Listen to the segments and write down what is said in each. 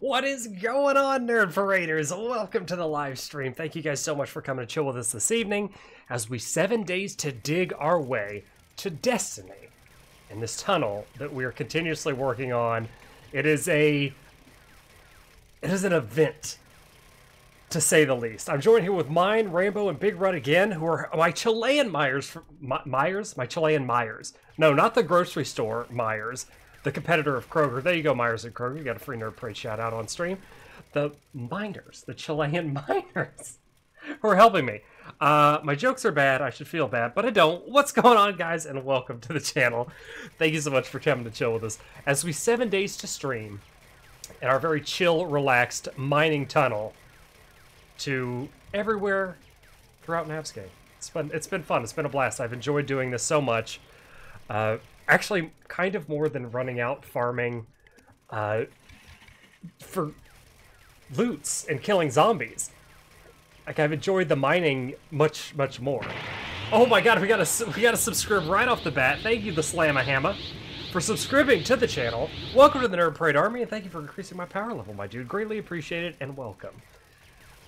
What is going on, Nerd Paraders? Welcome to the live stream. Thank you guys so much for coming to chill with us this evening as we 7 days to dig our way to destiny in this tunnel that we are continuously working on. It is an event, to say the least. I'm joined here with Mine, Rainbow, and Big Rud again, who are my Chilean Myers. My Chilean Myers. No, not the grocery store Myers. The competitor of Kroger. There you go, Myers and Kroger. You got a free Nerd Parade shout out on stream. The miners, the Chilean miners, who are helping me. My jokes are bad. I should feel bad, but I don't. What's going on, guys? And welcome to the channel. Thank you so much for coming to chill with us as we 7 days to stream in our very chill, relaxed mining tunnel to everywhere throughout Navezgane. It's fun. It's been fun. It's been a blast. I've enjoyed doing this so much. Actually, kind of more than running out farming for loots and killing zombies. Like, I've enjoyed the mining much, much more. Oh my god, we gotta subscribe right off the bat. Thank you, the Slamma-Hamma, for subscribing to the channel. Welcome to the Nerd Parade Army, and thank you for increasing my power level, my dude. Greatly appreciated, and welcome.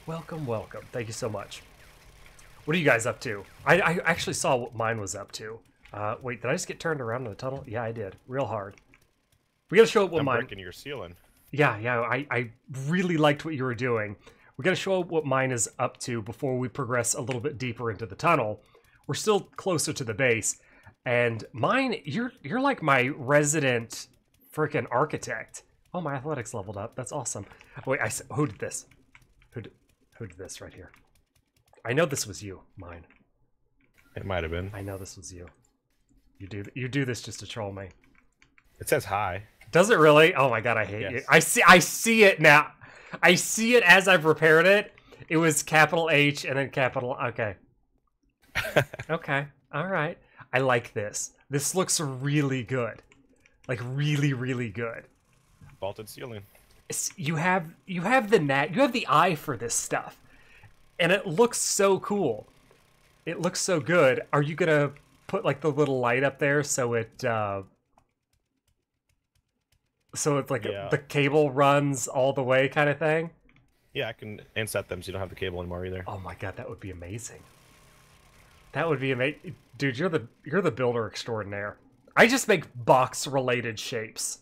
Welcome, welcome. Thank you so much. What are you guys up to? I actually saw what mine was up to. Wait, did I just get turned around in the tunnel? Yeah, I did. Real hard. We gotta show up what mine... I'm breaking your ceiling. Yeah, I really liked what you were doing. We gotta show up what mine is up to before we progress a little bit deeper into the tunnel. We're still closer to the base. And mine, you're like my resident freaking architect. Oh, my athletics leveled up. That's awesome. Wait, who did this? Who did this right here? I know this was you, mine. It might have been. I know this was you. You do this just to troll me. It says hi. Does it really? Oh my god, I hate you. I see it now. I see it as I've repaired it. It was capital H and then capital... Okay. Okay. Alright. I like this. This looks really good. Like, really, really good. Vaulted ceiling. You have the eye for this stuff. And it looks so cool. It looks so good. Are you gonna put like the little light up there so it's like the cable runs all the way kind of thing? Yeah, I can inset them so you don't have the cable anymore either. Oh my god, that would be amazing. That would be amazing. Dude, you're the builder extraordinaire. I just make box related shapes.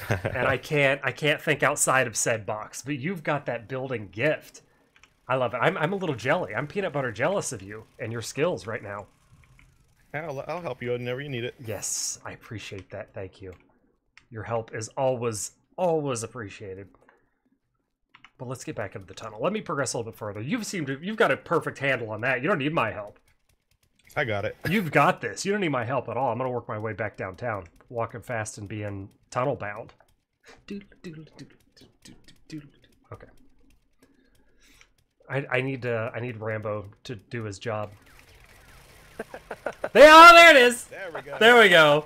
And I can't think outside of said box, but you've got that building gift. I love it. I'm a little jelly. I'm peanut butter jealous of you and your skills right now. I'll help you whenever you need it. Yes, I appreciate that. Thank you. Your help is always appreciated. But let's get back into the tunnel. Let me progress a little bit further. You've got a perfect handle on that. You don't need my help. I got it. You've got this. You don't need my help at all. I'm gonna work my way back downtown, walking fast and being tunnel bound. Okay. I need Rambo to do his job. There it is. There we go. There we go.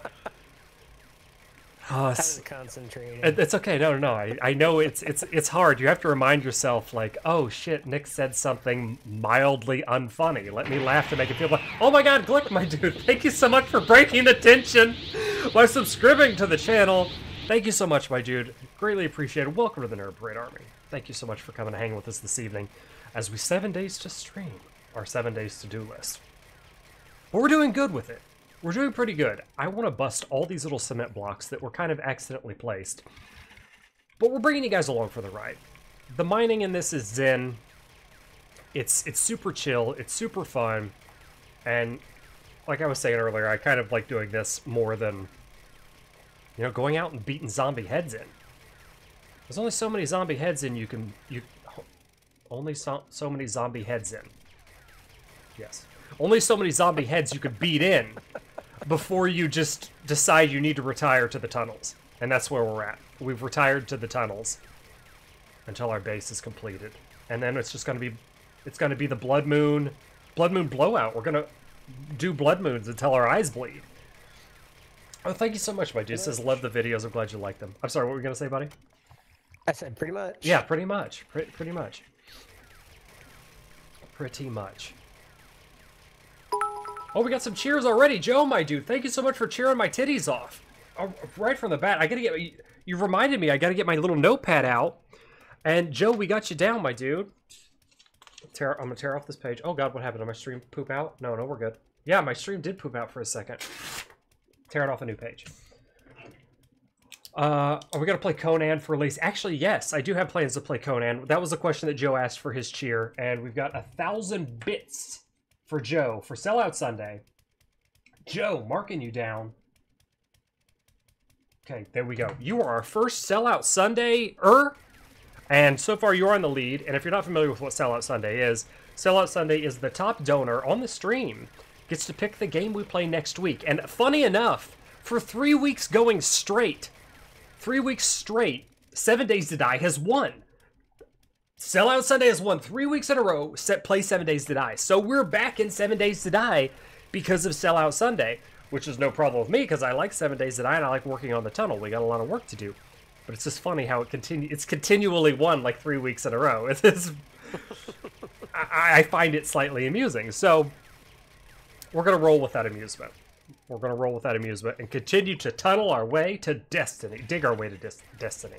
Oh, Concentrating. it's okay. No. I know it's hard. You have to remind yourself, like, oh shit, Nick said something mildly unfunny. Let me laugh to make it feel like, oh my god, Glick, my dude, thank you so much for breaking the tension by subscribing to the channel. Thank you so much, my dude. Greatly appreciated. Welcome to the Nerd Parade Army. Thank you so much for coming to hang with us this evening as we 7 days to stream our 7 days to-do list. But we're doing good with it. We're doing pretty good. I want to bust all these little cement blocks that were kind of accidentally placed. But we're bringing you guys along for the ride. The mining in this is zen. It's super chill. It's super fun. And like I was saying earlier, I kind of like doing this more than, you know, going out and beating zombie heads in. There's only so many zombie heads in only so many zombie heads in. Yes. Only so many zombie heads you could beat in before you just decide you need to retire to the tunnels. And that's where we're at. We've retired to the tunnels until our base is completed. And then it's just going to be the Blood Moon blowout. We're going to do Blood Moons until our eyes bleed. Oh, thank you so much, my dude. It says, love the videos. I'm glad you like them. I'm sorry, what were you going to say, buddy? I said pretty much. Yeah, pretty much. Pretty much. Pretty much. Oh, we got some cheers already. Joe, my dude, thank you so much for cheering my titties off. Oh, right from the bat, I gotta get... You reminded me, I gotta get my little notepad out. And Joe, we got you down, my dude. I'm gonna tear off this page. Oh god, what happened? Did my stream poop out? No, we're good. Yeah, my stream did poop out for a second. Tearing off a new page. Are we gonna play Conan for release? Actually, yes, I do have plans to play Conan. That was a question that Joe asked for his cheer, and we've got 1,000 bits for Joe for Sellout Sunday. Joe, marking you down. Okay, there we go. You are our first Sellout Sunday-er, and so far you're on the lead. And if you're not familiar with what Sellout Sunday is the top donor on the stream gets to pick the game we play next week. And funny enough, for 3 weeks going straight, 3 weeks straight, 7 Days to Die has won. Sellout Sunday has won 3 weeks in a row, play 7 Days to Die. So we're back in 7 Days to Die because of Sellout Sunday, which is no problem with me because I like 7 Days to Die and I like working on the tunnel. We got a lot of work to do. But it's just funny how it's continually won like 3 weeks in a row. It is, I find it slightly amusing. So we're going to roll with that amusement. We're going to roll with that amusement and continue to tunnel our way to destiny. Dig our way to destiny.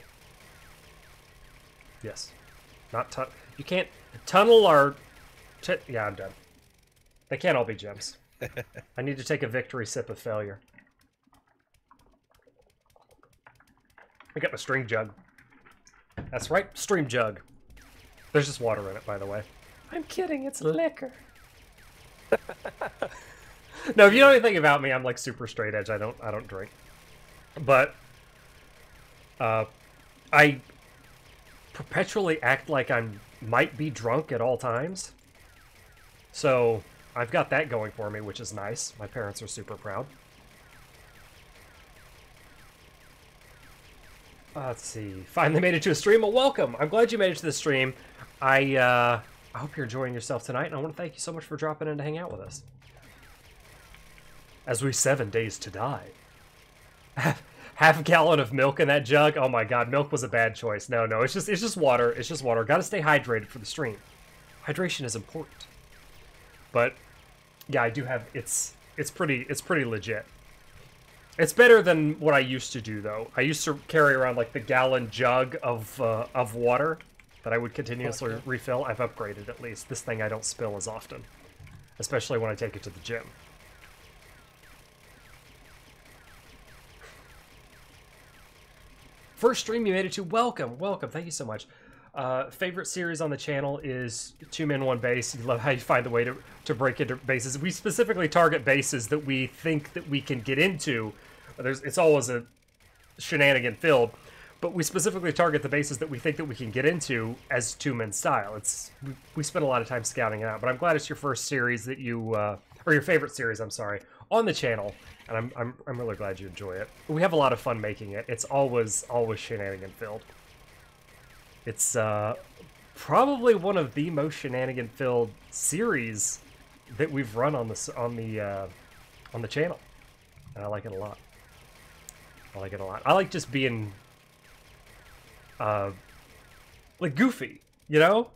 Yes. Not you can't tunnel our... yeah, I'm done. They can't all be gems. I need to take a victory sip of failure. I got my string jug. That's right, stream jug. There's just water in it, by the way. I'm kidding, it's liquor. No, if you know anything about me, I'm like super straight edge. I don't drink. But I perpetually act like I might be drunk at all times. So I've got that going for me, which is nice. My parents are super proud. Let's see. Finally made it to a stream. Well, welcome. I'm glad you made it to the stream. I hope you're enjoying yourself tonight, and I want to thank you so much for dropping in to hang out with us. As we 7 days to die. Half a gallon of milk in that jug. Oh my god, milk was a bad choice. No, it's just water. It's just water. Got to stay hydrated for the stream. Hydration is important. But yeah, I do have it's pretty legit. It's better than what I used to do though. I used to carry around like the gallon jug of water that I would continuously refill. I've upgraded at least. This thing I don't spill as often, especially when I take it to the gym. First stream you made it to. Welcome. Thank you so much. Favorite series on the channel is 2 Men 1 Base. You love how you find the way to break into bases. We specifically target bases that we think that we can get into. It's always a shenanigan filled, but we specifically target the bases that we think that we can get into as 2-man style. We spend a lot of time scouting it out, but I'm glad it's your first series that you or your favorite series, I'm sorry, on the channel. And I'm really glad you enjoy it. We have a lot of fun making it. It's always shenanigan filled. It's probably one of the most shenanigan filled series that we've run on the channel, and I like it a lot. I like just being like goofy, you know?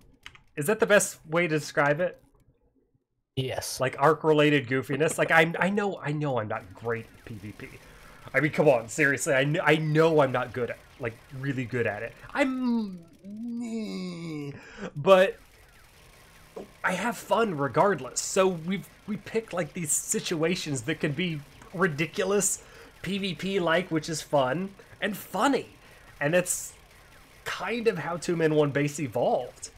Is that the best way to describe it? Yes. Like arc-related goofiness. Like I know I'm not great at PvP. I mean, come on, seriously. I know I'm not good at, like, really good at it. But I have fun regardless. So we pick like these situations that can be ridiculous, PvP-like, which is fun and funny, and that's kind of how 2 Men 1 Base evolved.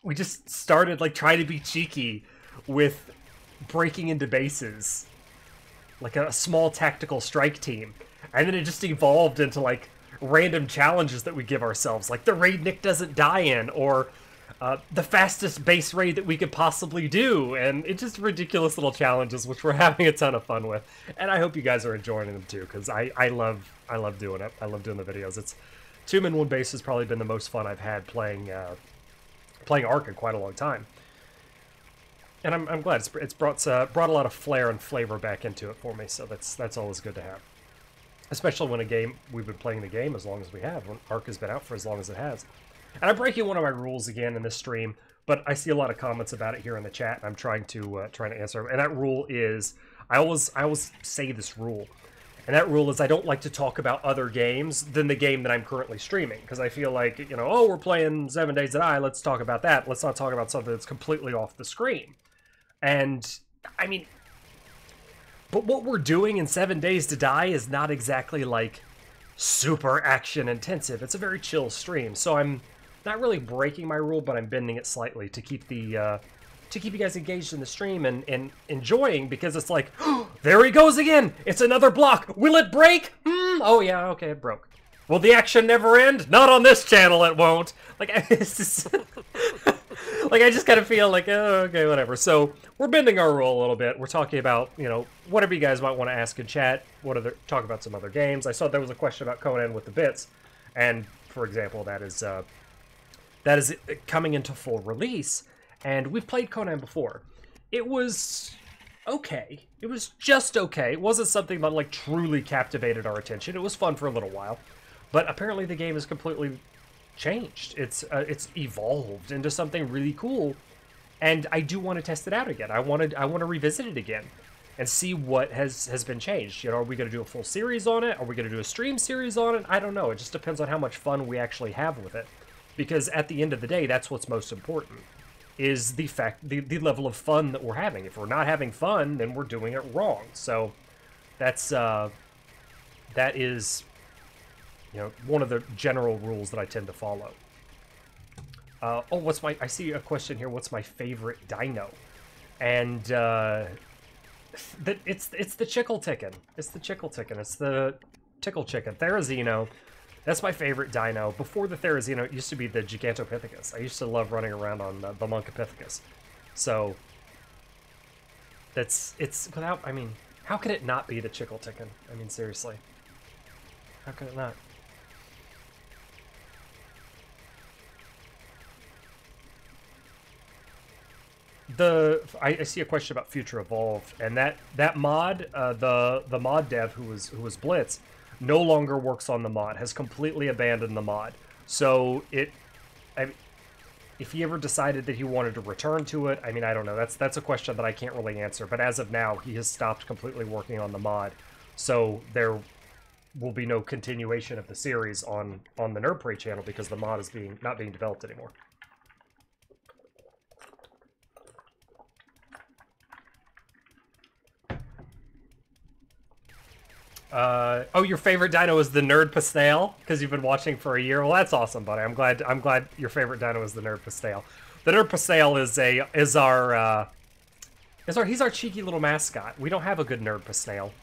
We just started like trying to be cheeky with breaking into bases, like a small tactical strike team, and then it just evolved into like random challenges that we give ourselves, like the raid Nick doesn't die in, or the fastest base raid that we could possibly do, and it's just ridiculous little challenges which we're having a ton of fun with, and I hope you guys are enjoying them too, because I love doing it. I love doing the videos. It's 2 Men 1 Base has probably been the most fun I've had playing Ark in quite a long time, and I'm glad it's brought a lot of flair and flavor back into it for me. So that's always good to have, especially when we've been playing the game as long as we have. When Ark has been out for as long as it has. And I'm breaking one of my rules again in this stream, but I see a lot of comments about it here in the chat, and I'm trying to answer them. And that rule is, I always say this rule, And that rule is I don't like to talk about other games than the game that I'm currently streaming. Because I feel like, you know, oh, we're playing 7 Days to Die, let's talk about that. Let's not talk about something that's completely off the screen. And, I mean, but what we're doing in 7 Days to Die is not exactly, like, super action intensive. It's a very chill stream. So I'm not really breaking my rule, but I'm bending it slightly to keep the, to keep you guys engaged in the stream and enjoying, because it's like, oh, there he goes again! It's another block! Will it break? Oh yeah, okay, it broke. Will the action never end? Not on this channel, it won't! Like, it's just... like, I just kind of feel like, oh, okay, whatever. So, we're bending our rule a little bit. We're talking about, you know, whatever you guys might want to ask in chat. Talk about some other games. I saw there was a question about Conan with the bits. And, for example, that is coming into full release. And we've played Conan before. It was okay. It was just okay. It wasn't something that, like, truly captivated our attention. It was fun for a little while. But apparently the game is completely changed. It's evolved into something really cool. And I do want to test it out again. I want to revisit it again and see what has been changed. You know, are we going to do a full series on it? Are we going to do a stream series on it? I don't know. It just depends on how much fun we actually have with it. Because at the end of the day, that's what's most important. Is the level of fun that we're having. If we're not having fun, then we're doing it wrong. So that's that is, you know, one of the general rules that I tend to follow. Oh, I see a question here. What's my favorite dino? And it's the chickle chicken. It's the chickle chicken. It's the tickle chicken. Therizino. That's my favorite dino. Before the Therizino, it used to be the Gigantopithecus. I used to love running around on the Monkopithecus. So, it's without, I mean, how could it not be the chickle chicken? I mean, seriously. How could it not? I see a question about Future Evolved, and that mod, the mod dev who was Blitz, no longer works on the mod, has completely abandoned the mod. So if he ever decided that he wanted to return to it, I mean, I don't know. That's a question that I can't really answer. But as of now, he has stopped completely working on the mod. So there will be no continuation of the series on the Nerd Parade channel because the mod is not being developed anymore. Oh, your favorite dino is the Nerd Pastel because you've been watching for a year. Well, that's awesome, buddy. I'm glad your favorite dino is the Nerd Pastel. The Nerd Pastel he's our cheeky little mascot. We don't have a good Nerd Pastel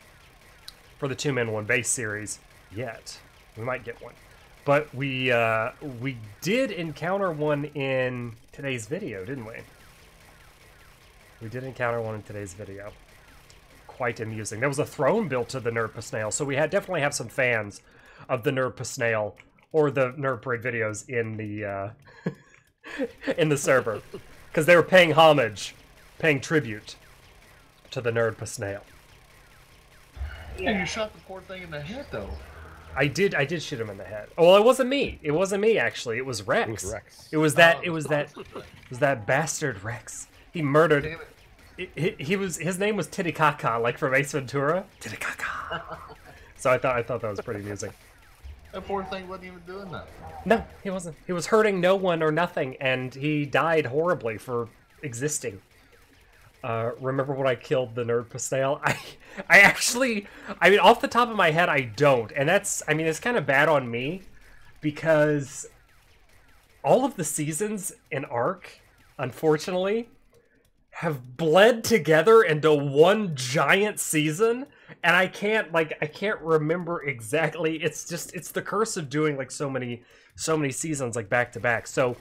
for the 2-man-1 base series yet. We might get one, but we did encounter one in today's video, didn't we? We did encounter one in today's video. Quite amusing. There was a throne built to the Nerd Pastel, so we definitely have some fans of the Nerd Pastel or the Nerd Parade videos in the in the server because they were paying homage, paying tribute to the Nerd Pastel. Yeah, you shot the poor thing in the head, though. I did shoot him in the head. Oh, well, it wasn't me. It wasn't me actually. It was Rex. It was Rex. It was that bastard Rex. He murdered. Damn it. His name was Titicaca, like from Ace Ventura. Titicaca. So I thought that was pretty amusing. That poor thing wasn't even doing that. No, he wasn't. He was hurting no one or nothing, and he died horribly for existing. Remember when I killed the Nerd Pastel? I mean, off the top of my head, I don't, and it's kind of bad on me because all of the seasons in Ark, unfortunately, have bled together into one giant season, and I can't remember exactly. It's the curse of doing like so many seasons like back to back. So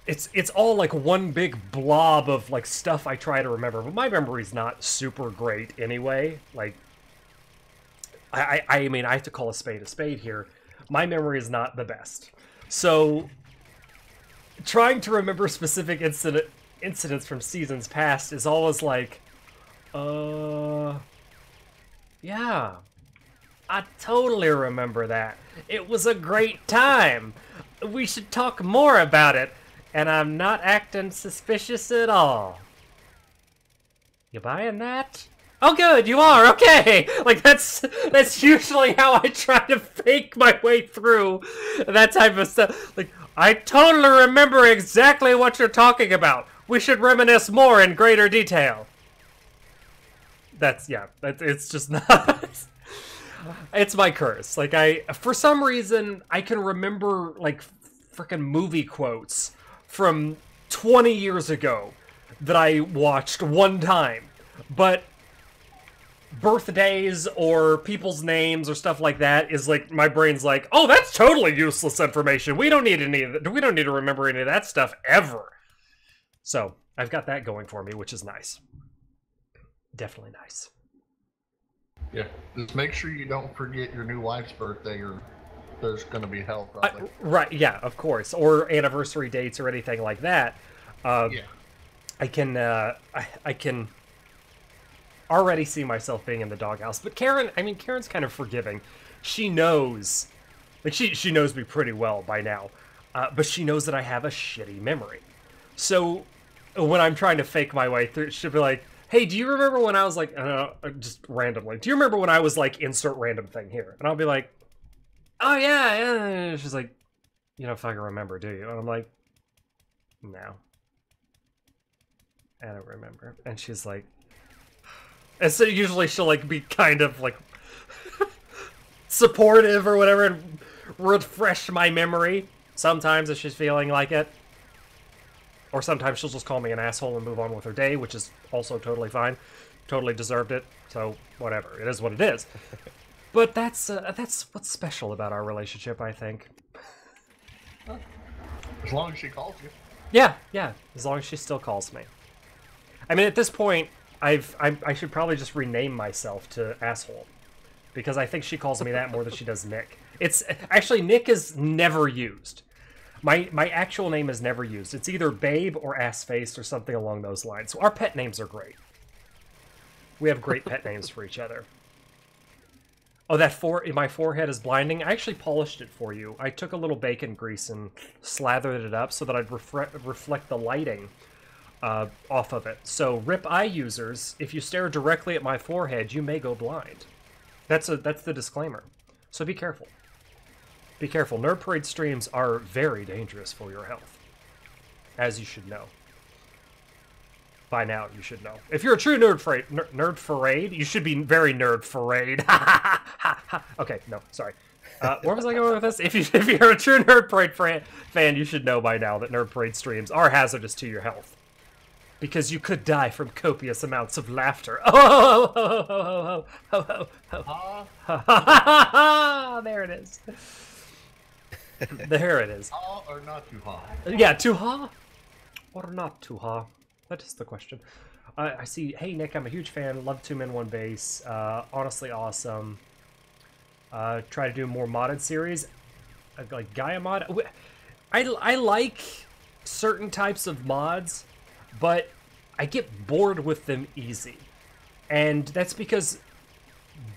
it's all like one big blob of like stuff I try to remember, but my memory's not super great anyway. Like I mean, I have to call a spade here. My memory is not the best. So trying to remember specific incidents from seasons past is always like, yeah, I totally remember that. It was a great time. We should talk more about it, and I'm not acting suspicious at all. You buying that? Oh, good, you are, okay! Like, that's usually how I try to fake my way through that type of stuff. Like, I totally remember exactly what you're talking about. We should reminisce more in greater detail. It's just not... It's my curse. Like, for some reason, I can remember, like, freaking movie quotes from 20 years ago that I watched one time. But birthdays or people's names or stuff like that is like, my brain's like, oh, that's totally useless information. We don't need we don't need to remember any of that stuff ever. So I've got that going for me, which is nice. Definitely nice. Yeah, just make sure you don't forget your new wife's birthday, or there's going to be hell probably. Right? Yeah, of course, or anniversary dates or anything like that. Yeah, I can already see myself being in the doghouse. But Karen, I mean, Karen's kind of forgiving. She knows, like, she knows me pretty well by now, but she knows that I have a shitty memory. So when I'm trying to fake my way through, she'll be like, hey, do you remember when I was like, just randomly, do you remember when I was like, insert random thing here? And I'll be like, oh yeah, yeah. And she's like, you don't fucking remember, do you? And I'm like, no. I don't remember. And she's like, and so usually she'll like be kind of like supportive or whatever and refresh my memory sometimes if she's feeling like it. Or sometimes she'll just call me an asshole and move on with her day, which is also totally fine. Totally deserved it. So whatever, it is what it is. But that's what's special about our relationship, I think. as long as she calls you. Yeah, as long as she still calls me. I mean, at this point, I should probably just rename myself to asshole, because I think she calls me that more than she does Nick. It's actually, Nick is never used. My actual name is never used. It's either Babe or Ass-Faced or something along those lines. So our pet names are great. We have great pet names for each other. Oh, my forehead is blinding. I actually polished it for you. I took a little bacon grease and slathered it up so that I'd reflect the lighting off of it. So, RIP eye users, if you stare directly at my forehead, you may go blind. That's the disclaimer. So be careful. Be careful. Nerd Parade streams are very dangerous for your health, as you should know. By now, you should know. If you're a true nerd parade, you should be very nerd parade. Okay, no, sorry. Where was I going with this? If you're a true Nerd Parade fan, you should know by now that Nerd Parade streams are hazardous to your health, because you could die from copious amounts of laughter. Oh, there it is. There it is. Ha or not too ha? Yeah, too ha or not too ha? That is the question. I see. Hey Nick, I'm a huge fan. Love 2 Men 1 Base. Honestly awesome. Try to do a more modded series, like Gaia mod. I like certain types of mods, but I get bored with them easy, and that's because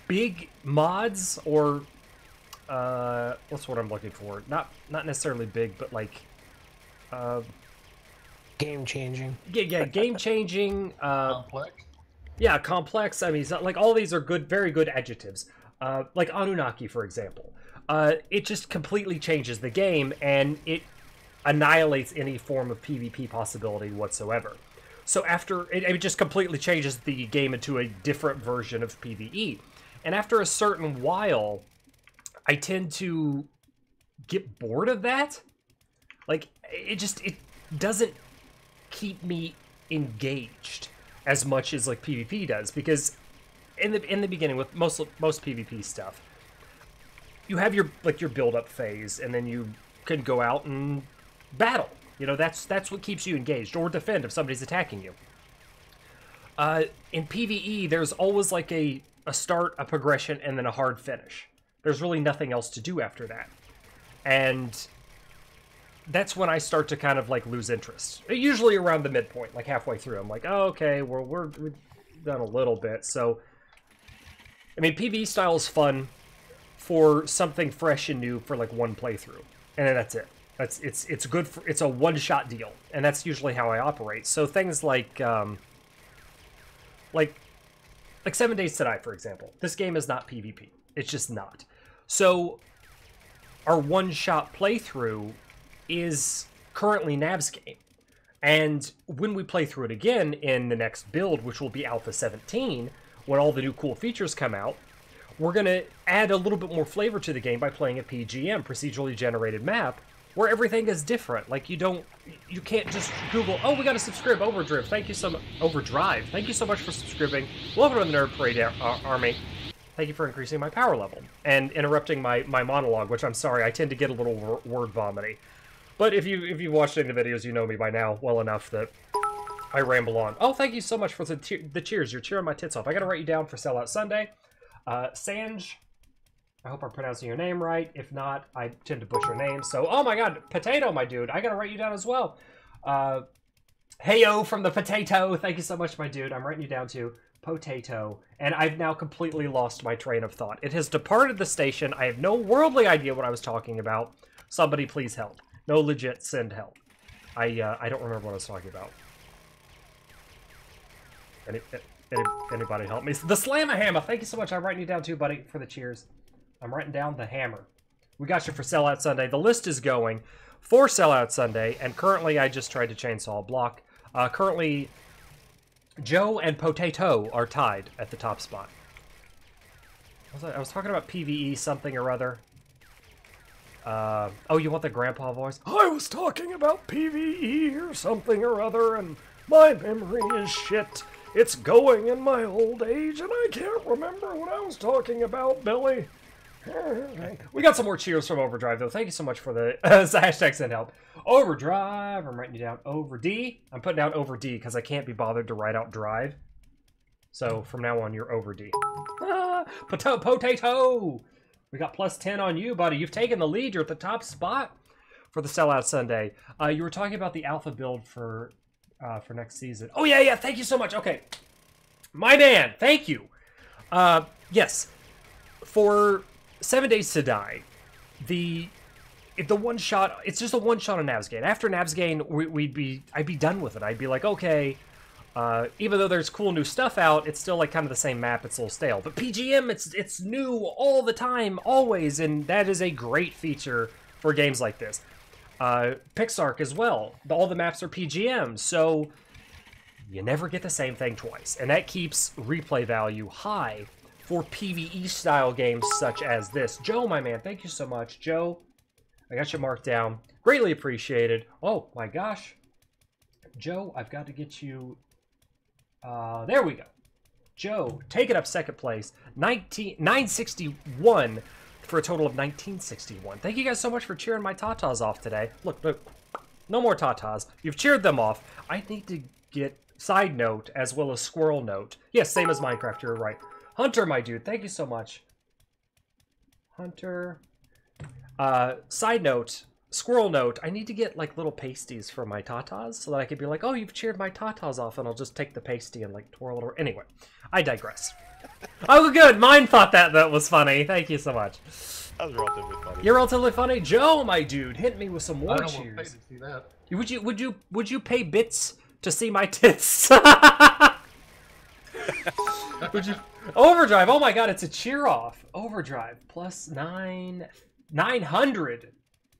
big mods, or what's what I'm looking for? Not necessarily big, but like Game changing. Yeah, game changing. Complex. Yeah, complex. I mean, like, all these are good, very good adjectives. Like Anunnaki, for example. It just completely changes the game, and it annihilates any form of PvP possibility whatsoever. So after it just completely changes the game into a different version of PvE. And after a certain while, I tend to get bored of that. Like, it doesn't keep me engaged as much as like PvP does, because in the beginning with most PvP stuff, you have your build up phase, and then you can go out and battle. You know, that's what keeps you engaged, or defend if somebody's attacking you. In PvE, there's always like a start, a progression, and then a hard finish. There's really nothing else to do after that, and that's when I start to kind of like lose interest. Usually around the midpoint, like halfway through. I'm like, oh, okay, well, we've done a little bit. So, I mean, PvE style is fun for something fresh and new for like one playthrough, and then that's it. It's good for, it's a one-shot deal, and that's usually how I operate. So things like like 7 Days to Die, for example. This game is not PvP. It's just not. So our one-shot playthrough is currently Navezgane. And when we play through it again in the next build, which will be Alpha 17, when all the new cool features come out, we're going to add a little bit more flavor to the game by playing a PGM, procedurally generated map, where everything is different. Like, you can't just Google, oh, we got to subscribe, Overdrive. Thank you so much. Overdrive. Thank you so much for subscribing. Welcome to the Nerd Parade Army. Thank you for increasing my power level and interrupting my monologue, which I'm sorry, I tend to get a little word vomity. But if you've watched any of the videos, you know me by now well enough that I ramble on. Oh, thank you so much for the cheers. You're cheering my tits off. I gotta write you down for Sellout Sunday. Sanj, I hope I'm pronouncing your name right. If not, I tend to butcher names. So, oh my god, Potato, my dude. I gotta write you down as well. Heyo from the Potato. Thank you so much, my dude. I'm writing you down too. Potato. And I've now completely lost my train of thought. It has departed the station. I have no worldly idea what I was talking about. Somebody please help. No, legit, send help. I don't remember what I was talking about. Anybody help me? The Slam-a-Hammer! Thank you so much. I'm writing you down too, buddy, for the cheers. I'm writing down the hammer. We got you for Sellout Sunday. The list is going for Sellout Sunday, and currently I just tried to chainsaw a block. Currently, Joe and Potato are tied at the top spot. I was talking about PvE something or other. Oh, you want the grandpa voice? I was talking about PvE or something or other, and my memory is shit. It's going in my old age, and I can't remember what I was talking about, Billy. We got some more cheers from Overdrive, though. Thank you so much for the hashtag send help. Overdrive. I'm writing you down. Over D. I'm putting down over D because I can't be bothered to write out drive. So from now on, you're over D. Potato. We got plus 10 on you, buddy. You've taken the lead. You're at the top spot for the Sellout Sunday. You were talking about the alpha build for next season. Oh, yeah. Thank you so much. Okay. My man. Thank you. Yes. For 7 Days to Die, the one shot, it's just a one shot on Navezgane. After Navezgane, I'd be done with it. I'd be like, okay, even though there's cool new stuff out, it's still like kind of the same map. It's a little stale. But PGM, it's new all the time, always, and that is a great feature for games like this. Pixark as well. All the maps are PGM, so you never get the same thing twice, and that keeps replay value high for PvE style games such as this. Joe, my man, thank you so much. Joe, I got you marked down. Greatly appreciated. Oh my gosh. Joe, I've got to get you... there we go. Joe, taking up second place. 961 for a total of 1961. Thank you guys so much for cheering my tatas off today. Look. No more tatas. You've cheered them off. I need to get side note as well as squirrel note. Yes, same as Minecraft, you're right. Hunter, my dude, thank you so much. Hunter. Side note, squirrel note, I need to get like little pasties for my tatas so that I could be like, oh, you've cheered my tatas off, and I'll just take the pasty and like twirl it over. Anyway, I digress. Oh, good. Mine thought that was funny. Thank you so much. That was relatively funny. You're relatively funny. Joe, my dude, hit me with some more cheers. I don't want to pay to see that. Would you pay bits to see my tits? Would you... Overdrive, oh my god, it's a cheer off. Overdrive, plus 900.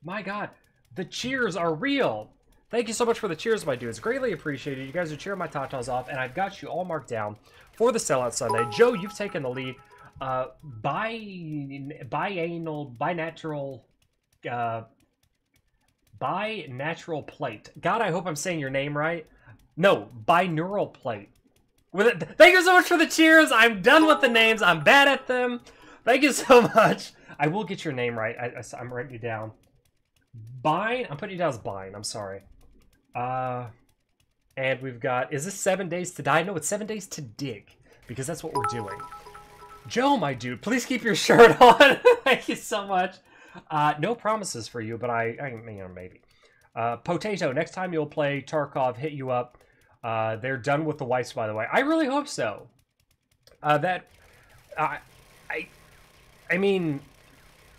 My god, the cheers are real. Thank you so much for the cheers, my dudes. Greatly appreciated. You guys are cheering my tatas off, and I've got you all marked down for the Sellout Sunday. Joe, you've taken the lead. Binatural plate. God, I hope I'm saying your name right. No, binaural plate. Thank you so much for the cheers. I'm done with the names. I'm bad at them. Thank you so much. I will get your name right. I'm writing you down. Bine. I'm putting you down as Bine. I'm sorry. And we've got... Is this 7 Days to Die? No, it's 7 Days to Dig. Because that's what we're doing. Joe, my dude, please keep your shirt on. Thank you so much. No promises for you, but maybe. Potato, next time you'll play Tarkov, hit you up. They're done with the wipes, by the way. I really hope so. I mean,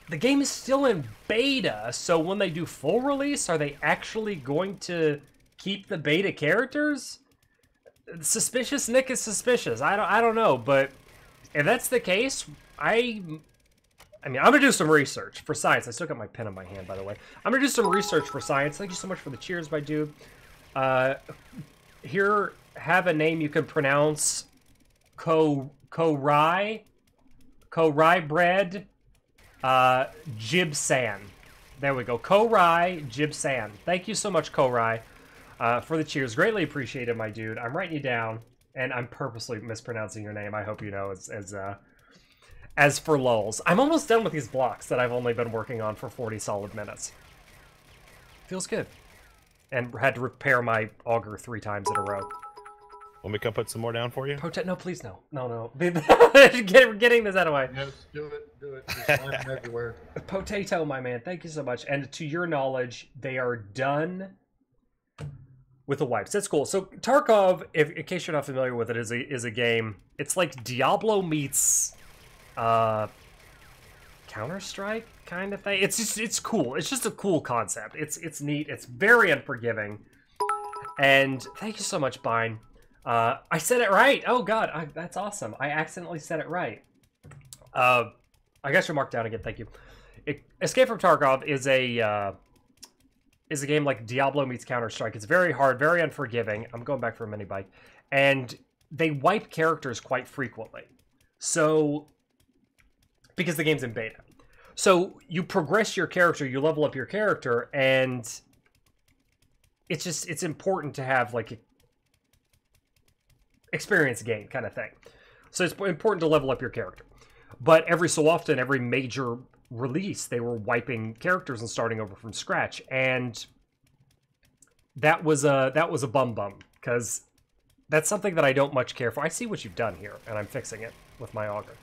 the game is still in beta, so when they do full release, are they actually going to keep the beta characters? suspicious Nick is suspicious. I don't know, but if that's the case, I mean, I'm gonna do some research for science. I still got my pen in my hand, by the way. I'm gonna do some research for science. Thank you so much for the cheers, my dude. Here, have a name you can pronounce. Ko-rye bread, Jibsan. There we go. Ko-rye Jibsan. Thank you so much, Ko-rye, for the cheers. Greatly appreciated, my dude. I'm writing you down, and I'm purposely mispronouncing your name. I hope you know as for lulz. I'm almost done with these blocks that I've only been working on for 40 solid minutes. Feels good. And had to repair my auger 3 times in a row. Want me to come put some more down for you? No, please, no. No. We're getting this out of the way. Yes, do it. There's slime everywhere. Potato, my man, thank you so much. And to your knowledge, they are done with the wipes. That's cool. So Tarkov, in case you're not familiar with it, is a game. It's like Diablo meets Counter-Strike kind of thing. It's cool. It's just a cool concept. It's neat. It's very unforgiving. And thank you so much, Bine. I said it right. Oh god, that's awesome. I accidentally said it right. I got your mark down again. Thank you. Escape from Tarkov is a game like Diablo meets Counter-Strike. It's very hard, very unforgiving. I'm going back for a mini bike, and they wipe characters quite frequently. So, because the game's in beta, so you progress your character, you level up your character, and it's important to have like experience gain kind of thing. So it's important to level up your character. But every so often, every major release, they were wiping characters and starting over from scratch. And that was a bum because that's something that I don't much care for. I see what you've done here, and I'm fixing it with my auger.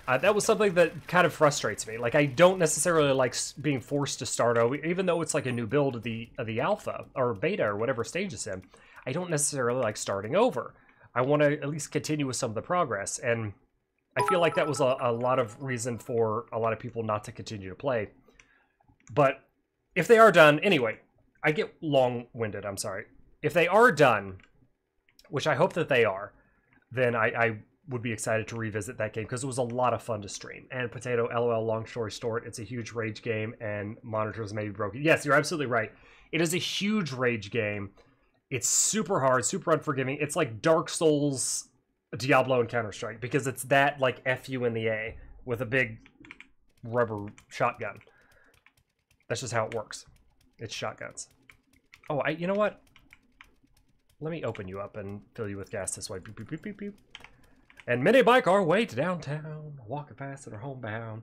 That was something that kind of frustrates me. Like, I don't necessarily like being forced to start over, even though it's like a new build of the alpha or beta or whatever stage it's in. I don't necessarily like starting over. I want to at least continue with some of the progress, and I feel like that was a lot of reason for a lot of people not to continue to play. But if they are done, anyway, I get long-winded, I'm sorry. If they are done, which I hope that they are, then I would be excited to revisit that game, because it was a lot of fun to stream. And Potato, LOL, long story short, it's a huge rage game, and monitors may be broken. Yes, you're absolutely right. It is a huge rage game. It's super hard, super unforgiving. It's like Dark Souls, Diablo, and Counter-Strike, because it's that, like, F you in the A with a big rubber shotgun. That's just how it works. It's shotguns. Oh, you know what? Let me open you up and fill you with gas this way. Beep, beep, beep, beep, beep. And mini bike our way to downtown, walking past it or homebound.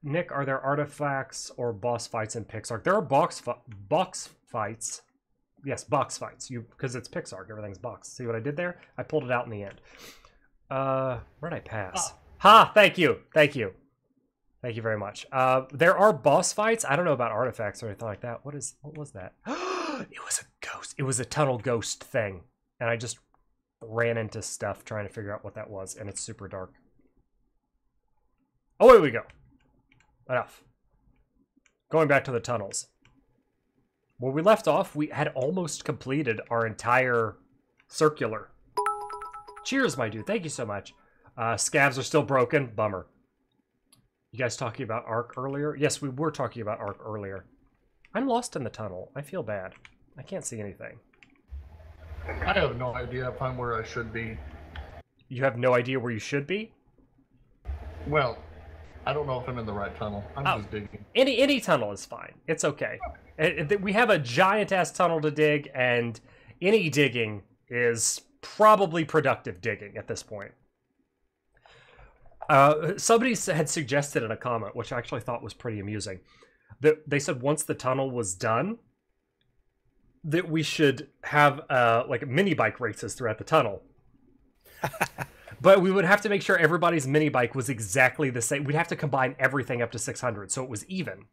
Nick, are there artifacts or boss fights in Pixark? There are box fights. Yes, box fights. Because it's Pixark, everything's box. See what I did there? I pulled it out in the end. Where'd I pass? Oh. Ha! Thank you. Thank you. Thank you very much. There are boss fights. I don't know about artifacts or anything like that. What was that? It was a ghost. It was a tunnel ghost thing. And I just ran into stuff trying to figure out what that was, and it's super dark. Oh, here we go. Enough. Going back to the tunnels. Where we left off, we had almost completed our entire circular. Cheers, my dude. Thank you so much. Scavs are still broken. Bummer. You guys talking about Ark earlier? Yes, we were talking about Ark earlier. I'm lost in the tunnel. I feel bad. I can't see anything. I have no idea if I'm where I should be. You have no idea where you should be? Well, I don't know if I'm in the right tunnel. I'm just digging. Any tunnel is fine. It's okay. We have a giant-ass tunnel to dig, and any digging is probably productive digging at this point. Somebody had suggested in a comment, which I actually thought was pretty amusing, that they said once the tunnel was done, that we should have like mini bike races throughout the tunnel. But we would have to make sure everybody's mini bike was exactly the same. We'd have to combine everything up to 600, so it was even.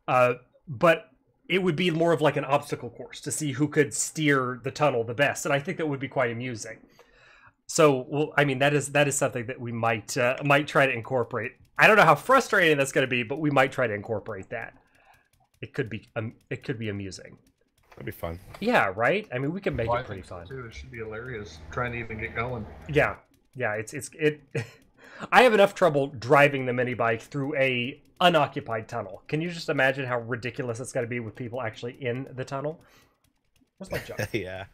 But it would be more of like an obstacle course to see who could steer the tunnel the best, and I think that would be quite amusing. So, well, I mean, that is something that we might try to incorporate. I don't know how frustrating that's going to be, but we might try to incorporate that. It could be amusing. That'd be fun. Yeah, right? I mean, we can make Well, it pretty fun. too. It should be hilarious trying to even get going. Yeah. Yeah, it I have enough trouble driving the mini bike through a unoccupied tunnel. Can you just imagine how ridiculous it's got to be with people actually in the tunnel? Where's my jump? Yeah.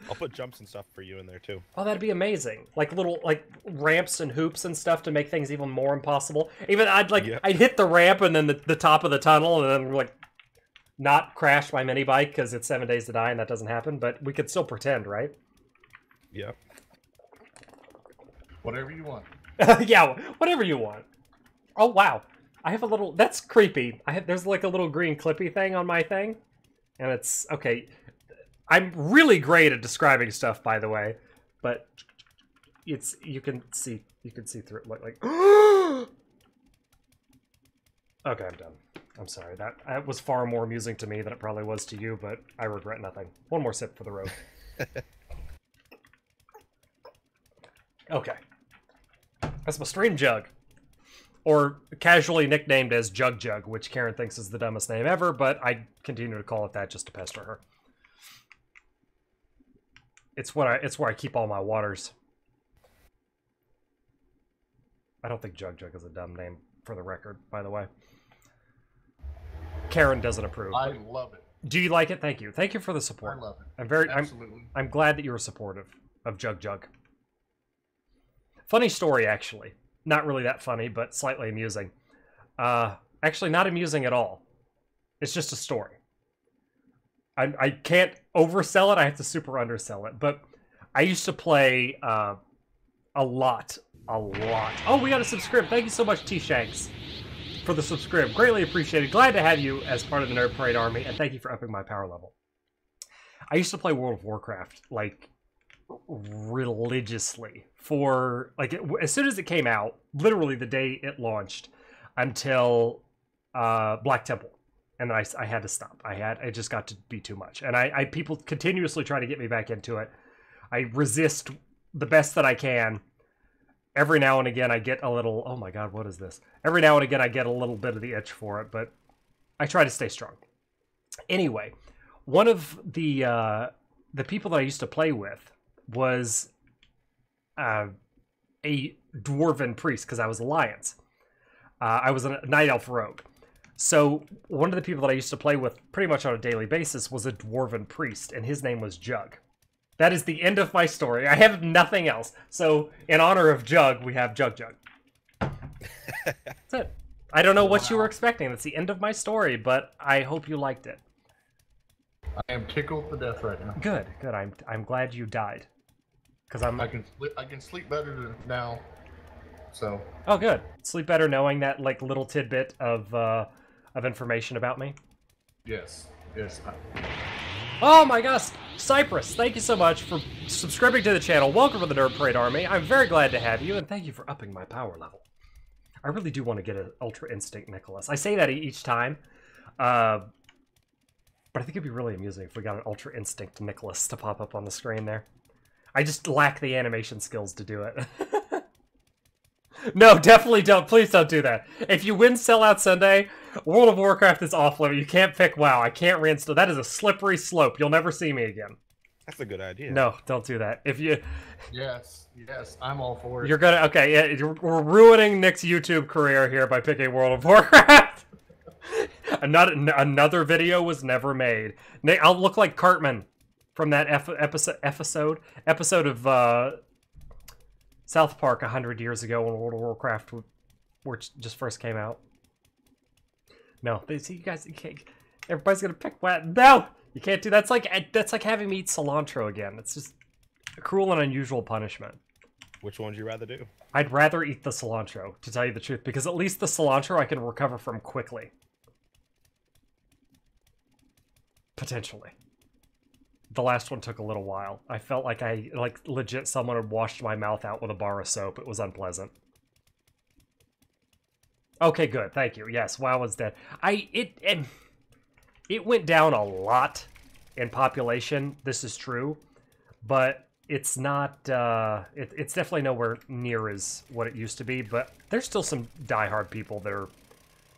I'll put jumps and stuff for you in there too. Oh, that'd be amazing. Like little ramps and hoops and stuff to make things even more impossible. Even I'd hit the ramp and then the top of the tunnel and then like not crash my mini bike because it's 7 days to die and that doesn't happen, but we could still pretend, right? Yep. Whatever you want. Yeah, whatever you want. Oh wow. I have a little that's creepy. There's like a little green clippy thing on my thing. And it's okay. I'm really great at describing stuff, by the way, but you can see through it like okay, I'm done. I'm sorry. That was far more amusing to me than it probably was to you, but I regret nothing. One more sip for the road. Okay. That's my stream jug. Or casually nicknamed as Jug Jug, which Karen thinks is the dumbest name ever, but I continue to call it that just to pester her. It's where I keep all my waters. I don't think Jug Jug is a dumb name, for the record, by the way. Karen doesn't approve. I love it. Do you like it? Thank you. Thank you for the support. I love it. Absolutely. I'm glad that you were supportive of Jug Jug. Funny story, actually. Not really that funny, but slightly amusing. Actually, not amusing at all. It's just a story. I can't oversell it. I have to super undersell it. But I used to play a lot. Oh, we got a subscribe. Thank you so much, T-Shanks, for the subscribe. Greatly appreciated. Glad to have you as part of the Nerd Parade Army, and thank you for upping my power level. I used to play World of Warcraft, like, religiously for, like, as soon as it came out, literally the day it launched, until Black Temple. And then I had to stop. It just got to be too much. And people continuously try to get me back into it. I resist the best that I can. Every now and again I get a little, oh my god, what is this? Every now and again I get a little bit of the itch for it, but I try to stay strong. Anyway, one of the people that I used to play with was a dwarven priest, because I was Alliance. I was a Night Elf rogue. So one of the people that I used to play with pretty much on a daily basis was a dwarven priest, and his name was Jug. That is the end of my story. I have nothing else. So in honor of Jug, we have Jug Jug. That's it. I don't know what you were expecting. That's the end of my story, but I hope you liked it. I am tickled to death right now. Good, good. I'm glad you died. Because I can sleep better now. So. Oh, good. Sleep better knowing that like little tidbit of information about me. Yes. Yes. Oh my gosh, Cypress! Thank you so much for subscribing to the channel. Welcome to the Nerd Parade Army. I'm very glad to have you, and thank you for upping my power level. I really do want to get an Ultra Instinct Nicholas. I say that each time, but I think it'd be really amusing if we got an Ultra Instinct Nicholas to pop up on the screen there. I just lack the animation skills to do it. No, definitely don't. Please don't do that. If you win Sellout Sunday, World of Warcraft is off limit. You can't pick WoW. I can't reinstall. That is a slippery slope. You'll never see me again. That's a good idea. No, don't do that. If you... Yes, I'm all for it. You're gonna... Okay, yeah, we're ruining Nick's YouTube career here by picking World of Warcraft. Another video was never made. Nick, I'll look like Cartman from that episode of... South Park 100 years ago when World of Warcraft just first came out. No, see, you guys, you can't, everybody's gonna pick what? No, you can't do that. That's like having me eat cilantro again. It's just a cruel and unusual punishment. Which one would you rather do? I'd rather eat the cilantro, to tell you the truth, because at least the cilantro I can recover from quickly. Potentially. The last one took a little while. I felt like legit someone had washed my mouth out with a bar of soap. It was unpleasant. Okay, good. Thank you. Yes, WoW is dead. It went down a lot in population. This is true, but it's not. It's definitely nowhere near as what it used to be. But there's still some diehard people that are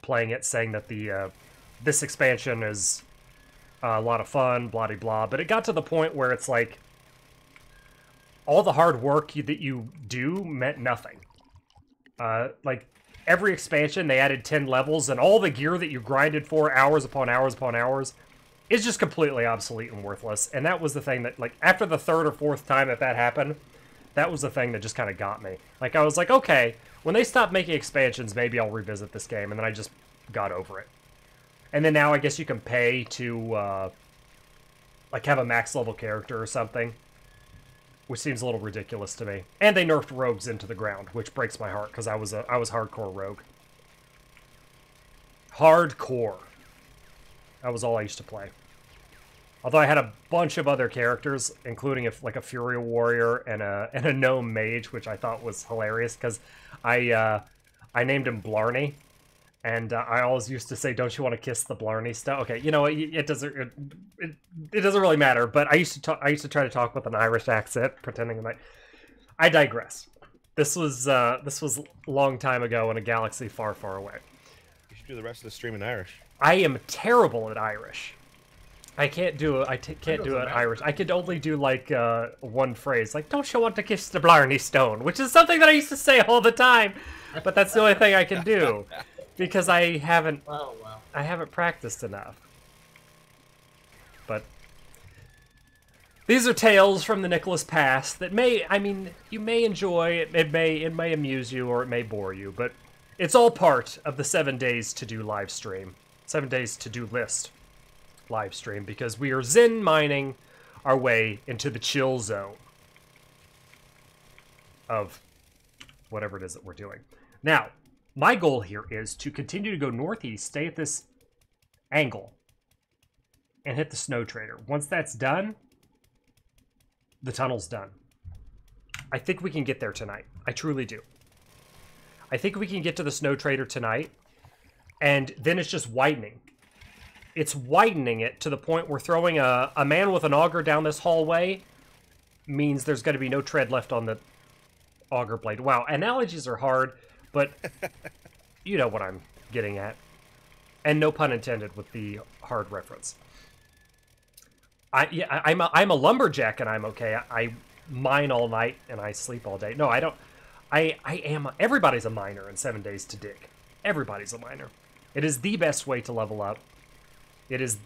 playing it, saying that this expansion is a lot of fun, blah de blah. But it got to the point where it's like all the hard work that you do meant nothing. Like every expansion, they added 10 levels, and all the gear that you grinded for hours upon hours upon hours is just completely obsolete and worthless. And that was the thing that, like, after the third or fourth time that happened, that was the thing that just kind of got me. Like, I was like, okay, when they stop making expansions, maybe I'll revisit this game. And then I just got over it. And then now I guess you can pay to, like, have a max level character or something, which seems a little ridiculous to me. And they nerfed rogues into the ground, which breaks my heart, because I was hardcore rogue. Hardcore. That was all I used to play. Although I had a bunch of other characters, including like a Fury Warrior and a Gnome Mage, which I thought was hilarious, because I named him Blarney. And I always used to say, "Don't you want to kiss the Blarney stuff?" Okay, you know it doesn't really matter. But I used to try to talk with an Irish accent, pretending that I digress. This was a long time ago in a galaxy far, far away. You should do the rest of the stream in Irish. I am terrible at Irish. I can't do it. Can't do it Irish. I could only do like one phrase, like "Don't you want to kiss the Blarney Stone," which is something that I used to say all the time. But that's the only thing I can do. Because I haven't practiced enough. But these are tales from the Nicholas past that you may enjoy. It may amuse you, or it may bore you. But it's all part of the 7 days to do live stream, 7 days to do list live stream, because we are Zen mining our way into the chill zone of whatever it is that we're doing now. My goal here is to continue to go northeast, stay at this angle, and hit the snow trader. Once that's done, the tunnel's done. I think we can get there tonight. I truly do. I think we can get to the snow trader tonight, and then it's just widening. It's widening it to the point where throwing a man with an auger down this hallway means there's going to be no tread left on the auger blade. Wow, analogies are hard. But you know what I'm getting at. And no pun intended with the hard reference. I'm a lumberjack and I'm okay. I mine all night and I sleep all day. No, I don't. Everybody's a miner in 7 days to dig. Everybody's a miner. It is the best way to level up. It is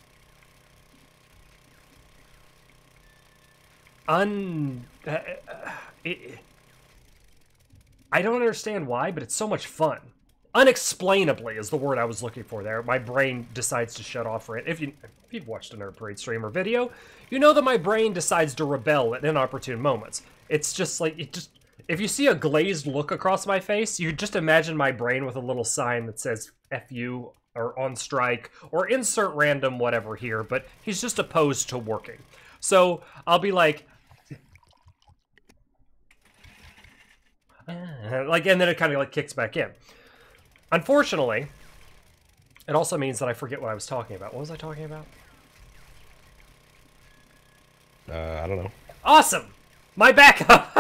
I don't understand why, but it's so much fun. Unexplainably is the word I was looking for there. My brain decides to shut off for it. If you've watched a Nerd Parade stream or video, you know that my brain decides to rebel at inopportune moments. It's just like, if you see a glazed look across my face, you just imagine my brain with a little sign that says F you, or on strike, or insert random whatever here, but he's just opposed to working. So I'll be like, and then it kind of like kicks back in. Unfortunately, it also means that I forget what I was talking about. What was I talking about? I don't know. Awesome! My backup!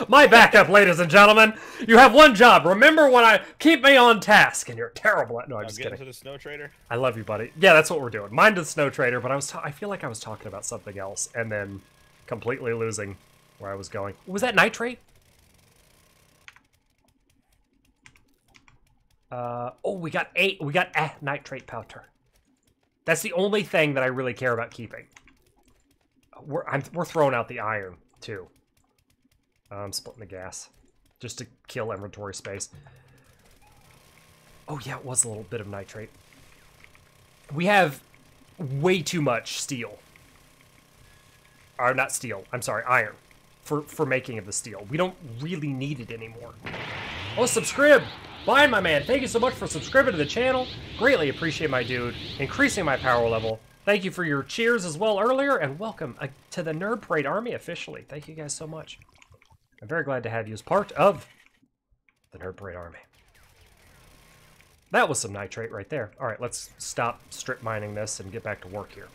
My backup, ladies and gentlemen! You have one job. Remember when I keep me on task, and you're terrible at... No, I'm just kidding. Get into the snow trader? I love you, buddy. Yeah, that's what we're doing. Mind the snow trader, but I feel like I was talking about something else, and then completely losing where I was going. Was that nitrate? Oh, we got nitrate powder. That's the only thing that I really care about keeping. We're throwing out the iron, too. I'm splitting the gas. Just to kill inventory space. Oh, yeah, it was a little bit of nitrate. We have way too much steel. Or not steel, I'm sorry, iron. For making of the steel. We don't really need it anymore. Oh, subscribe! Blind, my man, thank you so much for subscribing to the channel. Greatly appreciate my dude. Increasing my power level. Thank you for your cheers as well earlier, and welcome to the Nerd Parade Army officially. Thank you guys so much. I'm very glad to have you as part of the Nerd Parade Army. That was some nitrate right there. Alright, let's stop strip mining this and get back to work here.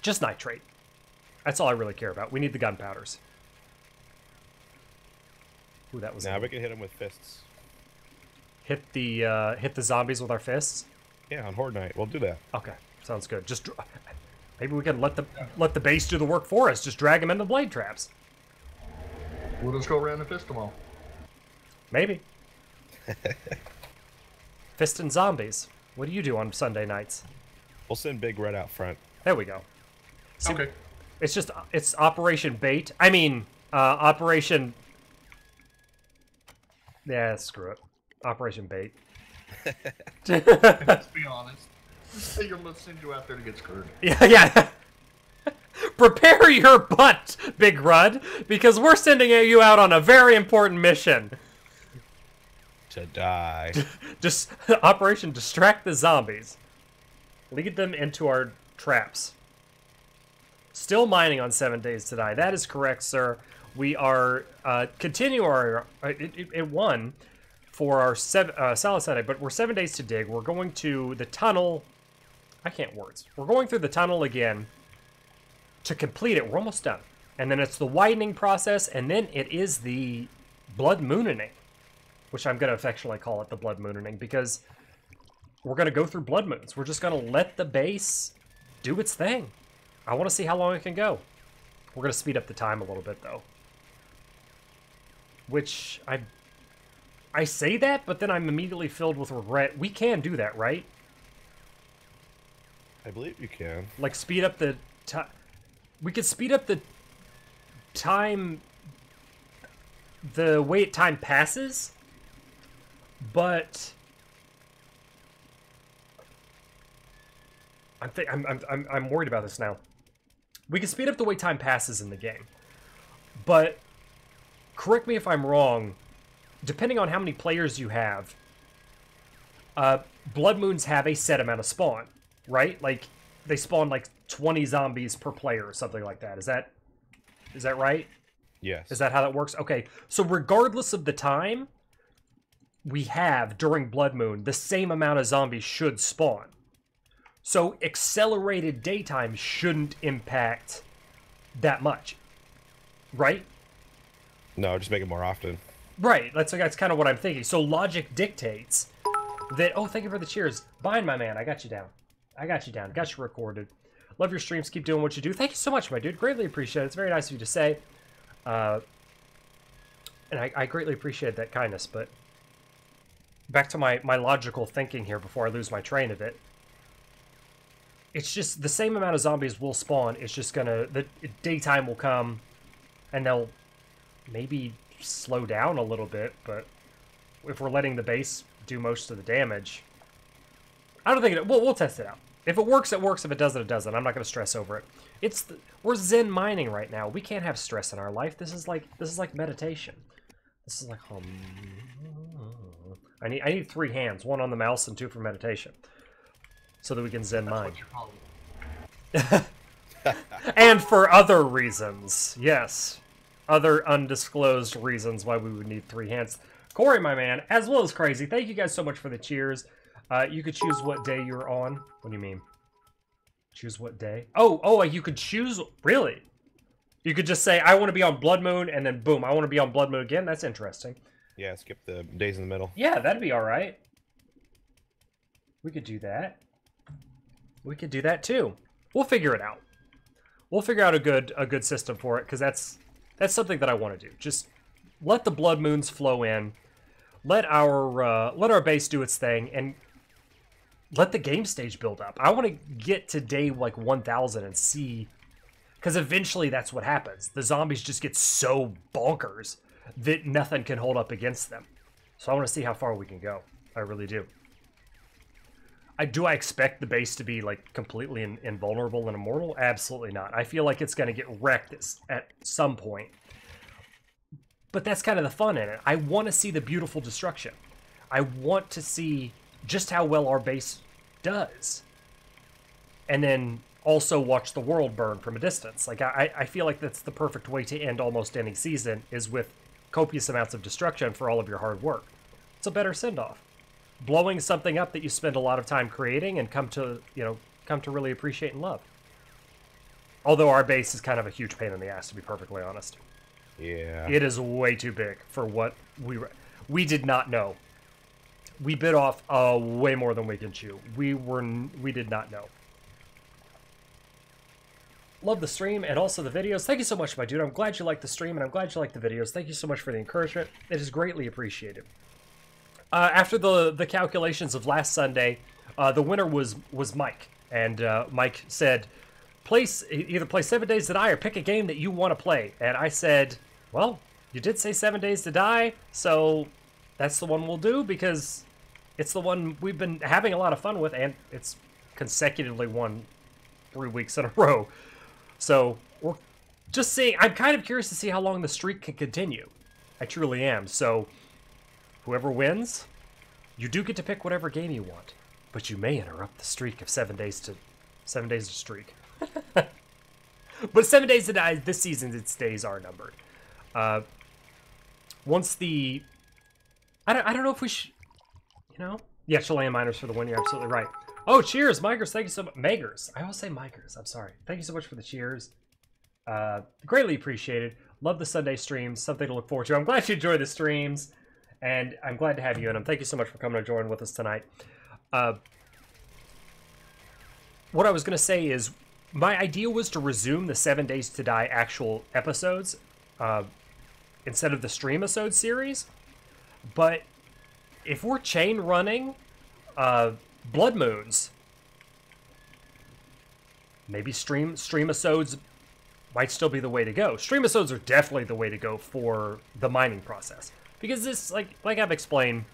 Just nitrate. That's all I really care about. We need the gunpowders. Ooh, that was... Now we can hit them with fists. Hit the zombies with our fists? Yeah, on Horde Night. We'll do that. Okay. Sounds good. Just maybe we can let the base do the work for us. Just drag them into blade traps. We'll just go around and fist them all. Maybe. Fisting zombies. What do you do on Sunday nights? We'll send Big Red out front. There we go. See, Okay. It's Operation Bait. I mean, Operation... Yeah, screw it. Operation Bait. Let's be honest. Say you're gonna send you out there to get screwed. Yeah. Prepare your butt, Big Rud, because we're sending you out on a very important mission. To die. Just Operation Distract the Zombies. Lead them into our traps. Still mining on 7 days to die. That is correct, sir. We are continue our it won for our solid Sunday, but we're 7 days to dig. We're going to the tunnel. I can't words. We're going through the tunnel again to complete it. We're almost done. And then it's the widening process, and then it is the blood mooning, which I'm going to affectionately call it the blood mooning, because we're going to go through blood moons. We're just going to let the base do its thing. I want to see how long it can go. We're going to speed up the time a little bit, though. Which, I say that, but then I'm immediately filled with regret. We can do that, right? I believe you can. Like, speed up the time. We could speed up the time, the way time passes, but I'm worried about this now. We can speed up the way time passes in the game, but correct me if I'm wrong. Depending on how many players you have, blood moons have a set amount of spawn, right? Like they spawn like 20 zombies per player or something like that. Is that right? Yes. Is that how that works? Okay. So regardless of the time we have during blood moon, the same amount of zombies should spawn. So accelerated daytime shouldn't impact that much, right? No, just make it more often. Right, that's kind of what I'm thinking. So logic dictates that... Oh, thank you for the cheers. Bind, my man. I got you down. I got you down. Got you recorded. Love your streams. Keep doing what you do. Thank you so much, my dude. Greatly appreciate it. It's very nice of you to say. And I greatly appreciate that kindness, but... Back to my logical thinking here before I lose my train of it. It's just the same amount of zombies will spawn. It's just gonna... The daytime will come, and they'll maybe slow down a little bit, but if we're letting the base do most of the damage, I don't think we'll test it out. If it works, it works. If it doesn't, it doesn't. I'm not going to stress over it. We're zen mining right now. We can't have stress in our life. This is like meditation. This is like I need 3 hands, 1 on the mouse and 2 for meditation, so that we can zen mine. And for other reasons, yes. Other undisclosed reasons why we would need 3 hands. Corey, my man, as well as Crazy, thank you guys so much for the cheers. You could choose what day you're on. What do you mean? Choose what day? Oh, you could choose... Really? You could just say, I want to be on Blood Moon, and then boom, I want to be on Blood Moon again? That's interesting. Yeah, skip the days in the middle. Yeah, that'd be alright. We could do that. We could do that too. We'll figure it out. We'll figure out a good system for it, because that's something that I want to do. Just let the blood moons flow in, let our base do its thing, and let the game stage build up. I want to get to day like 1000 and see, because eventually that's what happens. The zombies just get so bonkers that nothing can hold up against them. So I want to see how far we can go. I really do. Do I expect the base to be like completely invulnerable and immortal? Absolutely not. I feel like it's going to get wrecked at some point. But that's kind of the fun in it. I want to see the beautiful destruction. I want to see just how well our base does. And then also watch the world burn from a distance. Like I feel like that's the perfect way to end almost any season, is with copious amounts of destruction for all of your hard work. It's a better send-off. Blowing something up that you spend a lot of time creating and come to really appreciate and love. Although our base is kind of a huge pain in the ass, to be perfectly honest. Yeah. It is way too big for what we did not know. We bit off way more than we can chew. We did not know. Love the stream and also the videos. Thank you so much, my dude. I'm glad you like the stream and I'm glad you like the videos. Thank you so much for the encouragement. It is greatly appreciated. After the calculations of last Sunday, the winner was Mike. And Mike said, either play 7 Days to Die or pick a game that you want to play. And I said, well, you did say 7 Days to Die, so that's the one we'll do because it's the one we've been having a lot of fun with, and it's consecutively won 3 weeks in a row. So we're just seeing. I'm kind of curious to see how long the streak can continue. I truly am. So whoever wins, you do get to pick whatever game you want, but you may interrupt the streak of 7 days to streak. But 7 Days to Die this season, its days are numbered. Once the, I don't know if we should, you know, yeah, Chilean miners for the win. You're absolutely right. Oh, cheers, Migers. Thank you so much. Megers. I always say Migers. I'm sorry. Thank you so much for the cheers. Greatly appreciated. Love the Sunday streams. Something to look forward to. I'm glad you enjoy the streams, and I'm glad to have you in them. Thank you so much for coming to join with us tonight. What I was going to say is, my idea was to resume the 7 Days to Die actual episodes instead of the Stream-isode series. But if we're chain running Blood Moons, maybe Stream-isodes might still be the way to go. Stream-isodes are definitely the way to go for the mining process. Because this, like I've explained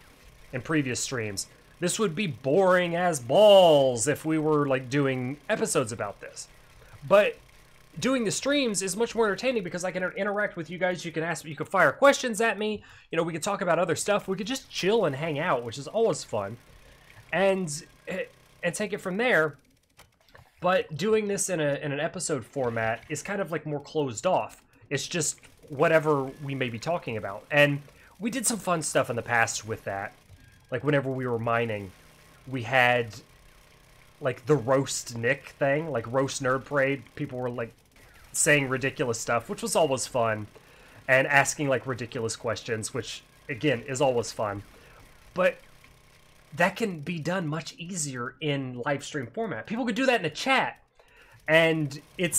in previous streams, this would be boring as balls if we were like doing episodes about this. But doing the streams is much more entertaining because I can interact with you guys. You can ask, you can fire questions at me. You know, we could talk about other stuff. We could just chill and hang out, which is always fun. And take it from there. But doing this in an episode format is kind of like more closed off. It's just whatever we may be talking about. And we did some fun stuff in the past with that. Like whenever we were mining, we had like the roast Nick thing, like roast nerd parade. People were like saying ridiculous stuff, which was always fun, and asking like ridiculous questions, which again is always fun. But that can be done much easier in live stream format. People could do that in a chat, and it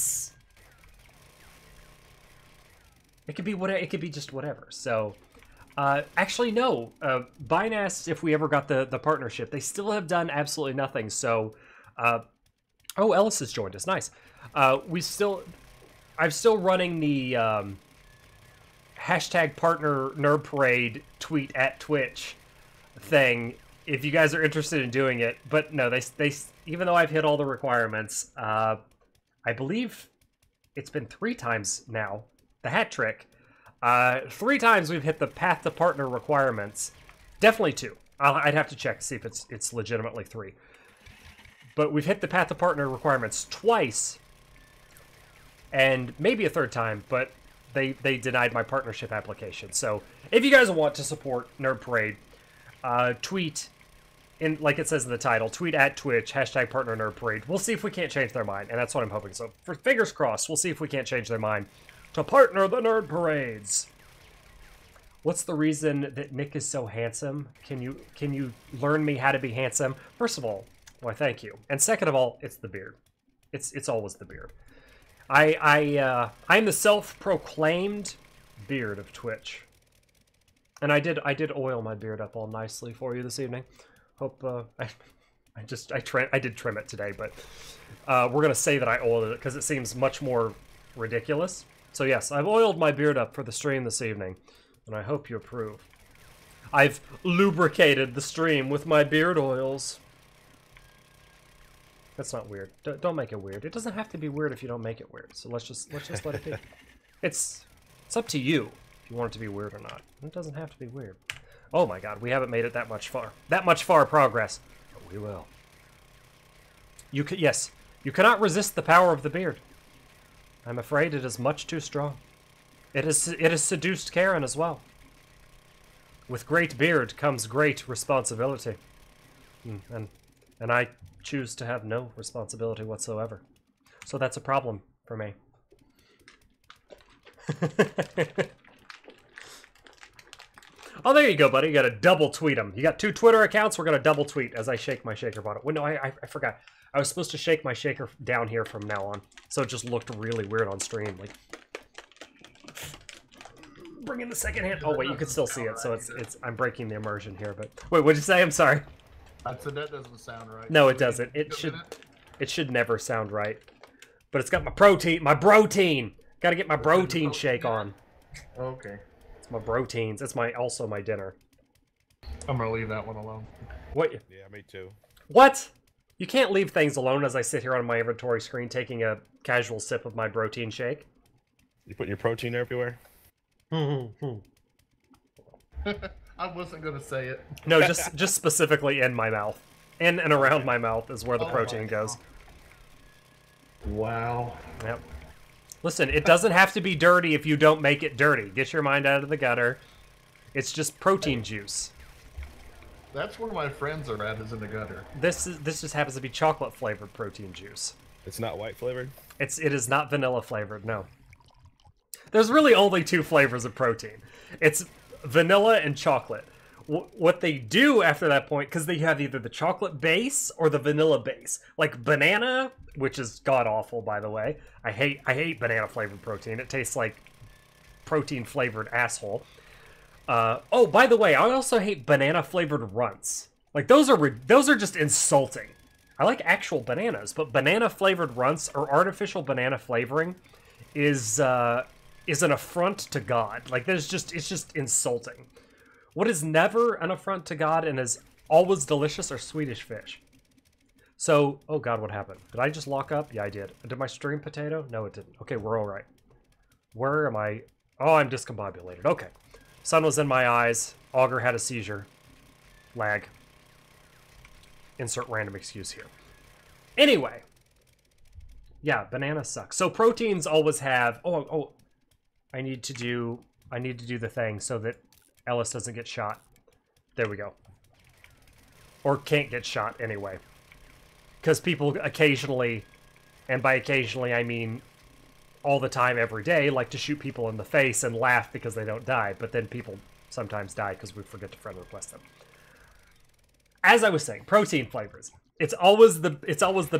could be whatever. It could be just whatever. So. Actually, no. Bine asked if we ever got the partnership. They still have done absolutely nothing. So, oh, Ellis has joined us. Nice. I'm still running the hashtag partner nerd parade tweet at Twitch thing. If you guys are interested in doing it, but no, they even though I've hit all the requirements, I believe it's been 3 times now. The hat trick. 3 times we've hit the path to partner requirements. Definitely 2. I'd have to check to see if it's legitimately 3. But we've hit the path to partner requirements twice, and maybe a 3rd time, but they denied my partnership application. So if you guys want to support Nerd Parade, tweet, in like it says in the title, tweet at Twitch, hashtag partner Nerd Parade. We'll see if we can't change their mind, and that's what I'm hoping. So for fingers crossed, we'll see if we can't change their mind to partner the Nerd Parades. What's the reason that Nick is so handsome? Can you learn me how to be handsome? First of all, why thank you. And second of all, it's the beard. It's always the beard. I'm the self-proclaimed beard of Twitch. And I did oil my beard up all nicely for you this evening. Hope I did trim it today, but we're gonna say that I oiled it because it seems much more ridiculous. So yes, I've oiled my beard up for the stream this evening, and I hope you approve. I've lubricated the stream with my beard oils. That's not weird. Don't make it weird. It doesn't have to be weird if you don't make it weird. So let's just let it be. It's up to you if you want it to be weird or not. It doesn't have to be weird. Oh my God, we haven't made it that much far progress. But we will. Yes, you cannot resist the power of the beard. I'm afraid it is much too strong. It has seduced Karen as well. With great beard comes great responsibility. And I choose to have no responsibility whatsoever. So that's a problem for me. Oh, there you go, buddy. You got to double tweet them. You got 2 Twitter accounts. We're going to double tweet as I shake my shaker bottle. Well, no, I forgot. I was supposed to shake my shaker down here from now on, so it just looked really weird on stream. Like, bring in the second hand. Oh wait, you can still see it, so it's. I'm breaking the immersion here, but wait, what'd you say? I'm sorry. I said that doesn't sound right. No, it doesn't. It should never sound right. But it's got my protein. Got to get my protein shake on. Okay. It's my proteins. It's also my dinner. I'm gonna leave that one alone. What? Yeah, me too. What? You can't leave things alone as I sit here on my inventory screen taking a casual sip of my protein shake. You putting your protein everywhere? I wasn't gonna say it. No, just specifically in my mouth. In and around my mouth is where the protein goes. Wow. Yep. Listen, it doesn't have to be dirty if you don't make it dirty. Get your mind out of the gutter. It's just protein juice. That's where my friends are at, is in the gutter. This just happens to be chocolate flavored protein juice. It's not white flavored? It is not vanilla flavored, no. There's really only two flavors of protein. It's vanilla and chocolate. What they do after that point, because they have either the chocolate base or the vanilla base. Like banana, which is god-awful, by the way. I hate banana-flavored protein. It tastes like protein-flavored asshole. Oh, by the way, I also hate banana-flavored runts. Like, those are just insulting. I like actual bananas, but banana-flavored runts or artificial banana flavoring is an affront to God. Like, it's just insulting. What is never an affront to God and is always delicious are Swedish fish. So, oh God, what happened? Did I just lock up? Yeah, I did. Did my stream potato? No, it didn't. Okay, we're all right. Where am I? Oh, I'm discombobulated. Okay. Sun was in my eyes. Augur had a seizure. Lag. Insert random excuse here. Anyway. Yeah, bananas suck. So proteins always have... Oh, I need to do the thing so that Ellis doesn't get shot. There we go. Or can't get shot anyway. Because people occasionally, and by occasionally I mean all the time, every day, like to shoot people in the face and laugh because they don't die. But then people sometimes die because we forget to friend request them. As I was saying, protein flavors. It's always the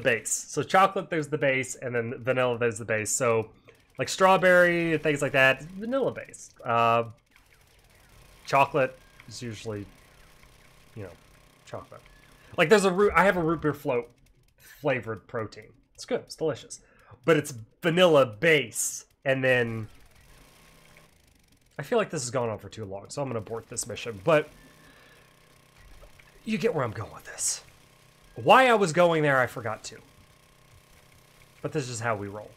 base. So chocolate, there's the base, and then vanilla, there's the base. So like strawberry and things like that, vanilla base. Chocolate is usually, chocolate. Like I have a root beer float flavored protein. It's good. It's delicious. But it's vanilla base. And then I feel like this has gone on for too long, so I'm going to abort this mission. But you get where I'm going with this. Why I was going there, I forgot to. But this is how we roll.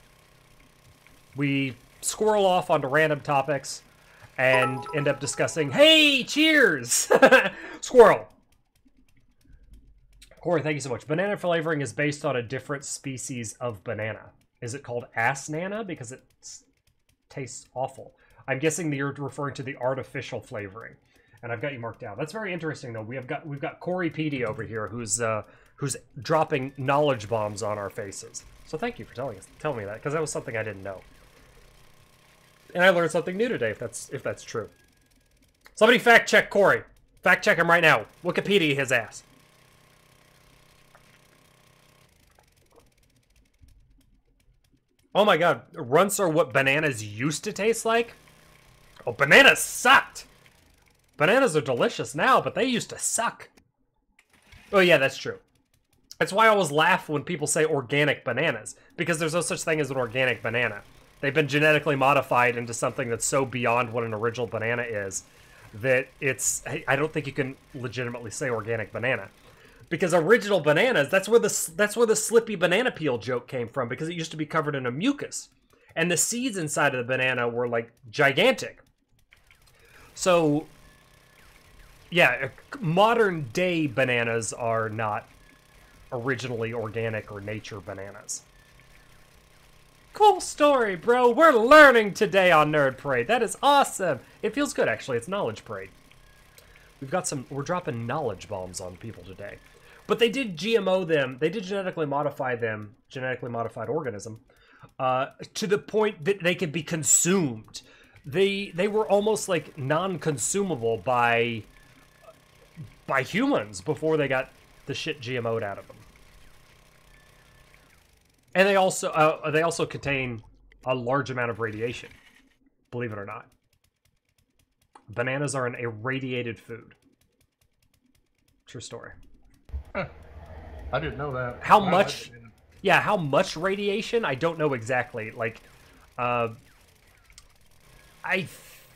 We squirrel off onto random topics and end up discussing, hey, cheers! Squirrel. Corey, thank you so much. Banana flavoring is based on a different species of banana. Is it called ass nana? Because it tastes awful. I'm guessing that you're referring to the artificial flavoring. And I've got you marked down. That's very interesting, though. We've got Corey PD over here who's dropping knowledge bombs on our faces. So thank you for telling me that, because that was something I didn't know. And I learned something new today, if that's true. Somebody fact check Corey. Fact check him right now. Wikipedia his ass. Oh my god, runts are what bananas used to taste like? Oh, bananas sucked! Bananas are delicious now, but they used to suck. Oh yeah, that's true. That's why I always laugh when people say organic bananas, because there's no such thing as an organic banana. They've been genetically modified into something that's so beyond what an original banana is that I don't think you can legitimately say organic banana. Because original bananas, that's where the slippy banana peel joke came from, because it used to be covered in a mucus. And the seeds inside of the banana were like gigantic. So yeah, modern day bananas are not originally organic or nature bananas. Cool story, bro. We're learning today on Nerd Parade. That is awesome. It feels good, actually. It's Knowledge Parade. We're dropping knowledge bombs on people today. But they did GMO them. They did genetically modify them, genetically modified organism, to the point that they could be consumed. They were almost like non-consumable by humans before they got the shit GMO'd out of them. And they also contain a large amount of radiation, believe it or not. Bananas are an irradiated food. True story. Huh. I didn't know that. How much? Yeah, how much radiation? I don't know exactly. Like, I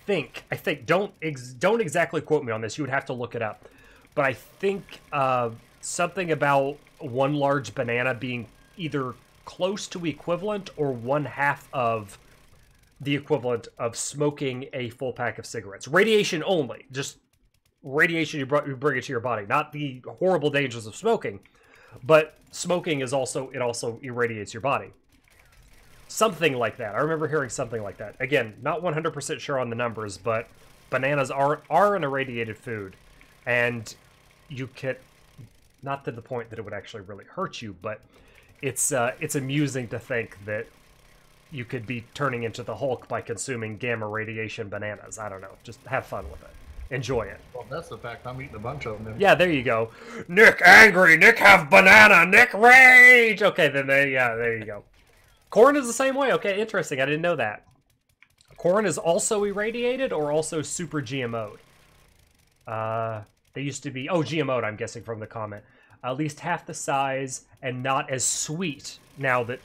think. Don't exactly quote me on this. You would have to look it up. But I think something about one large banana being either close to equivalent or 1/2 of the equivalent of smoking a full pack of cigarettes. Radiation only. Just radiation you bring it to your body. Not the horrible dangers of smoking. But smoking is also irradiates your body. Something like that. I remember hearing something like that. Again, not 100% sure on the numbers, but bananas are an irradiated food. And you can, not to the point that it would actually really hurt you, but it's amusing to think that you could be turning into the Hulk by consuming gamma radiation bananas. I don't know. Just have fun with it. Enjoy it. Well, that's the fact. I'm eating a bunch of them. Yeah, there you go. Nick angry. Nick have banana. Nick rage. Okay, then there you go. Corn is the same way. Okay, interesting. I didn't know that. Corn is also irradiated or also super GMO'd? They used to be... Oh, GMO'd, I'm guessing from the comment. At least half the size and not as sweet now that...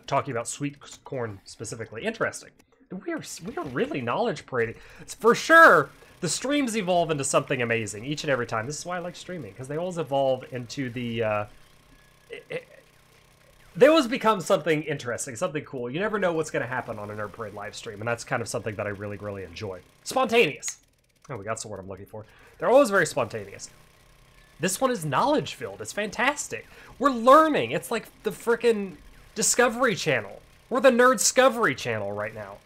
talking about sweet corn specifically. Interesting. We are really knowledge parading. For sure... The streams evolve into something amazing each and every time. This is why I like streaming, because they always evolve into the... they always become something interesting, something cool. You never know what's going to happen on a Nerd Parade live stream, and that's kind of something that I really, really enjoy. Spontaneous. Oh, that's the word I'm looking for. They're always very spontaneous. This one is knowledge-filled. It's fantastic. We're learning. It's like the frickin' Discovery Channel. We're the Nerdscovery Channel right now.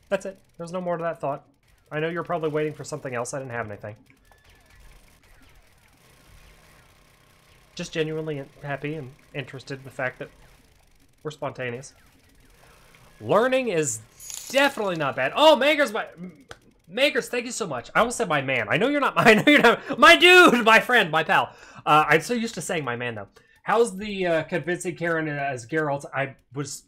That's it. There's no more to that thought. I know you're probably waiting for something else. I didn't have anything. Just genuinely happy and interested in the fact that we're spontaneous. Learning is definitely not bad. Oh, Makers, thank you so much. I almost said my man. I know you're not. I know you're not. My dude, my friend, my pal. I'm so used to saying my man though. How's the convincing Karen as Geralt? I was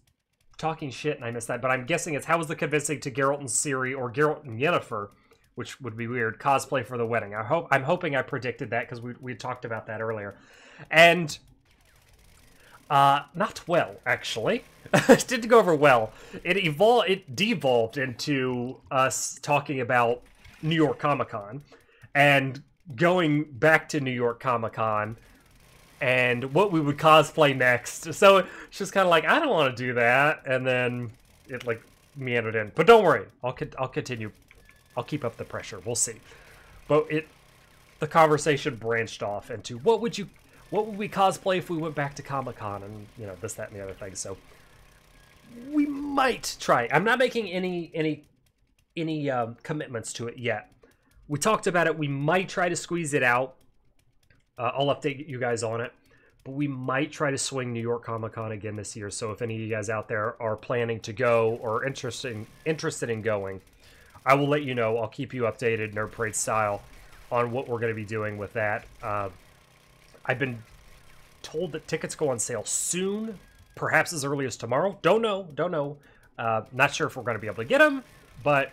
talking shit and I missed that, but I'm guessing it's how was the convincing to Geralt and Ciri or Geralt and Yennefer, which would be weird. Cosplay for the wedding. I'm hoping I predicted that because we talked about that earlier, and not well actually. It didn't go over well. It devolved into us talking about New York Comic Con and going back to New York Comic Con and what we would cosplay next. So it's just kind of like, I don't want to do that, and then it like meandered in. But don't worry, I'll continue. I'll keep up the pressure. We'll see. But the conversation branched off into what would we cosplay if we went back to Comic Con, and you know, this, that, and the other thing. So we might try. I'm not making any commitments to it yet. We talked about it. We might try to squeeze it out. I'll update you guys on it. But we might try to swing New York Comic Con again this year. So if any of you guys out there are planning to go or interested in going, I will let you know. I'll keep you updated, Nerd Parade style, on what we're going to be doing with that. I've been told that tickets go on sale soon, perhaps as early as tomorrow. Don't know. Not sure if we're going to be able to get them, but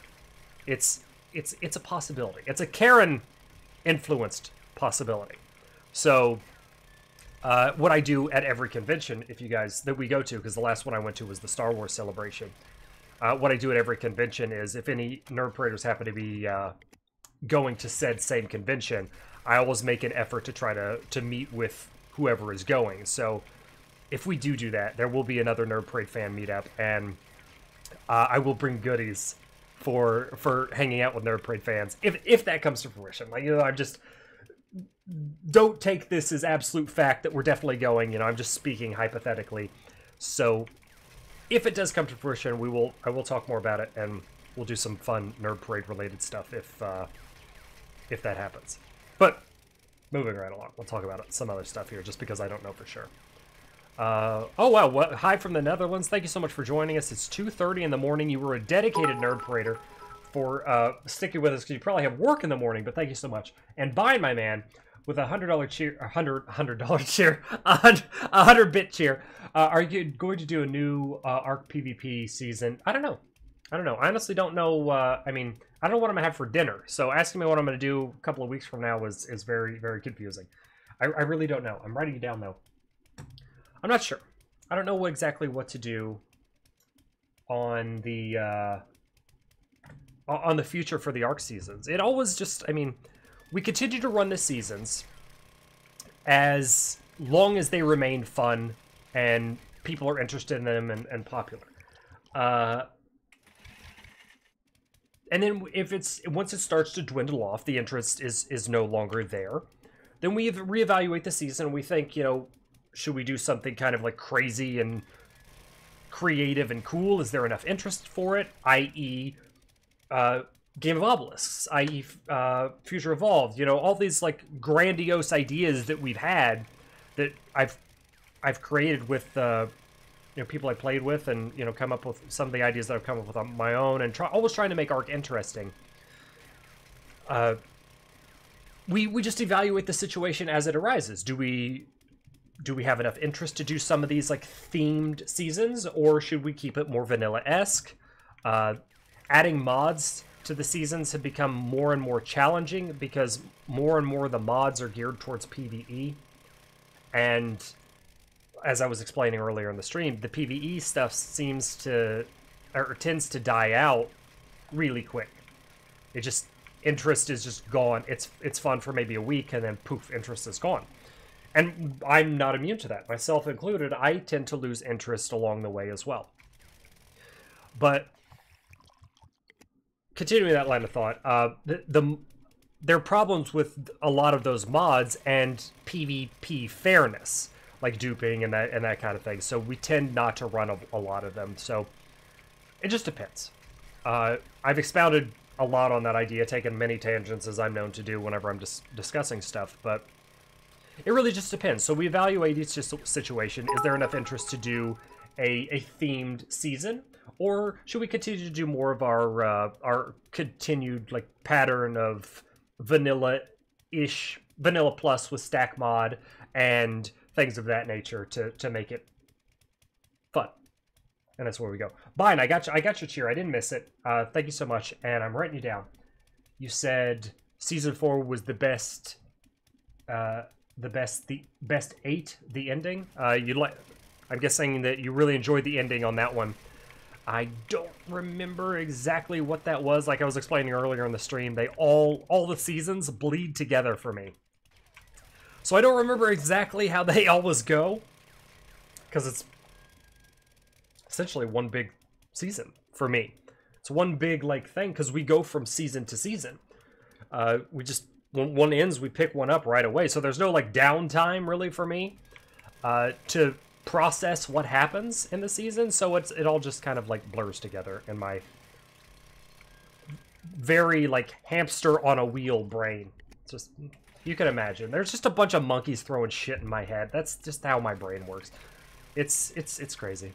it's a possibility. It's a Karen-influenced possibility. So, what I do at every convention, if you guys, that we go to, because the last one I went to was the Star Wars celebration, what I do at every convention is, if any Nerd Paraders happen to be going to said same convention, I always make an effort to try to meet with whoever is going. So, if we do that, there will be another Nerd Parade fan meetup, and I will bring goodies for hanging out with Nerd Parade fans, if that comes to fruition. Like, you know, I'm just... Don't take this as absolute fact that we're definitely going. You know, I'm just speaking hypothetically. So, if it does come to fruition, I will talk more about it, and we'll do some fun Nerd Parade related stuff if that happens. But moving right along, we'll talk about some other stuff here, just because I don't know for sure. Oh wow! Hi from the Netherlands. Thank you so much for joining us. It's 2:30 in the morning. You were a dedicated Nerd Parader for sticking with us because you probably have work in the morning. But thank you so much. And bye, my man. with a $100 cheer, $100 cheer, a 100-bit cheer. Are you going to do a new Arc PvP season? I don't know. I don't know. I honestly don't know. I mean, I don't know what I'm gonna have for dinner. So asking me what I'm gonna do a couple of weeks from now is very, very confusing. I really don't know. I'm writing it down though. I'm not sure. I don't know exactly what to do on the future for the Arc seasons. It always just, I mean, we continue to run the seasons as long as they remain fun and people are interested in them and popular. And then once it starts to dwindle off, the interest is no longer there. Then we reevaluate the season and we think, you know, should we do something kind of like crazy and creative and cool? Is there enough interest for it? I.e., Game of Obelisks, i.e., Future Evolved. You know, all these like grandiose ideas that we've had that I've created with you know, people I played with, and you know, come up with some of the ideas that I've come up with on my own, and always trying to make Arc interesting. We just evaluate the situation as it arises. Do we have enough interest to do some of these like themed seasons, or should we keep it more vanilla-esque? Adding mods to the seasons have become more and more challenging because more and more of the mods are geared towards PvE. And as I was explaining earlier in the stream, the PvE stuff seems to, or tends to die out really quick. It just, interest is just gone. It's fun for maybe a week and then poof, interest is gone. And I'm not immune to that, myself included. I tend to lose interest along the way as well. But continuing that line of thought, there are problems with a lot of those mods and PvP fairness, like duping and that kind of thing. So we tend not to run a lot of them. So it just depends. I've expounded a lot on that idea, taken many tangents as I'm known to do whenever I'm discussing stuff, but it really just depends. So we evaluate each situation. Is there enough interest to do a themed season? Or should we continue to do more of our continued like pattern of vanilla-ish, vanilla plus with stack mod and things of that nature to make it fun? And that's where we go. Bine, I got your cheer. I didn't miss it. Thank you so much. And I'm writing you down. You said season 4 was the best. The best 8. The ending. I'm guessing that you really enjoyed the ending on that one. I don't remember exactly what that was. Like I was explaining earlier in the stream, they all the seasons bleed together for me. So I don't remember exactly how they always go, because it's essentially one big season for me. It's one big like thing because we go from season to season. We just when one ends, we pick one up right away. So there's no like downtime really for me to process what happens in the season. So it all just kind of like blurs together in my very like hamster on a wheel brain. It's just, you can imagine there's just a bunch of monkeys throwing shit in my head. That's just how my brain works. It's crazy.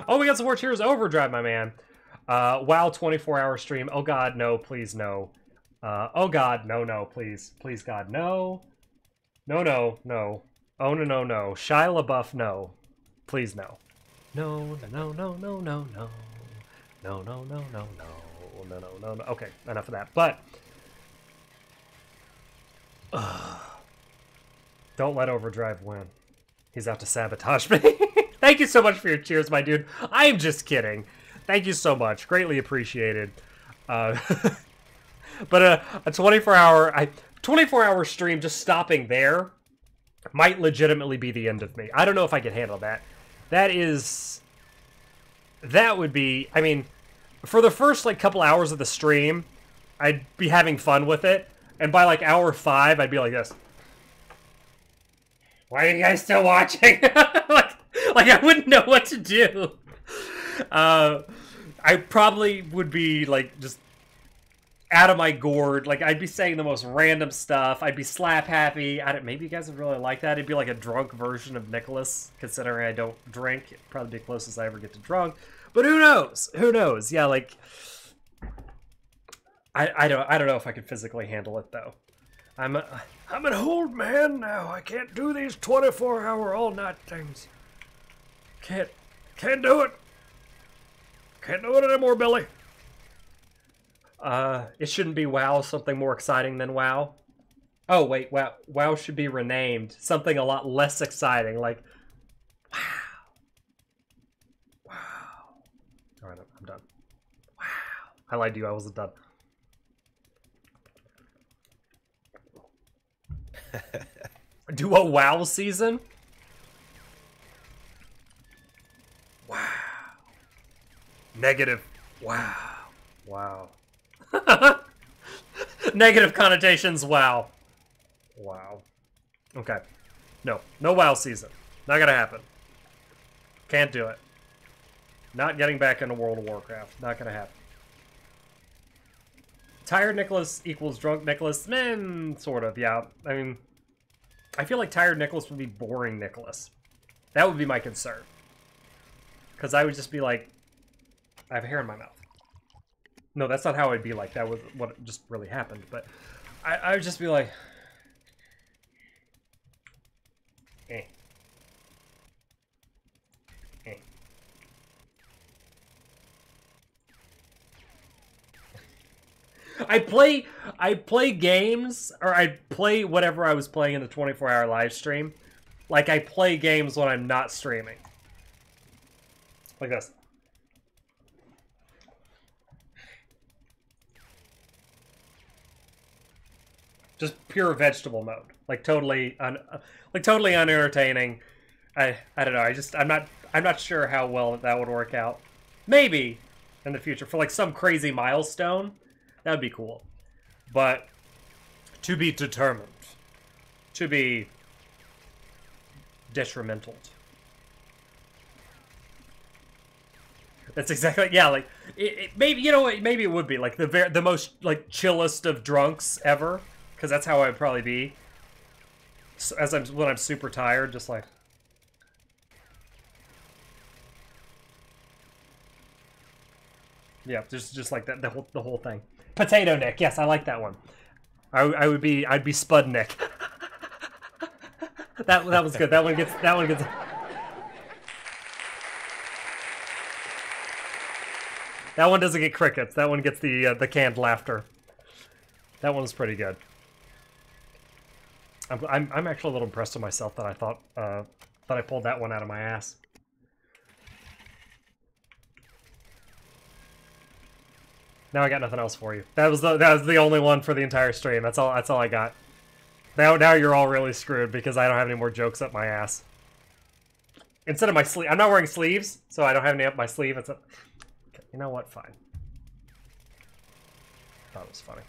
Oh, we got some more cheers. Overdrive, my man. WoW 24-hour stream. Oh god, no, please no. Oh god, no, please god, no. No. Oh no. Shia LaBeouf, no. Please no. No. No. Okay, enough of that. But don't let Overdrive win. He's out to sabotage me. Thank you so much for your cheers, my dude. I am just kidding. Thank you so much. Greatly appreciated. But a 24-hour stream just stopping there might legitimately be the end of me. I don't know if I can handle that. That would be, I mean, for the first like couple hours of the stream, I'd be having fun with it, and by like hour 5, I'd be like this. Why are you guys still watching? like I wouldn't know what to do. I probably would be like just out of my gourd. Like I'd be saying the most random stuff. I'd be slap happy. Maybe you guys would really like that. It'd be like a drunk version of Nicholas, considering I don't drink. It'd probably be closest I ever get to drunk. But who knows? Who knows? Yeah, like I don't know if I could physically handle it though. I'm an old man now. I can't do these 24-hour all-night things. Can't do it. Can't do it anymore, Billy. It shouldn't be WoW. Something more exciting than WoW. Oh wait, WoW should be renamed something a lot less exciting, like wow. Wow. All right, I'm done. Wow. I lied to you. I wasn't done. Do a WoW season? Wow. Negative. Wow. Wow. Negative connotations. Wow. Wow. Okay. No WoW season. Not gonna happen. Can't do it. Not getting back into World of Warcraft. Not gonna happen. Tired Nicholas equals drunk Nicholas? Sort of, yeah. I mean, I feel like tired Nicholas would be boring Nicholas. That would be my concern. Because I would just be like, I have hair in my mouth. No, that's not how I'd be like. That was what just really happened. But I would just be like, eh. Eh. I play games, or I play whatever I was playing in the 24-hour live stream. Like I play games when I'm not streaming. Like this. Just pure vegetable mode. Like totally unentertaining. I don't know. I'm not sure how well that would work out. Maybe in the future for like some crazy milestone. That would be cool. But to be determined. To be detrimental. That's exactly, yeah, like maybe, you know what, maybe it would be like the most like chillest of drunks ever, because that's how I'd probably be. So when I'm super tired, just like yeah, just like that, the whole thing. Potato Nick, yes, I like that one. I'd be Spud Nick. that was good. That one gets. That one doesn't get crickets. That one gets the canned laughter. That one's pretty good. I'm actually a little impressed with myself that I thought that I pulled that one out of my ass. Now I got nothing else for you. That was the only one for the entire stream. That's all I got. Now you're all really screwed because I don't have any more jokes up my ass. Instead of my sleeve, I'm not wearing sleeves, so I don't have any up my sleeve. It's a, you know what? Fine. Thought it was funny.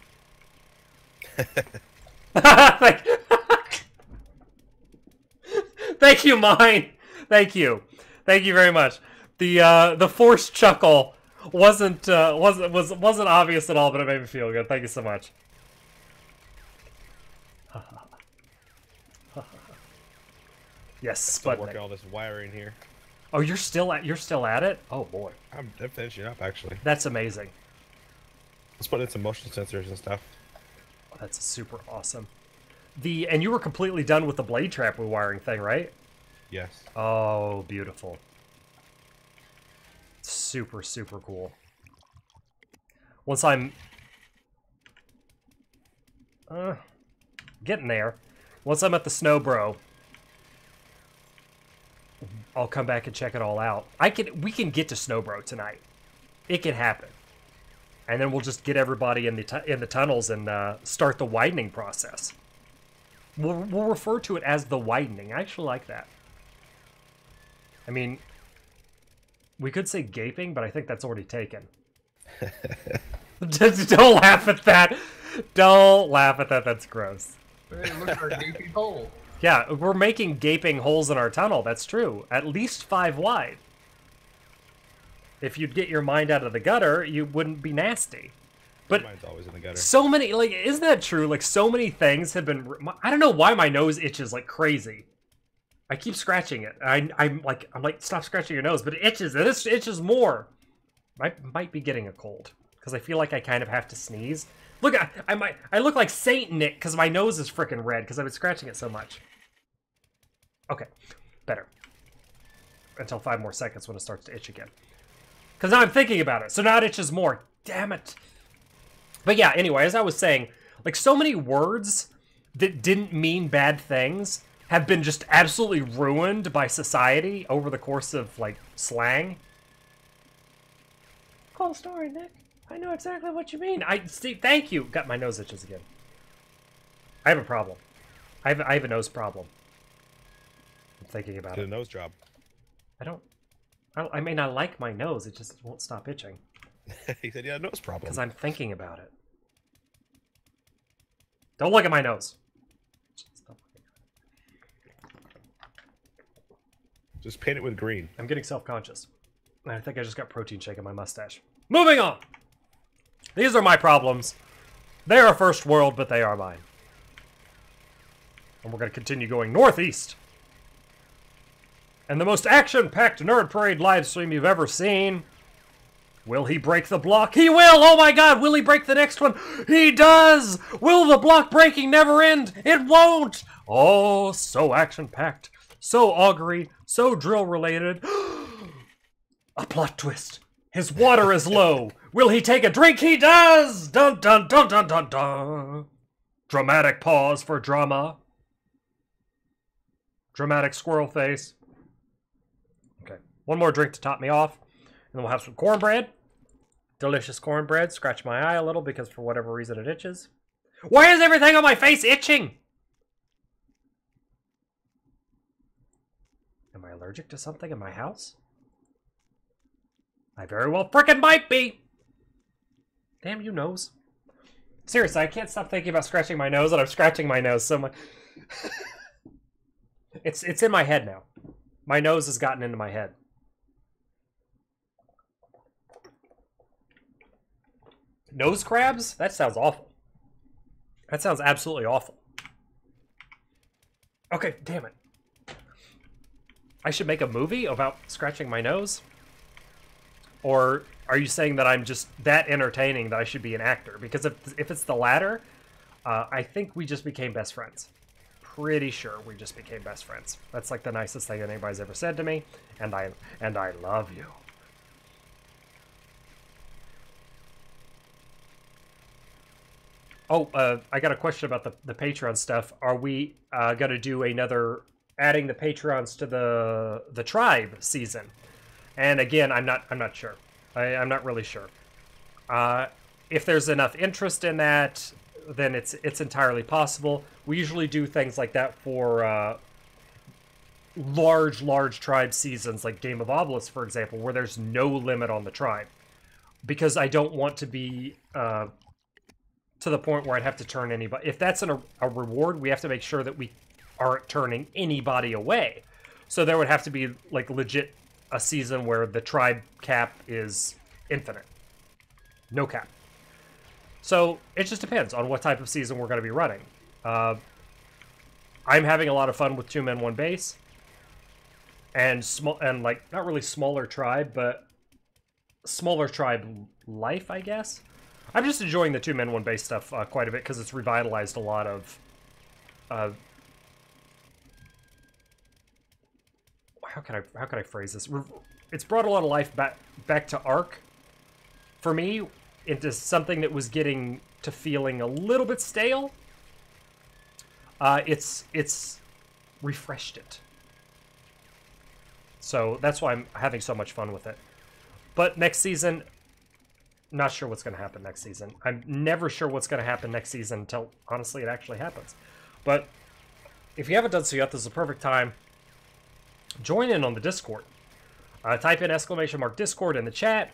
Thank you, mine. Thank you very much. The forced chuckle wasn't obvious at all, but it made me feel good. Thank you so much. Yes, still working all this wiring here. Oh, you're still at it? Oh boy. I'm finishing up actually. That's amazing. Let's put in some motion sensors and stuff. Oh, that's super awesome. And you were completely done with the blade trap rewiring thing, right? Yes. Oh, beautiful. Super, super cool. Once I'm getting there. Once I'm at the snow bro, I'll come back and check it all out. We can get to Snowbro tonight. It can happen. And then we'll just get everybody in the tunnels and start the widening process. We'll refer to it as the widening. I actually like that. I mean, we could say gaping, but I think that's already taken. Don't laugh at that. Don't laugh at that. That's gross. Hey, look at our gaping hole. Yeah, we're making gaping holes in our tunnel. That's true. At least 5 wide. If you'd get your mind out of the gutter, you wouldn't be nasty. But mine's always in the gutter. So many, like, isn't that true? Like, so many things have been. I don't know why my nose itches like crazy. I keep scratching it. I'm like, stop scratching your nose, but it itches. And this itches more. Might be getting a cold. because I feel like I kind of have to sneeze. Look, I look like Saint Nick because my nose is freaking red because I've been scratching it so much. Okay, better. Until 5 more seconds when it starts to itch again. Because now I'm thinking about it, so now it itches more. Damn it. But yeah, anyway, as I was saying, like, so many words that didn't mean bad things have been just absolutely ruined by society over the course of, like, slang. Cool story, Nick. I know exactly what you mean. See, thank you. Got my nose itches again. I have a problem. I have a nose problem. I'm thinking about it. Get a nose job. I may not like my nose, it just won't stop itching. He said, yeah, nose problem. Because I'm thinking about it. Don't look at my nose. Just paint it with green. I'm getting self-conscious. I think I just got protein shake in my mustache. Moving on! These are my problems. They are first world, but they are mine. And we're going to continue going northeast. And the most action-packed Nerd Parade live stream you've ever seen. Will he break the block? He will! Oh my god, will he break the next one? He does! Will the block breaking never end? It won't! Oh, so action-packed. So augury. So drill-related. A plot twist. His water is low. Will he take a drink? He does! Dun dun dun dun dun dun. Dramatic pause for drama. Dramatic squirrel face. Okay, one more drink to top me off. And then we'll have some cornbread. Delicious cornbread. Scratch my eye a little because for whatever reason it itches. Why is everything on my face itching? Am I allergic to something in my house? I very well frickin' might be. Damn you, nose. Seriously, I can't stop thinking about scratching my nose, and I'm scratching my nose so much. It's in my head now. My nose has gotten into my head. Nose crabs? That sounds awful. That sounds absolutely awful. Okay, damn it. I should make a movie about scratching my nose? Or are you saying that I'm just that entertaining that I should be an actor? Because if it's the latter, I think we just became best friends. Pretty sure we just became best friends. That's like the nicest thing that anybody's ever said to me, and I love you. Oh, I got a question about the Patreon stuff. Are we gonna do another adding the Patreons to the tribe season? And again, I'm not sure. I'm not really sure. If there's enough interest in that, then it's entirely possible. We usually do things like that for large tribe seasons, like Game of Obelisk, for example, where there's no limit on the tribe, because I don't want to be to the point where I'd have to turn anybody. If that's a reward, we have to make sure that we aren't turning anybody away. So there would have to be like legit a season where the tribe cap is infinite. No cap. So it just depends on what type of season we're going to be running. I'm having a lot of fun with 2 men 1 base. And like not really smaller tribe, but smaller tribe life, I guess. I'm just enjoying the 2 men 1 base stuff quite a bit because it's revitalized a lot of how can I phrase this? It's brought a lot of life back to Ark for me, into something that was getting to feeling a little bit stale. It's refreshed it. So that's why I'm having so much fun with it. But next season, not sure what's going to happen next season. I'm never sure what's going to happen next season until, honestly, it actually happens. But if you haven't done so yet, this is a perfect time. Join in on the Discord. Type in !Discord in the chat.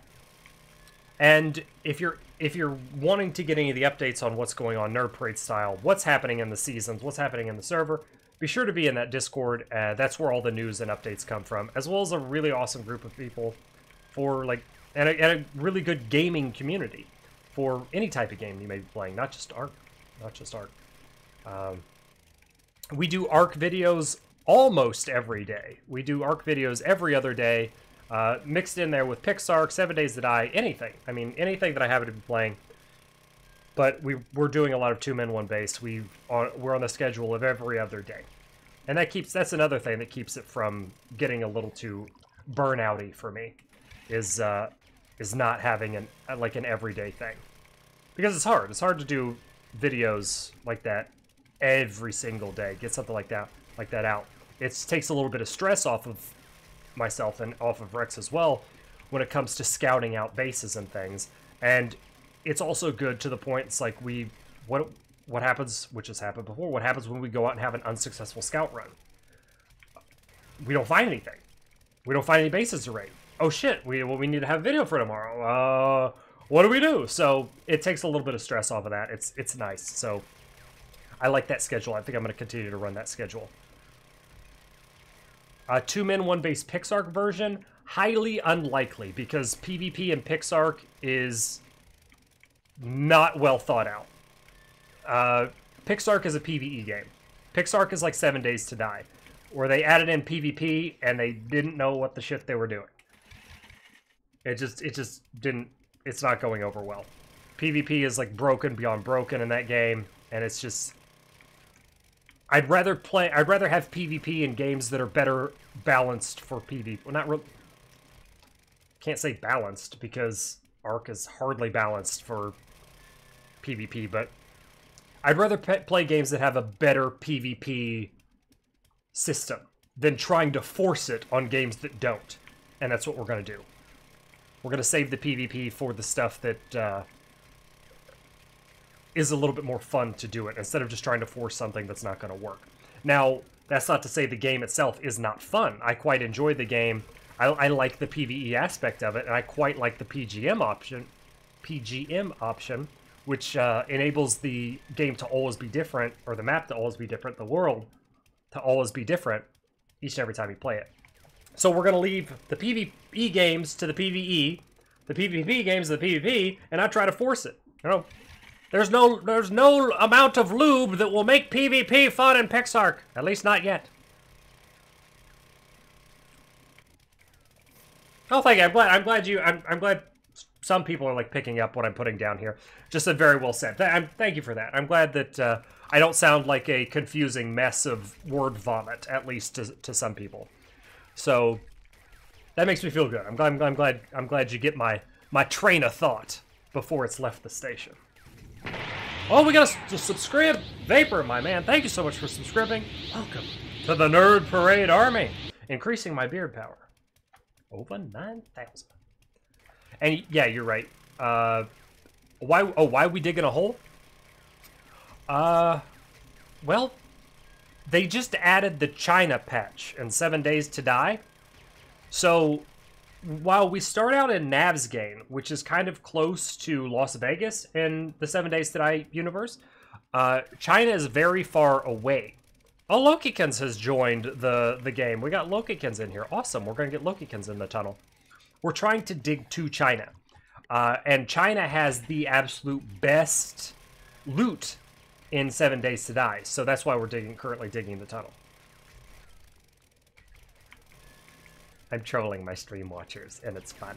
And if you're wanting to get any of the updates on what's going on Nerd Parade style, what's happening in the seasons, what's happening in the server, be sure to be in that Discord. That's where all the news and updates come from, as well as a really awesome group of people for like and a really good gaming community for any type of game you may be playing, not just Ark. We do Ark videos almost every day. We do Ark videos every other day. Mixed in there with Pixark, 7 Days to Die, anything. I mean, anything that I happen to be playing. But we're doing a lot of 2 men 1 base. We're on the schedule of every other day. And that's another thing that keeps it from getting a little too burnouty for me, is not having an everyday thing. Because it's hard. It's hard to do videos like that every single day. Get something like that out. It takes a little bit of stress off of myself and off of Rex as well when it comes to scouting out bases and things. And it's also good to the point, it's like what happens, which has happened before, what happens when we go out and have an unsuccessful scout run? We don't find anything. We don't find any bases to raid. Oh shit, we need to have a video for tomorrow. What do we do? So it takes a little bit of stress off of that. It's nice. So I like that schedule. I think I'm going to continue to run that schedule. 2 men 1 base Pixark version, highly unlikely, because PvP in Pixark is not well thought out. Pixark is a PvE game. Pixark is like 7 Days to Die, where they added in PvP and they didn't know what the shit they were doing. It just didn't. It's not going over well. PvP is like broken beyond broken in that game, and it's just. I'd rather have PvP in games that are better balanced for PvP. Well, not real. Can't say balanced because Ark is hardly balanced for PvP, but I'd rather play games that have a better PvP system than trying to force it on games that don't. And that's what we're going to do. We're going to save the PvP for the stuff that is a little bit more fun to do it, instead of just trying to force something that's not going to work. Now, that's not to say the game itself is not fun. I quite enjoy the game. I like the PvE aspect of it, and I quite like the PGM option, which enables the game to always be different, or the map to always be different, the world to always be different each and every time you play it. So we're going to leave the PvE games to the PvE, the PvP games to the PvP, and not try to force it. You know, there's no amount of lube that will make PvP fun in Pixark, at least not yet. Oh, thank you. I'm glad some people are like picking up what I'm putting down here. Just a very well said. Thank you for that. I'm glad that I don't sound like a confusing mess of word vomit, at least to some people. So that makes me feel good. I'm glad you get my train of thought before it's left the station. Oh, we got a subscribe Vapor, my man. Thank you so much for subscribing. Welcome to the Nerd Parade Army. Increasing my beard power. Over 9,000. And yeah, you're right. Why are we digging a hole? Well, they just added the China patch in 7 Days to Die. So while we start out in Navezgane, which is kind of close to Las Vegas in the 7 Days to Die universe, China is very far away. Oh, Lokikins has joined the game. We got Lokikins in here. Awesome. We're going to get Lokikins in the tunnel. We're trying to dig to China. And China has the absolute best loot in 7 Days to Die. So that's why we're currently digging the tunnel. I'm trolling my stream watchers, and it's fun.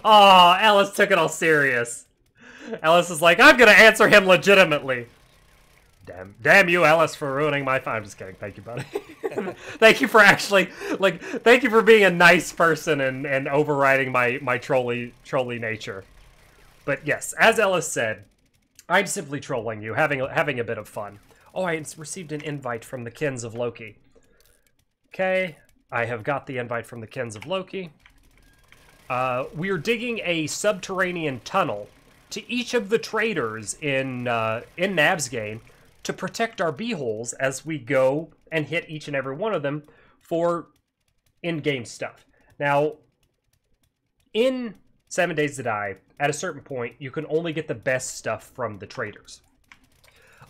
Oh, Alice took it all serious. Alice is like, I'm going to answer him legitimately. Damn you, Alice, for ruining my fun. I'm just kidding. Thank you, buddy. Thank you for actually, thank you for being a nice person and overriding my trolly nature. But yes, as Ellis said, I'm simply trolling you, having a bit of fun. Oh, I received an invite from the Kins of Loki. Okay, I have got the invite from the Kins of Loki. We are digging a subterranean tunnel to each of the traders in Navezgane to protect our beeholes as we go and hit each and every one of them for in-game stuff. Now, in 7 Days to Die, at a certain point, you can only get the best stuff from the traders,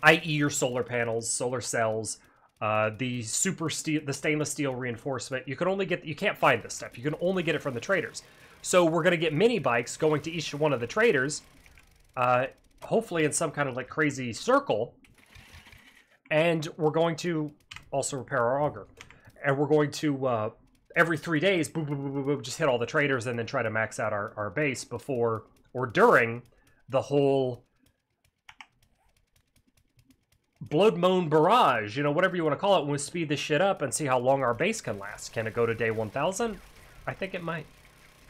i.e. your solar panels, solar cells, the stainless steel reinforcement. You can't find this stuff. You can only get it from the traders. So we're going to get mini bikes going to each one of the traders, hopefully in some kind of like crazy circle, and we're going to also repair our auger. and we're going to every 3 days, boop, boop, boop, boop, boop, just hit all the traders and then try to max out our base before or during the whole Blood Moan Barrage, you know, whatever you want to call it, when we speed this shit up and see how long our base can last. Can it go to day 1000? I think it might.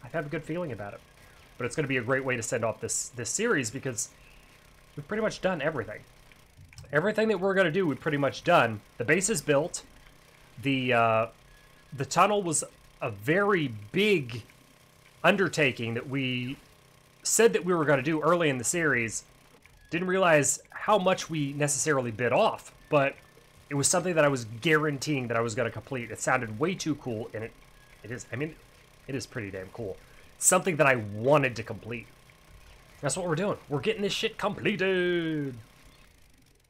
I have a good feeling about it. But it's going to be a great way to send off this series because we've pretty much done everything. Everything that we're going to do, we've pretty much done. The base is built. The tunnel was a very big undertaking that we said that we were going to do early in the series. Didn't realize how much we necessarily bit off, but it was something that I was guaranteeing that I was going to complete. It sounded way too cool, and it is, I mean, it is pretty damn cool. Something that I wanted to complete. That's what we're doing. We're getting this shit completed.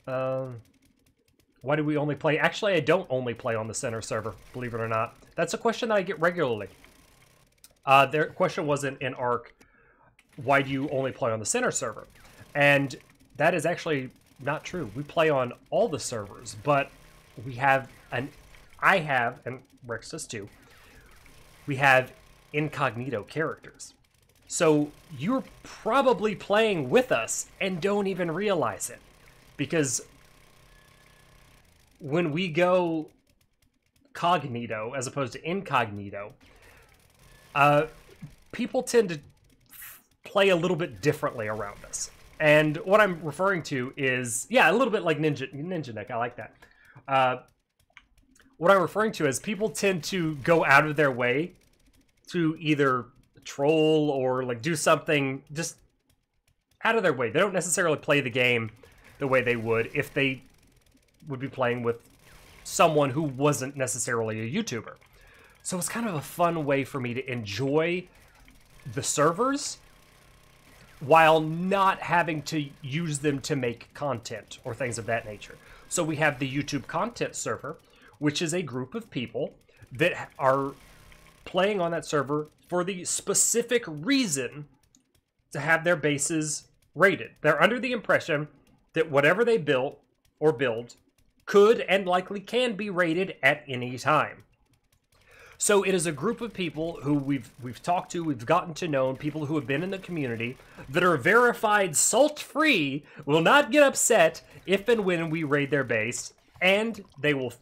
Why do we only play? Actually, I don't only play on the center server, believe it or not. That's a question that I get regularly. Their question wasn't in ARC, why do you only play on the center server? And that is actually not true. We play on all the servers, but we have I have, and Rex does too, we have incognito characters. So you're probably playing with us and don't even realize it. Because when we go cognito as opposed to incognito, people tend to play a little bit differently around us. And what I'm referring to is, yeah, a little bit like Ninja Nick. I like that. What I'm referring to is people tend to go out of their way to either troll or like do something just out of their way. They don't necessarily play the game the way they would if they would be playing with someone who wasn't necessarily a YouTuber. So it's kind of a fun way for me to enjoy the servers while not having to use them to make content or things of that nature. So we have the YouTube content server, which is a group of people that are playing on that server for the specific reason to have their bases rated. They're under the impression that whatever they built or build could and likely can be rated at any time. So it is a group of people who we've talked to, we've gotten to know, people who have been in the community that are verified salt-free, will not get upset if and when we raid their base, and they will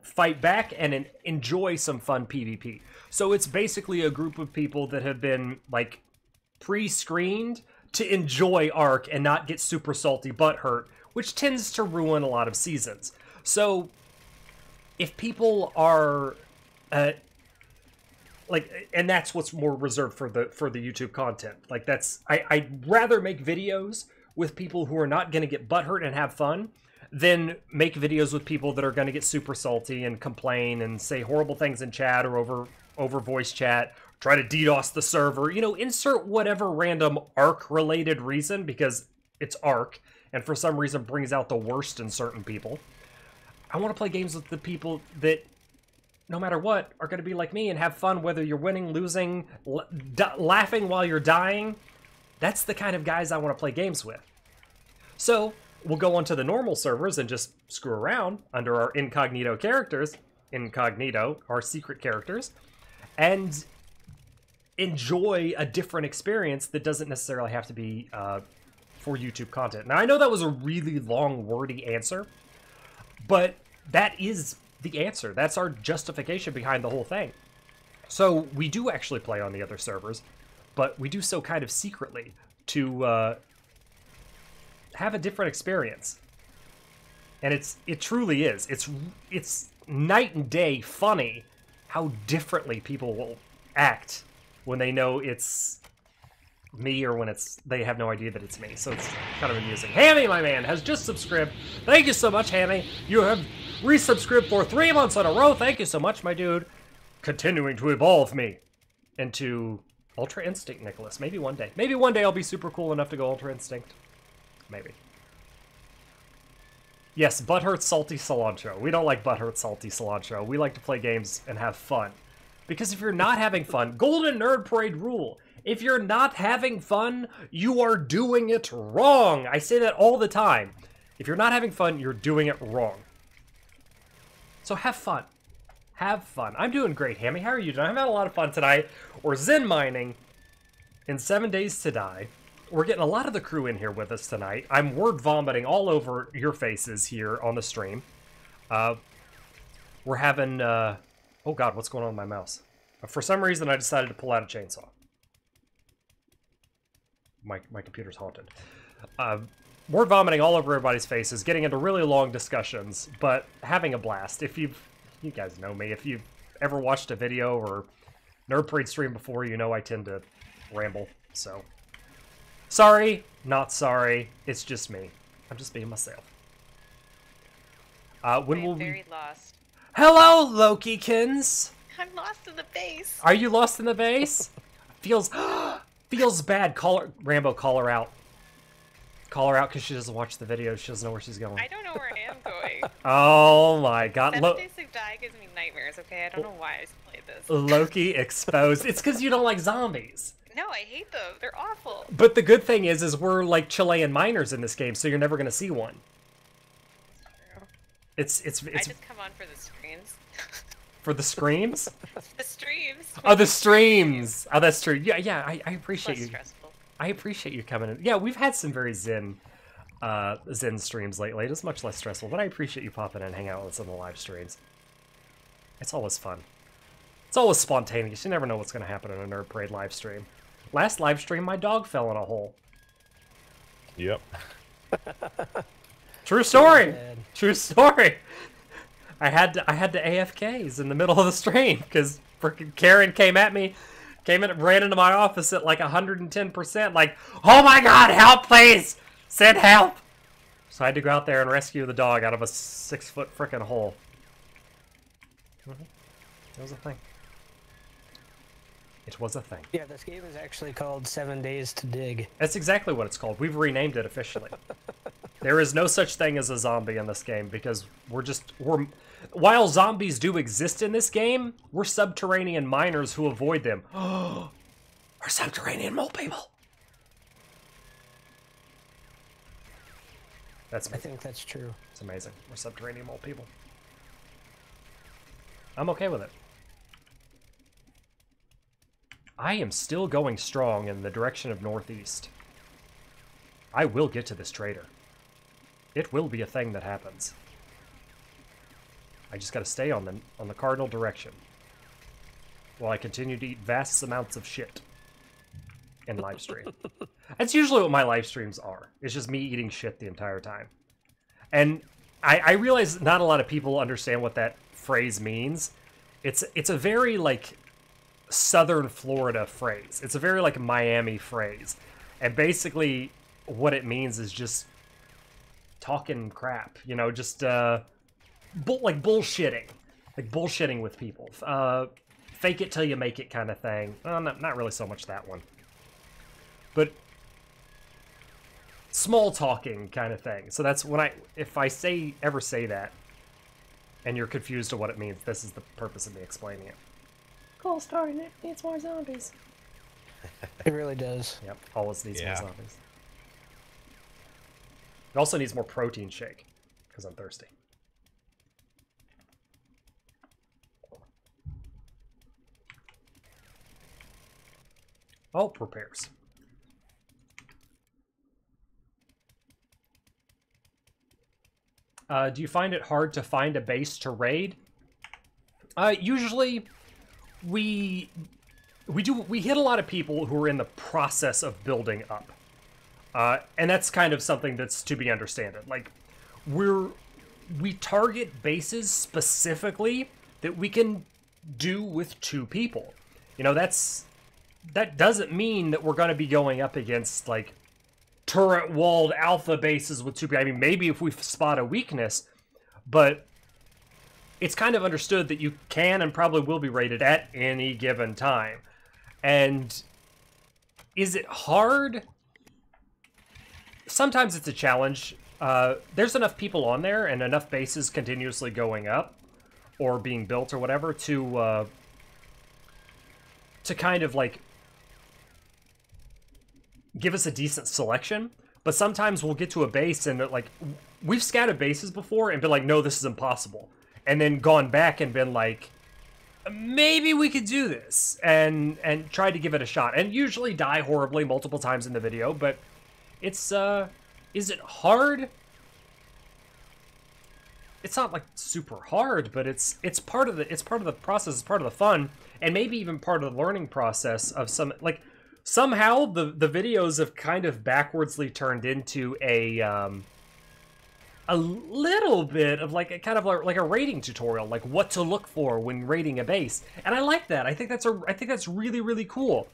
fight back and enjoy some fun PvP. So it's basically a group of people that have been like pre-screened to enjoy ARC and not get super salty butthurt, which tends to ruin a lot of seasons. So if people are like, and that's what's more reserved for the YouTube content. Like I'd rather make videos with people who are not going to get butthurt and have fun than make videos with people that are going to get super salty and complain and say horrible things in chat or over voice chat, try to DDoS the server, you know, insert whatever random ARC related reason because it's ARC and for some reason brings out the worst in certain people. I want to play games with the people that, no matter what, are going to be like me and have fun whether you're winning, losing, laughing while you're dying. That's the kind of guys I want to play games with. So we'll go onto the normal servers and just screw around under our incognito characters, our secret characters, and enjoy a different experience that doesn't necessarily have to be for YouTube content. Now, I know that was a really long, wordy answer, but that is the answer. That's our justification behind the whole thing. So we do actually play on the other servers, but we do so kind of secretly to have a different experience. And it truly is. It's night and day funny how differently people will act when they know it's me or when they have no idea that it's me. So it's kind of amusing. Hammy, my man, has just subscribed. Thank you so much, Hammy. You have resubscribed for 3 months in a row. Thank you so much, my dude. Continuing to evolve me into Ultra Instinct, Nicholas. Maybe one day. Maybe one day I'll be super cool enough to go Ultra Instinct. Maybe. Yes, butthurt salty cilantro. We don't like butthurt salty cilantro. We like to play games and have fun. Because if you're not having fun, Golden Nerd Parade rule. If you're not having fun, you are doing it wrong. I say that all the time. If you're not having fun, you're doing it wrong. So have fun. Have fun. I'm doing great, Hammy. How are you doing? I'm having a lot of fun tonight. We're Zen mining in 7 Days to Die. We're getting a lot of the crew in here with us tonight. I'm word vomiting all over your faces here on the stream. We're having... oh god, what's going on with my mouse? For some reason, I decided to pull out a chainsaw. My computer's haunted. Word vomiting all over everybody's faces, getting into really long discussions, but having a blast. If you guys know me, if you've ever watched a video or Nerd Parade stream before, you know I tend to ramble, so... Sorry, not sorry, it's just me. I'm just being myself. When will we... very lost. Hello, Lokikins! I'm lost in the base. Are you lost in the base? Feels bad. Rambo, call her out. Call her out because she doesn't watch the video. She doesn't know where she's going. I don't know where I am going. Oh my god. 7 Days to Die gives me nightmares, okay? I don't know why I played this. Loki exposed. It's because you don't like zombies. No, I hate them. They're awful. But the good thing is we're like Chilean miners in this game, so you're never going to see one. It's I just come on for the screens. For the screams? The streams. Oh, the streams. Oh, that's true. Yeah, I appreciate you. Stressful. I appreciate you coming in. Yeah, we've had some very zen streams lately. It's much less stressful, but I appreciate you popping in and hanging out with us on the live streams. It's always fun. It's always spontaneous. You never know what's going to happen in a Nerd Parade live stream. Last live stream, my dog fell in a hole. Yep. True story. True story. I had to AFKs in the middle of the stream because freaking Karen came at me, ran into my office at like 110%, like, oh my god, help please, send help. So I had to go out there and rescue the dog out of a 6-foot freaking hole. That was a thing. It was a thing. Yeah, this game is actually called 7 Days to Dig. That's exactly what it's called. We've renamed it officially. There is no such thing as a zombie in this game because we're while zombies do exist in this game, we're subterranean miners who avoid them. We're subterranean mole people. I think that's true. It's amazing. We're subterranean mole people. I'm okay with it. I am still going strong in the direction of northeast. I will get to this trader. It will be a thing that happens. I just gotta stay on the cardinal direction while I continue to eat vast amounts of shit in live stream. That's usually what my live streams are. It's just me eating shit the entire time. And I realize not a lot of people understand what that phrase means. It's a very like Southern Florida phrase. It's a very like Miami phrase. And basically what it means is just talking crap, you know, just like bullshitting. Like bullshitting with people. Fake it till you make it kind of thing. Well, not really so much that one. But small talking kind of thing. So that's when if I ever say that and you're confused to what it means, this is the purpose of me explaining it. Cool story, Nick. Needs more zombies. It really does. Yep, always needs more zombies. It also needs more protein shake, because I'm thirsty. Oh, repairs. Do you find it hard to find a base to raid? Usually, we hit a lot of people who are in the process of building up. And that's kind of something that's to be understood. Like, we target bases specifically that we can do with 2 people. You know, that doesn't mean that we're going to be going up against, like, turret-walled alpha bases with 2 people. I mean, maybe if we spot a weakness, but it's kind of understood that you can and probably will be raided at any given time. And is it hard? Sometimes it's a challenge. There's enough people on there and enough bases continuously going up or being built or whatever to kind of like give us a decent selection. But sometimes we'll get to a base and like we've scouted bases before and been like, no, this is impossible. And then gone back and been like, maybe we could do this, and try to give it a shot, and usually die horribly multiple times in the video, but it's, is it hard? It's not like super hard, but it's part of the process, it's part of the fun, and maybe even part of the learning process of some, like, somehow the videos have kind of backwardsly turned into a little bit of like a kind of like a rating tutorial, like what to look for when rating a base, and I like that. I think that's really, really cool.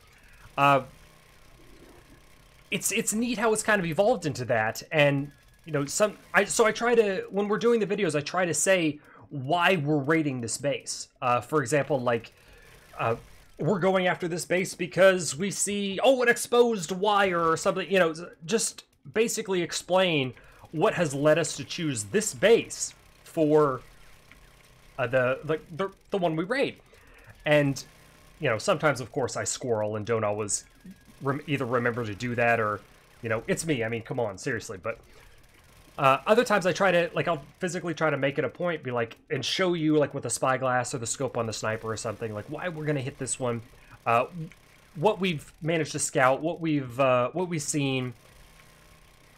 It's neat how it's kind of evolved into that, and you know, so I try to, when we're doing the videos, I try to say why we're rating this base. For example, like, we're going after this base because we see, oh, an exposed wire or something, you know, just basically explain what has led us to choose this base for the one we raid. And, you know, sometimes, of course, I squirrel and don't always either remember to do that, or, you know, it's me. I mean, come on, seriously. But other times I try to, like, I'll physically try to make it a point, be like, and show you, like, with the spyglass or the scope on the sniper or something, like, why we're going to hit this one, what we've managed to scout, what we've seen,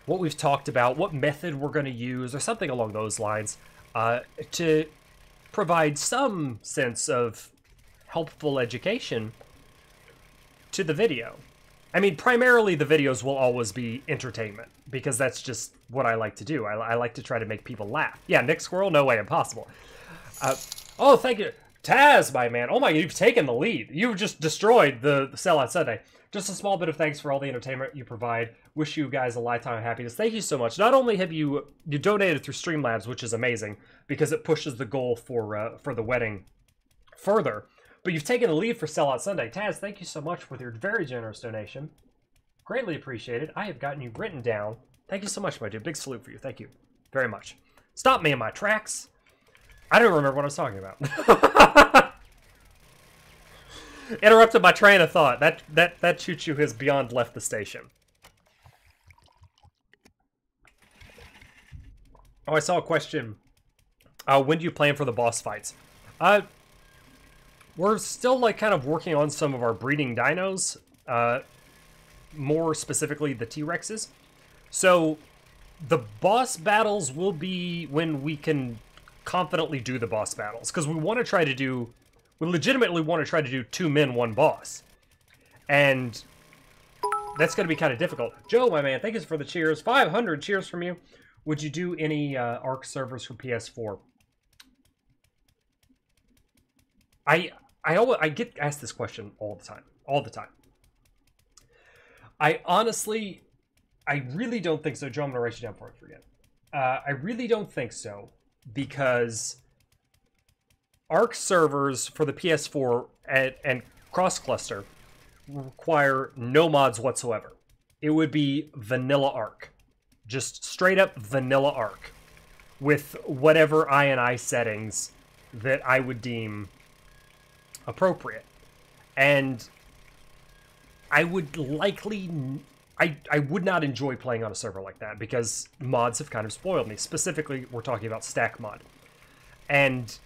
what we've talked about, what method we're going to use, or something along those lines, to provide some sense of helpful education to the video. I mean, primarily the videos will always be entertainment, because that's just what I like to do. I like to try to make people laugh. Yeah, Nick Squirrel? No way, impossible. Oh, thank you. Taz, my man. Oh my, you've taken the lead. You've just destroyed the Sellout Sunday. Just a small bit of thanks for all the entertainment you provide. Wish you guys a lifetime of happiness. Thank you so much. Not only have you donated through Streamlabs, which is amazing, because it pushes the goal for the wedding further, but you've taken the lead for Sellout Sunday. Taz, thank you so much for your very generous donation. Greatly appreciated. I have gotten you written down. Thank you so much, my dude. Big salute for you. Thank you very much. Stop me in my tracks. I don't remember what I was talking about. Interrupted my train of thought. That choo-choo has beyond left the station. Oh, I saw a question. When do you plan for the boss fights? We're still, like, kind of working on some of our breeding dinos. More specifically, the T-Rexes. So, the boss battles will be when we can confidently do the boss battles. Because we want to try to do... We legitimately want to try to do 2 men, 1 boss. And that's going to be kind of difficult. Joe, my man, thank you for the cheers. 500 cheers from you. Would you do any ARC servers for PS4? I get asked this question all the time. All the time. I really don't think so. Joe, I'm going to write you down before I forget. I really don't think so, because ARC servers for the PS4 and cross-cluster require no mods whatsoever. It would be vanilla ARC. Just straight-up vanilla ARC with whatever I settings that I would deem appropriate. And I would likely... I would not enjoy playing on a server like that, because mods have kind of spoiled me. Specifically, we're talking about stack mod. And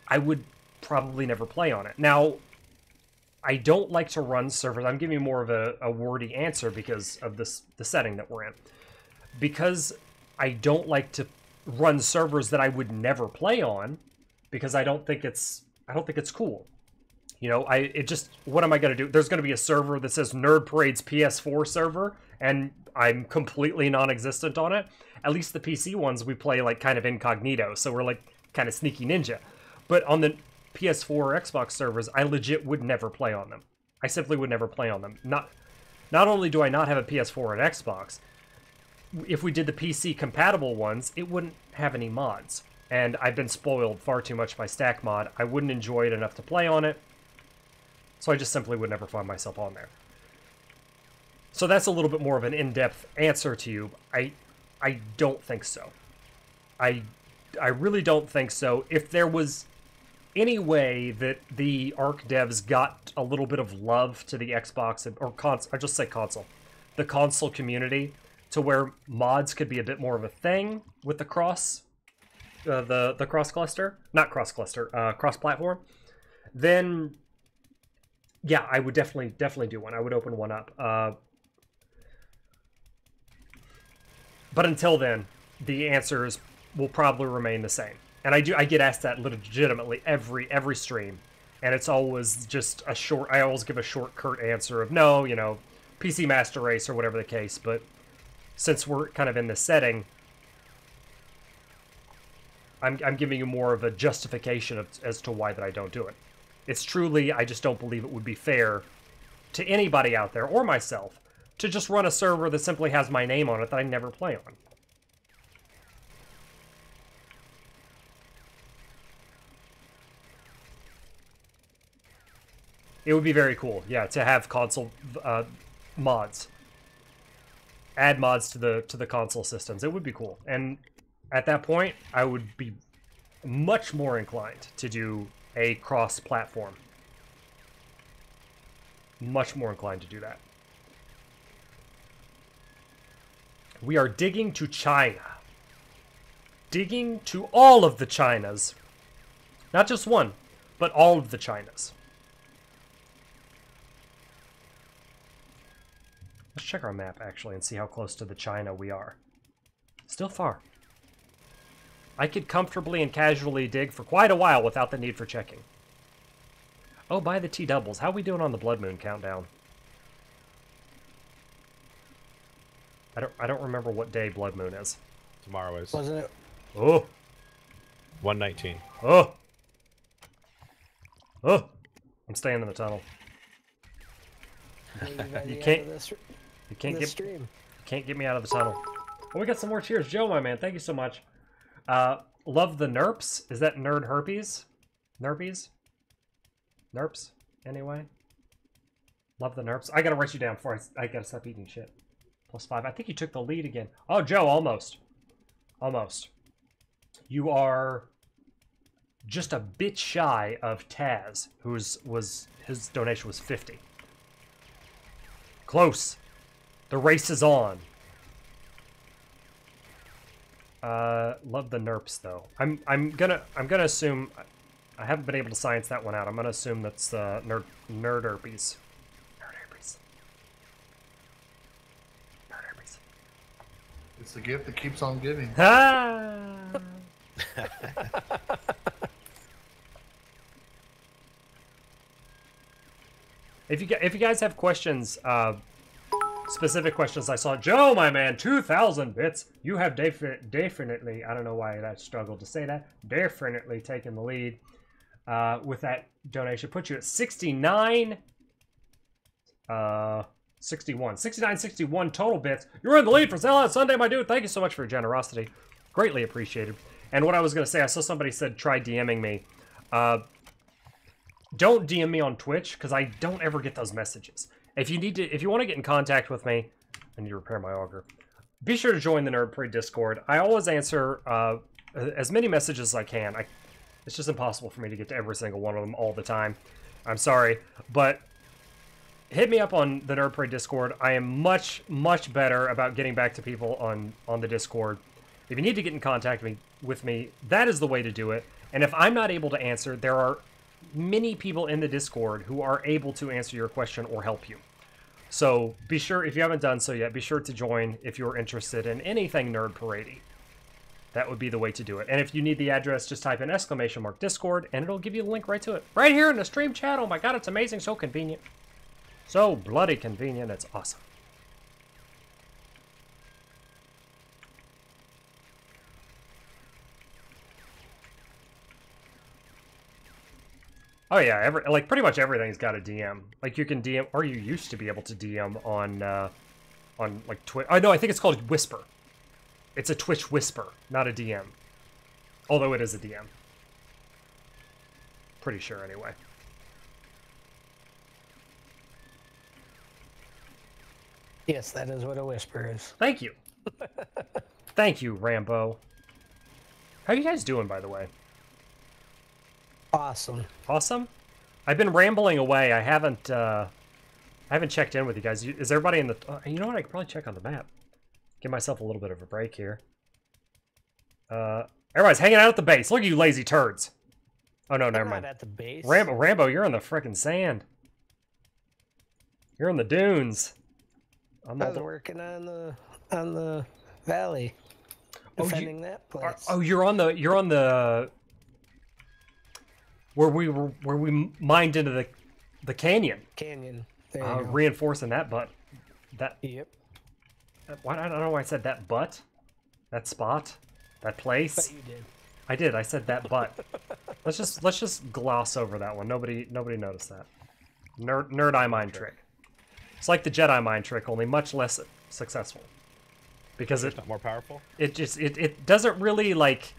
I would probably never play on it. Now, I don't like to run servers. I'm giving you more of a wordy answer because of the setting that we're in. Because I don't like to run servers that I would never play on, because I don't think it's cool. You know, what am I going to do? There's going to be a server that says Nerd Parade's PS4 server, and I'm completely non-existent on it. At least the PC ones we play, like, kind of incognito, so we're, like, kind of sneaky ninja. But on the PS4 or Xbox servers, I legit would never play on them. I simply would never play on them. Not only do I not have a PS4 or an Xbox, if we did the PC compatible ones, it wouldn't have any mods. And I've been spoiled far too much by stack mod. I wouldn't enjoy it enough to play on it. So I just simply would never find myself on there. So that's a little bit more of an in-depth answer to you. I don't think so. I really don't think so. If there was any way that the ARC devs got a little bit of love to the Xbox, or console, I just say console, the console community, to where mods could be a bit more of a thing with the cross-cluster, not cross-cluster, cross-platform, then yeah, I would definitely do one. I would open one up. But until then, the answers will probably remain the same. And I get asked that legitimately every stream, and it's always just a short. I always give a short, curt answer of no, you know, PC Master Race or whatever the case. But since we're kind of in this setting, I'm giving you more of a justification as to why that I don't do it. It's truly, I just don't believe it would be fair to anybody out there or myself to just run a server that simply has my name on it that I never play on. It would be very cool, yeah, to have console mods. Add mods to the console systems. It would be cool. And at that point, I would be much more inclined to do a cross-platform. Much more inclined to do that. We are digging to China. Digging to all of the Chinas. Not just one, but all of the Chinas. Let's check our map, actually, and see how close to the China we are. Still far. I could comfortably and casually dig for quite a while without the need for checking. Oh, by the T-doubles. How are we doing on the Blood Moon countdown? I don't remember what day Blood Moon is. Tomorrow is Wasn't it? Oh! 119. Oh! Oh! I'm staying in the tunnel. You can't get me out of the tunnel. Oh, we got some more cheers. Joe, my man, thank you so much. Love the nerps. Is that nerd herpes? Nerpies? Nerps? Anyway. Love the nerps. I gotta write you down before I gotta stop eating shit. +5. I think you took the lead again. Oh, Joe, almost. Almost. You are just a bit shy of Taz, his donation was 50. Close. The race is on. Love the nerps though. I'm gonna assume I haven't been able to science that one out. I'm gonna assume that's nerd herpes. Nerd herpes. Nerd herpes. It's the gift that keeps on giving. Ah! If you guys have questions, specific questions, I saw Joe, my man, 2,000 bits. You have definitely, I don't know why I struggled to say that, definitely taken the lead with that donation. Put you at 69, 61 total bits. You're in the lead for Sellout Sunday, my dude. Thank you so much for your generosity. Greatly appreciated. And what I was going to say, I saw somebody said try DMing me. Don't DM me on Twitch because I don't ever get those messages. If you want to get in contact with me, I need to repair my auger. Be sure to join the Nerd Parade Discord. I always answer as many messages as I can. It's just impossible for me to get to every single one of them all the time. I'm sorry, but hit me up on the Nerd Parade Discord. I am much better about getting back to people on the Discord. If you need to get in contact with me, that is the way to do it. And if I'm not able to answer, there are many people in the Discord who are able to answer your question or help you. So be sure, if you haven't done so yet, be sure to join if you're interested in anything Nerd Parade. That would be the way to do it. And if you need the address, just type in !Discord and it'll give you the link right to it. Right here in the stream chat. Oh my god, it's amazing. So convenient. So bloody convenient. It's awesome. Oh yeah, like pretty much everything's got a DM. Like you can DM, or you used to be able to DM on like Twitch. Oh no, I think it's called Whisper. It's a Twitch Whisper, not a DM. Although it is a DM. Pretty sure anyway. Yes, that is what a whisper is. Thank you. Thank you, Rambo. How are you guys doing, by the way? Awesome. Awesome? I've been rambling away. I haven't checked in with you guys. Is everybody in the... you know what? I could probably check on the map. Give myself a little bit of a break here. Everybody's hanging out at the base. Look at you lazy turds. Oh no, never I'm mind. not at the base. Rambo, you're on the frickin' sand. You're in the dunes. I was working on the valley, defending that place. Oh, you're on the where we mined into the canyon. Canyon. There you go. Reinforcing that butt. Yep. Why I don't know why I said that butt. That spot. That place. But you did. I did. I said that butt. let's just gloss over that one. Nobody noticed that. Nerd eye mind trick. It's like the Jedi mind trick, only much less successful. Because It's not more powerful. It doesn't really like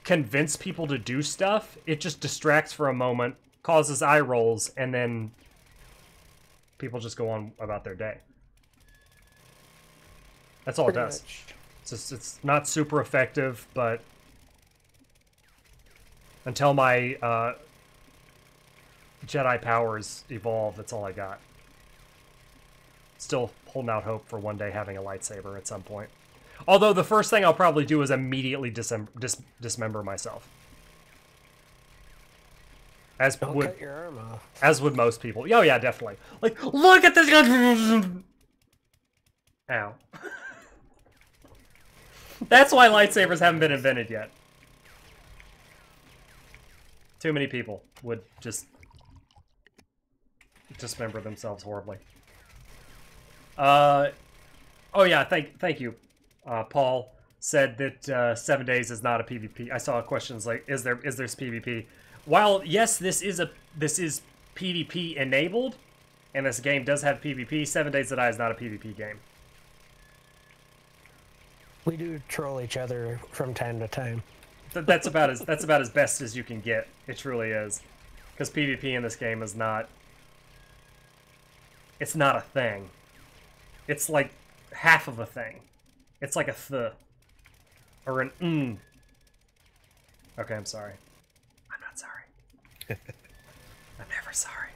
convince people to do stuff. It just distracts for a moment, causes eye rolls, and then people just go on about their day. That's all it does. It's not super effective, but until my Jedi powers evolve, that's all I got. Still holding out hope for one day having a lightsaber at some point. Although the first thing I'll probably do is immediately dismember myself. As Don't would cut your arm off. as would most people. Oh yeah, definitely. Like, look at this guy. Ow. That's why lightsabers haven't been invented yet. Too many people would just dismember themselves horribly. Oh yeah, thank you. Paul said that 7 days is not a PvP. I saw questions like, is there PvP? While yes, this is PvP enabled, and this game does have PvP, 7 Days to Die is not a PvP game. We do troll each other from time to time. That's about as best as you can get. It truly is, because PvP in this game is not. It's not a thing. It's like half of a thing. It's like a th. Or an Okay, I'm sorry. I'm not sorry. I'm never sorry.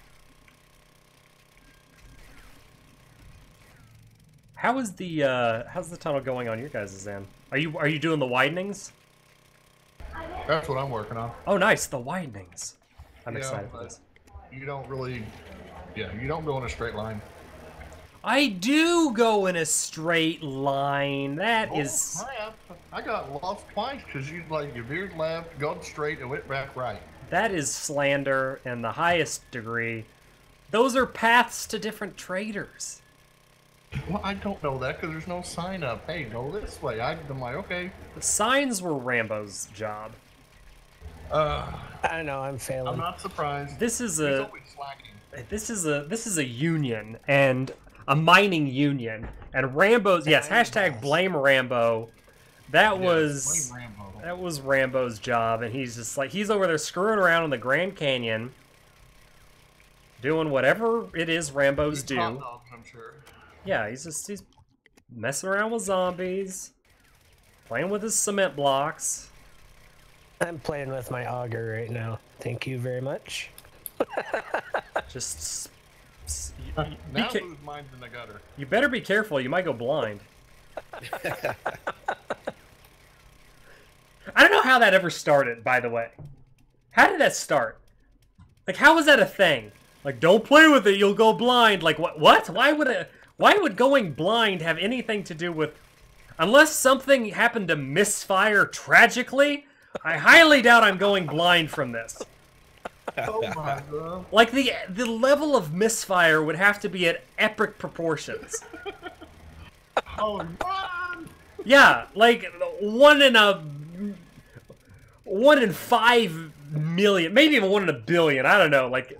How's the tunnel going on your guys' end? Are you doing the widenings? That's what I'm working on. Oh, nice, the widenings. I'm Yeah, excited for but this. You don't really, you don't go in a straight line. I do go in a straight line. That Oh, is. crap. I got lost twice because you veered left, gone straight, and went back right. That is slander in the highest degree. Those are paths to different traders. Well, I don't know that because there's no sign up. Hey, go this way. I'm like, okay. The signs were Rambo's job. I know, I'm failing. I'm not surprised. This is He's a always slacking. this is a union, and a mining union, and Rambo's hashtag blame Rambo. That was blame Rambo. that was Rambo's job, and he's just like, he's over there screwing around in the Grand Canyon, doing whatever it is Rambos do. Hot dogs, I'm sure. Yeah, he's messing around with zombies, playing with his cement blocks. I'm playing with my auger right now. Thank you very much. Just Now whose mind's in the gutter? you better be careful. You might go blind. I don't know how that ever started, by the way. How did that start? Like, how was that a thing? Like, don't play with it, you'll go blind. Like, what? Why would going blind have anything to do with... Unless something happened to misfire tragically, I highly doubt I'm going blind from this. Oh my god. Like, the level of misfire would have to be at epic proportions. Oh, run! Yeah, like, 1 in 5 million, maybe even 1 in a billion, I don't know. Like,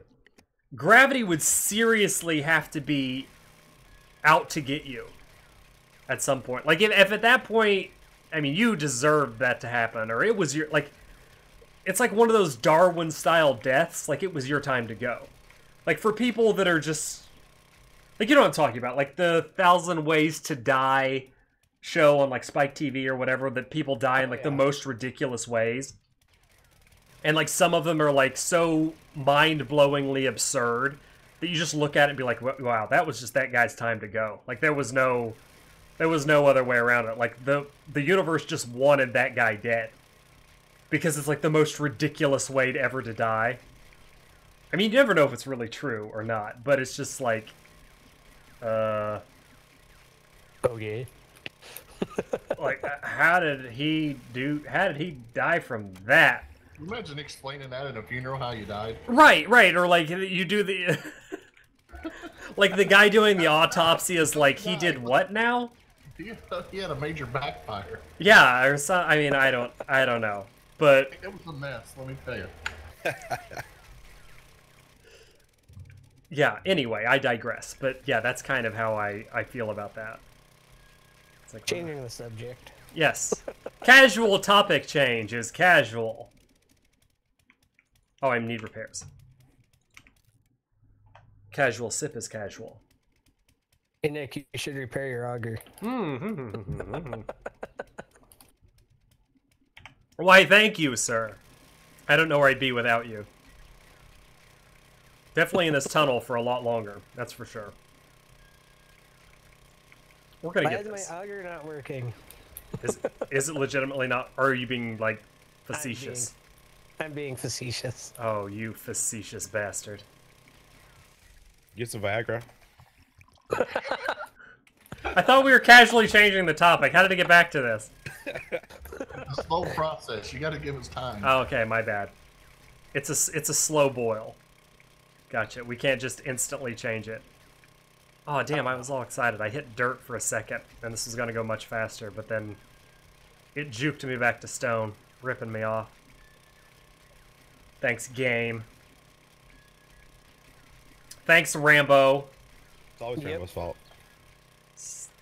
gravity would seriously have to be out to get you at some point. Like, if at that point, I mean, you deserved that to happen, or it was your, like, it's like one of those Darwin-style deaths, like, it was your time to go. Like, for people that are just, like, you know what I'm talking about, like, the 1,000 Ways to Die show on, like, Spike TV or whatever, that people die in, like, the most ridiculous ways. And, like, some of them are, like, so mind-blowingly absurd that you just look at it and be like, wow, that was just that guy's time to go. Like, there was no other way around it. Like, the universe just wanted that guy dead. because it's like the most ridiculous way to ever to die. I mean, you never know if it's really true or not, but it's just like, Okay. like, how did he die from that? Can you imagine explaining that at a funeral, how you died? Right, or like, you do the, like the guy doing the autopsy is like, he did what now? He had a major backfire. Yeah, or some, I mean, I don't know, but It was a mess, let me tell you. yeah, anyway, I digress. But yeah, that's kind of how I feel about that. It's like, Changing the subject. yes. Casual topic change is casual. Oh, I need repairs. Casual sip is casual. Hey Nick, you should repair your auger. Why, thank you, sir. I don't know where I'd be without you. Definitely in this tunnel for a lot longer, that's for sure. We're gonna Why get is this. my auger not working? Is it legitimately not, or are you being, like, facetious? I'm being facetious. Oh, you facetious bastard. Get some Viagra. I thought we were casually changing the topic. How did it get back to this? It's a slow process. You got to give us time. Oh, okay, my bad. It's a slow boil. Gotcha. We can't just instantly change it. Oh, damn, I was all excited. I hit dirt for a second, and this was going to go much faster, but then it juked me back to stone, ripping me off. Thanks, game. Thanks, Rambo. It's always Yep. Rambo's fault.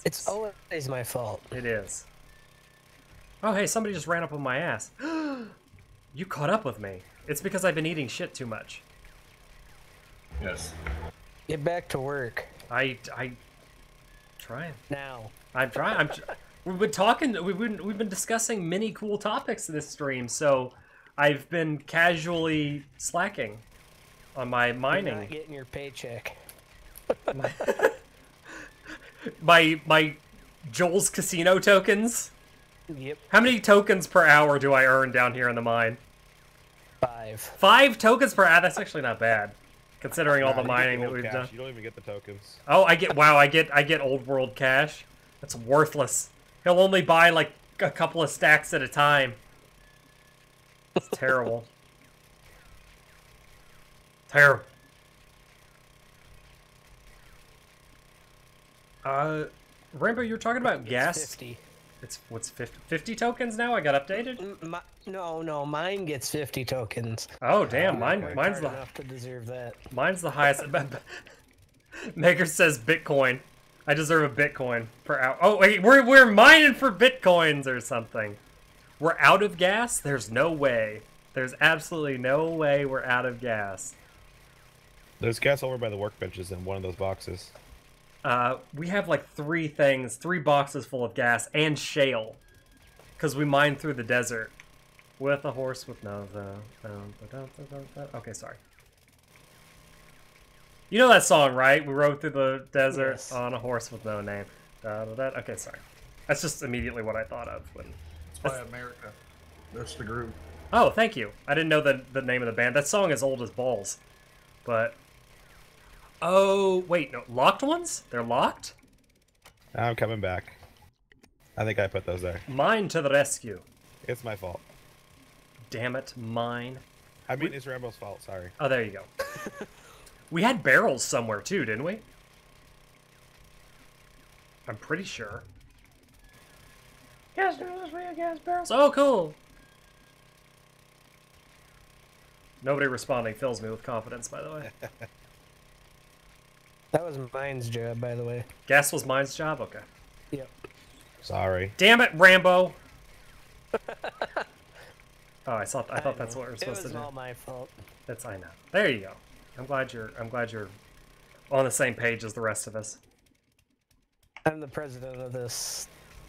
It's always my fault. It is. Oh, hey, somebody just ran up on my ass. You caught up with me. It's because I've been eating shit too much. Yes. Get back to work. I trying. Now. I'm trying. We've been talking. We've been discussing many cool topics in this stream. So I've been casually slacking on my You're mining. not getting your paycheck. my Joel's Casino tokens. Yep. How many tokens per hour do I earn down here in the mine? 5. 5 tokens per hour. That's actually not bad, considering all the Nah, you get mining that old we've cash. done. You don't even get the tokens. Oh, I get old world cash. That's worthless. He'll only buy like a couple of stacks at a time. It's terrible. Terrible. Rainbow, you were talking about gas. 50. It's what's 50 tokens now? I got updated. No, mine gets 50 tokens. Oh damn, Worked mine's hard the enough to deserve that. mine's the highest. Maker says Bitcoin. I deserve a Bitcoin per hour. Oh wait, we're mining for Bitcoins or something. We're out of gas? There's no way. There's absolutely no way we're out of gas. There's gas over by the workbenches in one of those boxes. We have like 3 boxes full of gas and shale. Because we mine through the desert. With a horse with no... Okay, sorry. You know that song, right? We rode through the desert Yes. on a horse with no name. Okay, sorry. That's just immediately what I thought of. When... It's by America. That's the group. Oh, thank you. I didn't know the name of the band. That song is old as balls. But... Oh, wait, no. Locked ones? They're locked? I'm coming back. I think I put those there. Mine to the rescue. It's my fault. Damn it, mine. I mean, it's Rambo's fault, sorry. Oh, there you go. We had barrels somewhere too, didn't we? I'm pretty sure. Gas barrels, we have gas barrels. Oh, cool. Nobody responding fills me with confidence, by the way. That was mine's job, by the way. Gas was mine's job? Okay. Yep. Sorry. Damn it, Rambo! Oh, I thought that's what we were supposed to It do. was all my fault. I know. There you go. I'm glad you're on the same page as the rest of us. I'm the president of this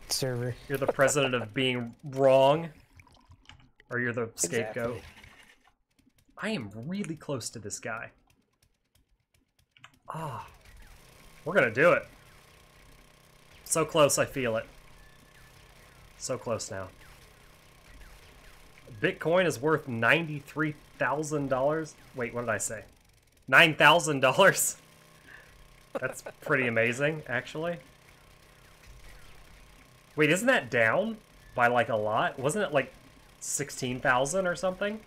server. You're the president of being wrong, or you're the scapegoat. Exactly. I am really close to this guy. Ah, we're gonna do it. So close, I feel it. So close now. Bitcoin is worth $93,000. Wait, what did I say? $9,000. That's pretty amazing, actually. Wait, isn't that down by like a lot? Wasn't it like 16,000 or something?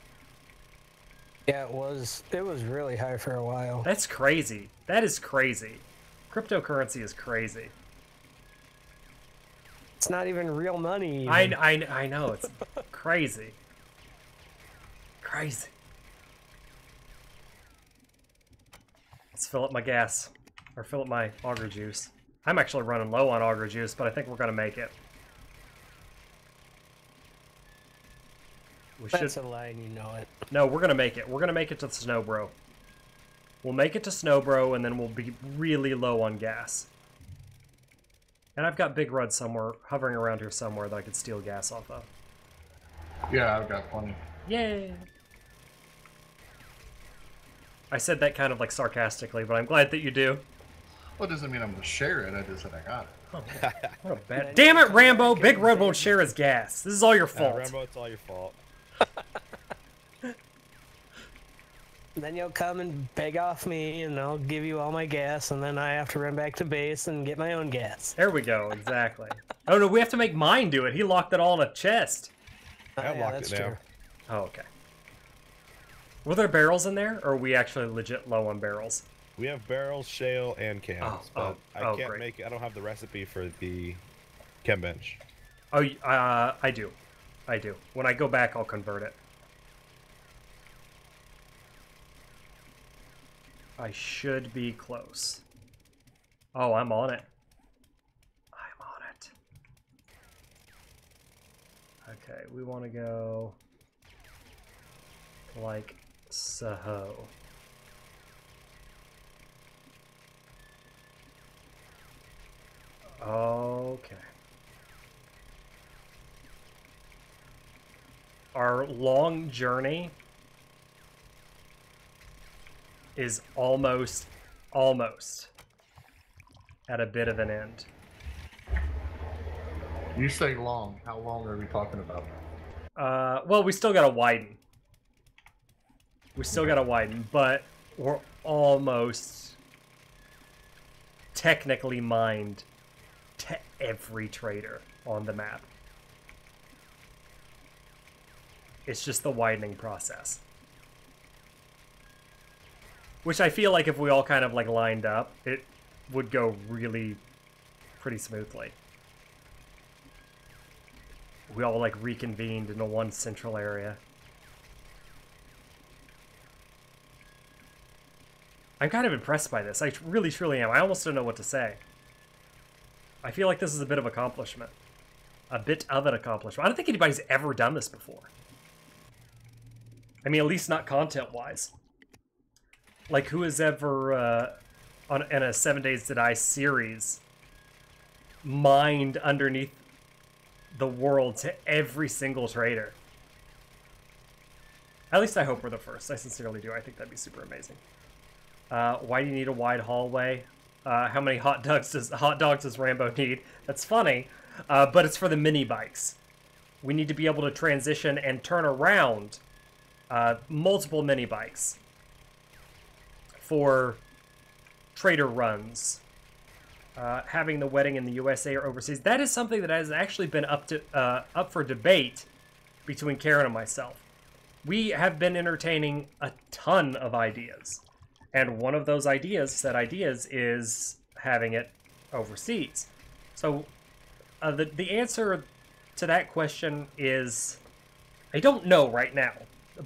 Yeah, it was. It was really high for a while. That's crazy. That is crazy. Cryptocurrency is crazy. It's not even real money. I know, it's crazy. Crazy. Let's fill up my gas. Or fill up my auger juice. I'm actually running low on auger juice, but I think we're gonna make it. That's a lie, and you know it. No, we're gonna make it. We're gonna make it to Snowbro. We'll make it to Snowbro, and then we'll be really low on gas. And I've got Big Rud somewhere, hovering around here somewhere that I could steal gas off of. Yeah, I've got plenty. Yay! I said that kind of like sarcastically, but I'm glad that you do. Well, it doesn't mean I'm gonna share it. I just said I got it. Oh, what a bad... Damn it, Rambo! Big Rud won't share his gas. This is all your fault. Rambo, it's all your fault. Then you'll come and beg off me, and I'll give you all my gas, and then I have to run back to base and get my own gas. There we go, exactly. Oh no, we have to make mine do it. He locked it all in a chest. I Yeah, locked that's it now. true. Oh, okay. Were there barrels in there, or are we actually legit low on barrels? We have barrels, shale, and cans, but I can't great. make it. I don't have the recipe for the chem bench. Oh, I do. I do. When I go back, I'll convert it. I should be close. Oh, I'm on it. I'm on it. Okay, we want to go like so. Okay. Our long journey is almost at a bit of an end. You say long. How long are we talking about? Well, we still gotta widen. We still gotta widen, but we're almost technically mined to every trader on the map. It's just the widening process. Which I feel like if we all kind of like lined up, it would go really pretty smoothly. We all like reconvened into one central area. I'm kind of impressed by this. I really truly am. I almost don't know what to say. I feel like this is a bit of accomplishment. A bit of an accomplishment. I don't think anybody's ever done this before. I mean, at least not content-wise. Like, who has ever, in a 7 Days to Die series, mined underneath the world to every single trader? At least I hope we're the first. I sincerely do. I think that'd be super amazing. Why do you need a wide hallway? How many hot dogs does Rambo need? That's funny, but it's for the mini bikes. We need to be able to transition and turn around multiple mini bikes for trader runs. Having the wedding in the USA or overseas, that is something that has actually been up for debate between Karen and myself. We have been entertaining a ton of ideas, and one of those ideas is having it overseas. So the answer to that question is I don't know right now,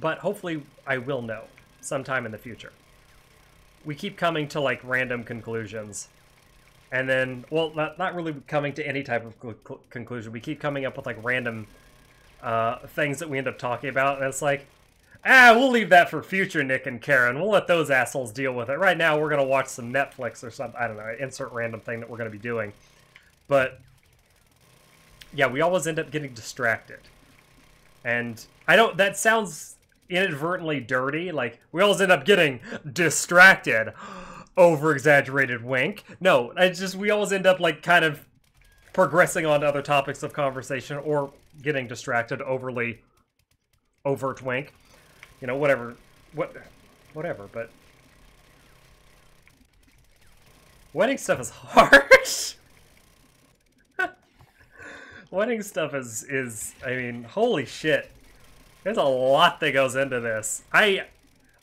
but hopefully I will know sometime in the future. We keep coming to like random conclusions, and then, well, not really coming to any type of conclusion. We keep coming up with like random things that we end up talking about, and it's like, we'll leave that for future Nick and Karen. We'll let those assholes deal with it. Right now, we're gonna watch some Netflix or something. I don't know, insert random thing that we're gonna be doing. But yeah, we always end up getting distracted, and that sounds inadvertently dirty. Like, we always end up getting distracted. Over-exaggerated wink. No, we always end up like kind of progressing on to other topics of conversation or getting distracted overly overt wink. You know, whatever, whatever. But wedding stuff is hard. Wedding stuff is I mean, holy shit. There's a lot that goes into this. I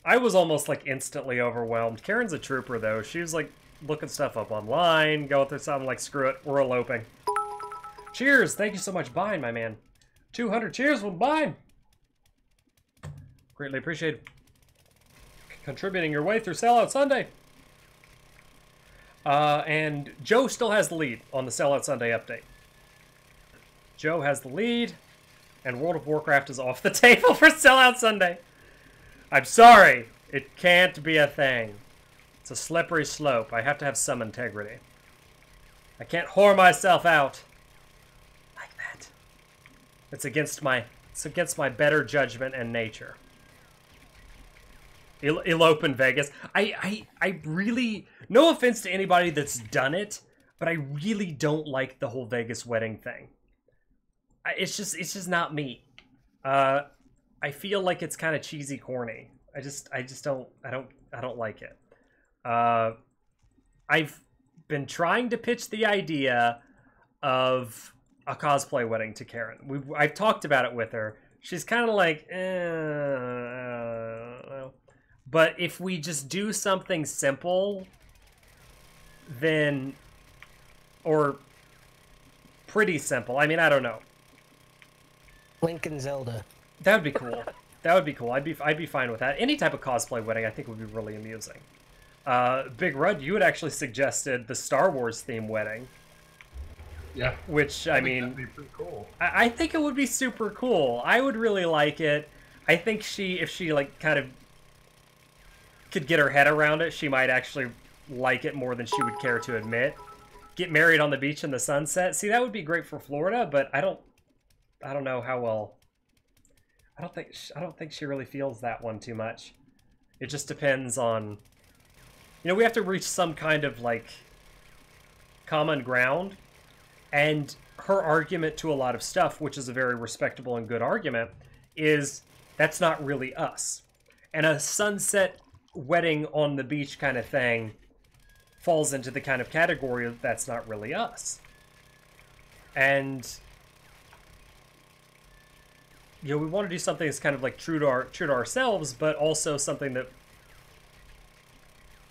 was almost like instantly overwhelmed. Karen's a trooper though. She was like looking stuff up online, going through something like, screw it, we're eloping. Cheers! Thank you so much, Bine, my man. 200 cheers from Bine! Greatly appreciated. Contributing your way through Sellout Sunday. And Joe still has the lead on the Sellout Sunday update. Joe has the lead, and World of Warcraft is off the table for Sellout Sunday. I'm sorry, it can't be a thing. It's a slippery slope. I have to have some integrity. I can't whore myself out like that. It's against my better judgment and nature. Elope in Vegas. I really, no offense to anybody that's done it, but I really don't like the whole Vegas wedding thing. It's just not me. I feel like it's kind of cheesy, corny. I don't like it. I've been trying to pitch the idea of a cosplay wedding to Karen. I've talked about it with her. She's kind of like, but if we just do something simple, then, or pretty simple. I mean, I don't know. Link and Zelda. That would be cool. That would be cool. I'd be fine with that. Any type of cosplay wedding, I think, would be really amusing. Big Rudd, you had actually suggested the Star Wars theme wedding. Yeah. Which, I mean, that'd be pretty cool. I think it would be super cool. I would really like it. I think if she like kind of could get her head around it, she might actually like it more than she would care to admit. Get married on the beach in the sunset. See, that would be great for Florida, but I don't know how well. I don't think she really feels that one too much. It just depends on, you know, we have to reach some kind of like common ground, and her argument to a lot of stuff, which is a very respectable and good argument, is that's not really us. And a sunset wedding on the beach kind of thing falls into the kind of category of that's not really us. And you know, we want to do something that's kind of like true to ourselves, but also something that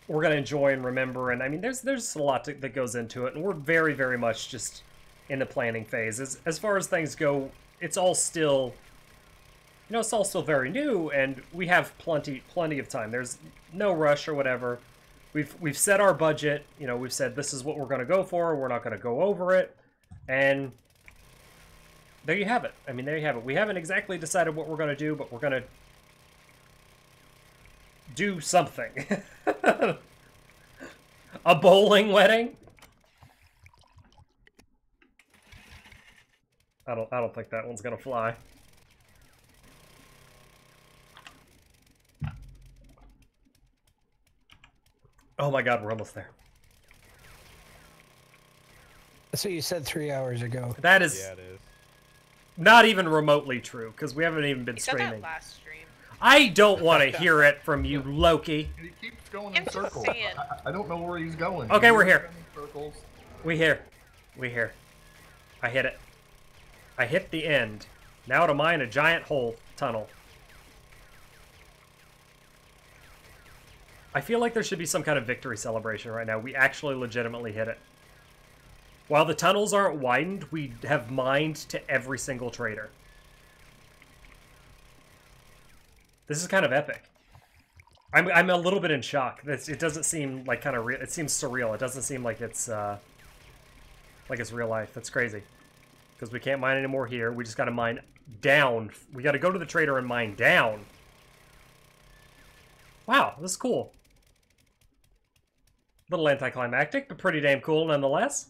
we're going to enjoy and remember. And I mean, there's a lot that goes into it, and we're very, very much just in the planning phase. As far as things go, it's all still, you know, it's all still very new, and we have plenty of time. There's no rush or whatever. We've set our budget. You know, we've said this is what we're going to go for. We're not going to go over it, and there you have it. I mean, there you have it. We haven't exactly decided what we're going to do, but we're going to do something. A bowling wedding? I don't think that one's going to fly. Oh my god, we're almost there. That's what you said 3 hours ago. That is, Yeah, it is. not even remotely true, because we haven't even been You said streaming. that last stream. I don't want to hear it from you, Loki. And he keeps going I'm in just circles. saying. I don't know where he's going. Okay, He's we're here. going in circles. We here. I hit it. I hit the end. Now to mine a giant hole tunnel. I feel like there should be some kind of victory celebration right now. We actually legitimately hit it. While the tunnels aren't widened, we have mined to every single trader. This is kind of epic. I'm a little bit in shock. It doesn't seem like kind of real. It seems surreal. It doesn't seem like it's real life. That's crazy. Because we can't mine anymore here. We just got to mine down. We got to go to the trader and mine down. Wow, this is cool. Little anticlimactic, but pretty damn cool nonetheless.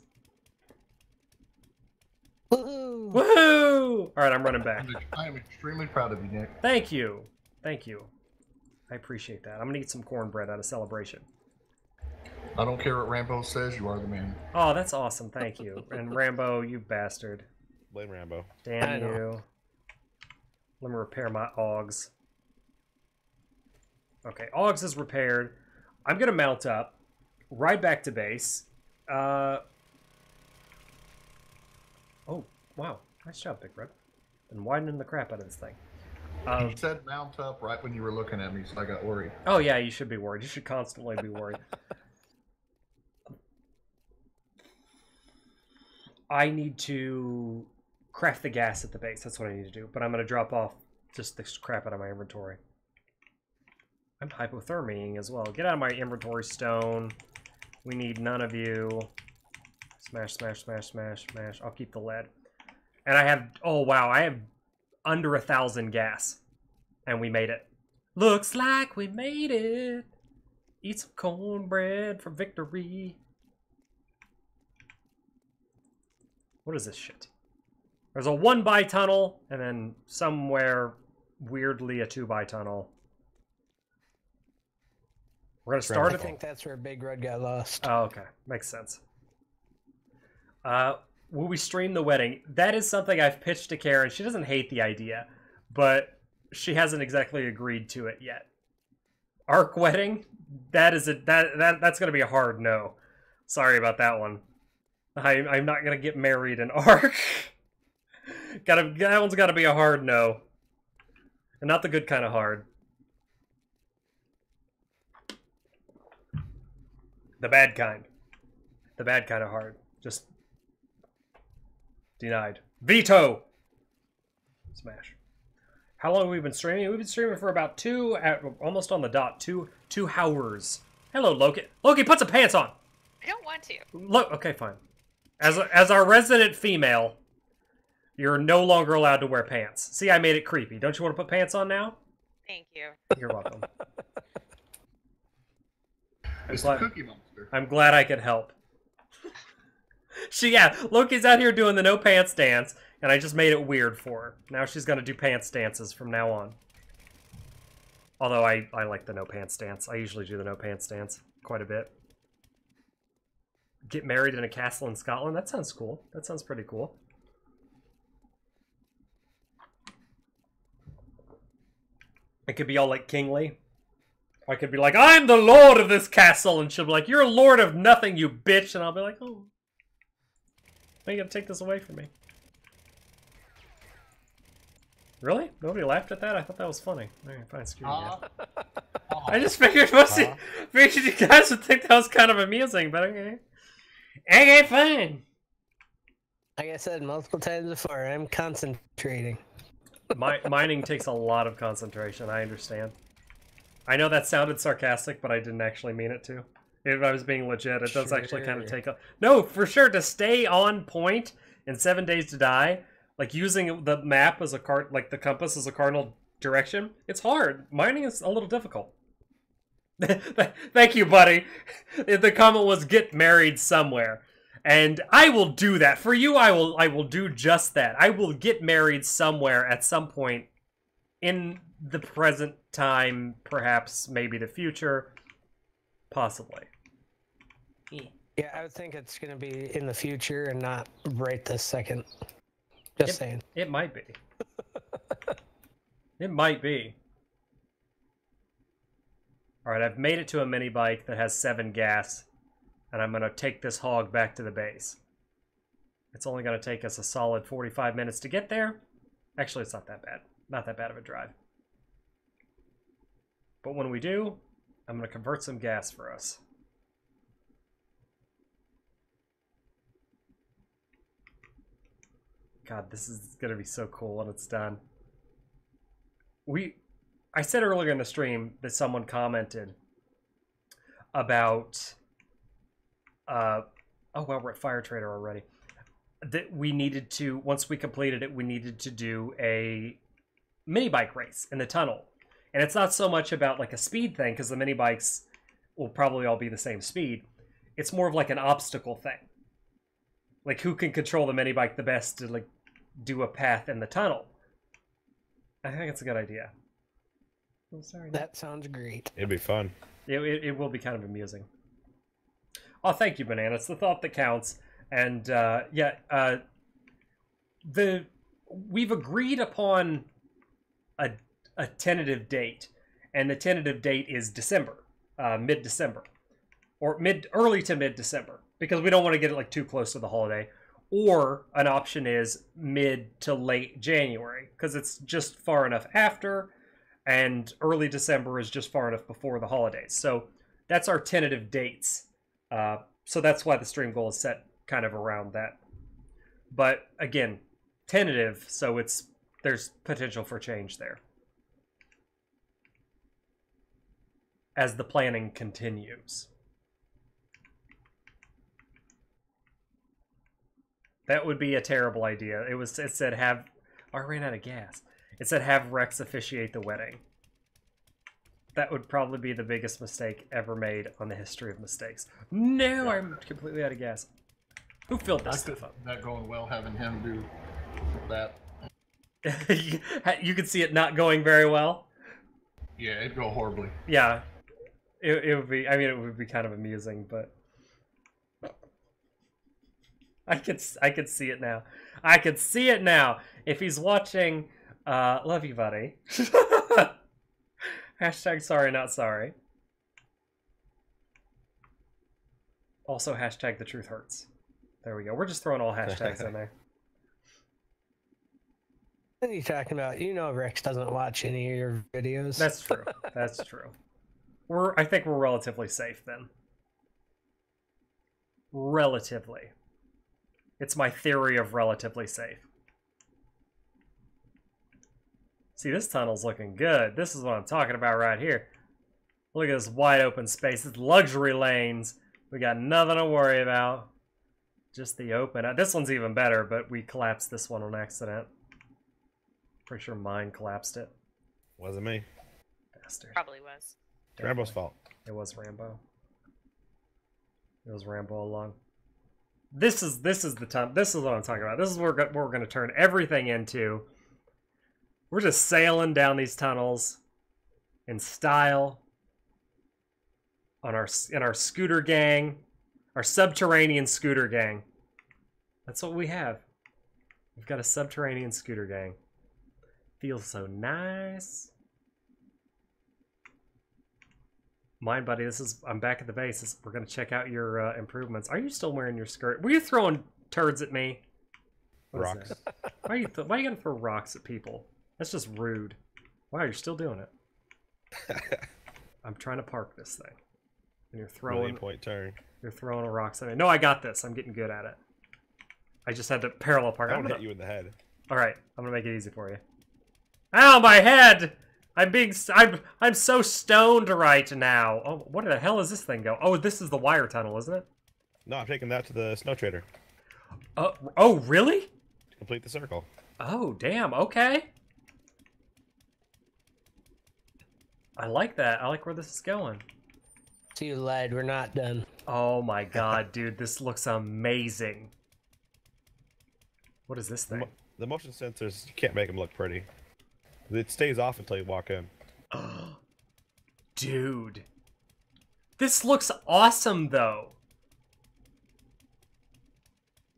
Woohoo! Woohoo! All right, I'm running back. I am extremely proud of you, Nick. Thank you. Thank you. I appreciate that. I'm going to eat some cornbread out of celebration. I don't care what Rambo says, you are the man. Oh, that's awesome. Thank you. And Rambo, you bastard. Blame Rambo. Damn I know. you. Let me repair my augs. Okay, augs is repaired. I'm gonna mount up, ride back to base. Oh, wow. Nice job, Big Red. And widening the crap out of this thing. You said mount up right when you were looking at me, so I got worried. Oh, yeah, you should be worried. You should constantly be worried. I need to craft the gas at the base. That's what I need to do. But I'm going to drop off just this crap out of my inventory. I'm hypothermying as well. Get out of my inventory, stone. We need none of you. Smash, smash, smash, smash, smash. I'll keep the lead. And I have... Oh, wow. I have under 1,000 gas. And we made it. Looks like we made it. Eat some cornbread for victory. What is this shit? There's a 1x tunnel, and then somewhere, weirdly, a 2x tunnel. We're gonna start. I think that's where Big Red got lost. Oh, okay. Makes sense. Will we stream the wedding? That is something I've pitched to Karen. She doesn't hate the idea, but she hasn't exactly agreed to it yet. Arc wedding? That's gonna be a hard no. Sorry about that one. I'm not gonna get married in Arc. That one's gotta be a hard no. And not the good kind of hard. The bad kind. The bad kind of hard. Just denied. Veto! Smash. How long have we been streaming? We've been streaming for about almost on the dot, two hours. Hello, Loki. Loki, put some pants on! I don't want to. Look, okay, fine. As our resident female, you're no longer allowed to wear pants. See, I made it creepy. Don't you want to put pants on now? Thank you. You're welcome. It's the Cookie Monster. I'm glad I could help. Loki's out here doing the no pants dance, and I just made it weird for her. Now she's gonna do pants dances from now on. Although I like the no pants dance. I usually do the no pants dance quite a bit. Get married in a castle in Scotland? That sounds cool. That sounds pretty cool. It could be all like kingly. I could be like, I'm the lord of this castle, and she'll be like, you're a lord of nothing, you bitch, and I'll be like, oh. Why are you gonna take this away from me? Really? Nobody laughed at that? I thought that was funny. Alright, fine, screw you guys. I just figured you guys would think that was kind of amusing, but okay. Okay, fine. Like I said multiple times before, I'm concentrating. Mining takes a lot of concentration, I understand. I know that sounded sarcastic, but I didn't actually mean it to. If I was being legit, it does actually kind of take a... No, for sure, to stay on point in 7 Days to Die, like using the map as a like the compass as a cardinal direction, it's hard. Mining is a little difficult. Thank you, buddy. The comment was get married somewhere. And I will do that. For you, I will do just that. I will get married somewhere at some point in the present time, perhaps, maybe the future. Possibly. Yeah, I would think it's going to be in the future and not right this second. Just saying. It might be. It might be. Alright, I've made it to a mini bike that has 7 gas. And I'm going to take this hog back to the base. It's only going to take us a solid 45 minutes to get there. Actually, it's not that bad. Not that bad of a drive. But when we do, I'm going to convert some gas for us. God, this is going to be so cool when it's done. I said earlier in the stream that someone commented about... oh, well, we're at Fire Trader already. That we needed to, once we completed it, we needed to do a mini bike race in the tunnel. And it's not so much about like a speed thing, because the mini bikes will probably all be the same speed. It's more of like an obstacle thing. Like who can control the mini bike the best to like do a path in the tunnel. I think it's a good idea. Oh, sorry. That sounds great. It'd be fun. It will be kind of amusing. Oh, thank you, Banana. It's the thought that counts. And, yeah, we've agreed upon a tentative date, and the tentative date is December, mid-December, or early to mid-December, because we don't want to get it like too close to the holiday. Or an option is mid to late January, because it's just far enough after, and early December is just far enough before the holidays. So that's our tentative dates. So that's why the stream goal is set kind of around that. But again, tentative, so there's potential for change there as the planning continues. That would be a terrible idea. It said have... Oh, I ran out of gas. It said have Rex officiate the wedding. That would probably be the biggest mistake ever made on the history of mistakes. No, yeah. I'm completely out of gas. Who filled this stuff up? Not going well having him do that. You could see it not going very well. Yeah, it'd go horribly. Yeah. It would be... I mean, it would be kind of amusing, but... I could see it now. I could see it now. If he's watching, love you, buddy. Hashtag sorry, not sorry. Also, hashtag the truth hurts. There we go. We're just throwing all hashtags in there. What are you talking about? You know Rex doesn't watch any of your videos. That's true. That's true. I think we're relatively safe then. Relatively. It's my theory of relatively safe. See, this tunnel's looking good. This is what I'm talking about right here. Look at this wide open space. It's luxury lanes. We got nothing to worry about. Just the open. This one's even better, but we collapsed this one on accident. Pretty sure mine collapsed it. Wasn't me. Bastard. Probably was. Rambo's fault. It was Rambo. It was Rambo all along. This is the time. This is what I'm talking about. This is what we're going to turn everything into. We're just sailing down these tunnels in style in our scooter gang, our subterranean scooter gang. That's what we have. We've got a subterranean scooter gang. Feels so nice. Mind buddy, I'm back at the base. We're gonna check out your improvements. Are you still wearing your skirt? Were you throwing turds at me? Rocks. Why are you gonna throw rocks at people? That's just rude. Wow, you're still doing it. I'm trying to park this thing, and you're throwing. Really point turn. You're throwing rocks at me. No, I got this. I'm getting good at it. I just had to parallel park. I'm gonna hit you in the head. All right, I'm gonna make it easy for you. Ow, my head! I'm so stoned right now. Oh, what the hell is this thing go? Oh, this is the wire tunnel, isn't it? No, I'm taking that to the snow trader. Oh, really? To complete the circle. Oh, damn. Okay. I like that. I like where this is going. So you lied. We're not done. Oh my god, dude. This looks amazing. What is this thing? The motion sensors, you can't make them look pretty. It stays off until you walk in. Dude. This looks awesome, though.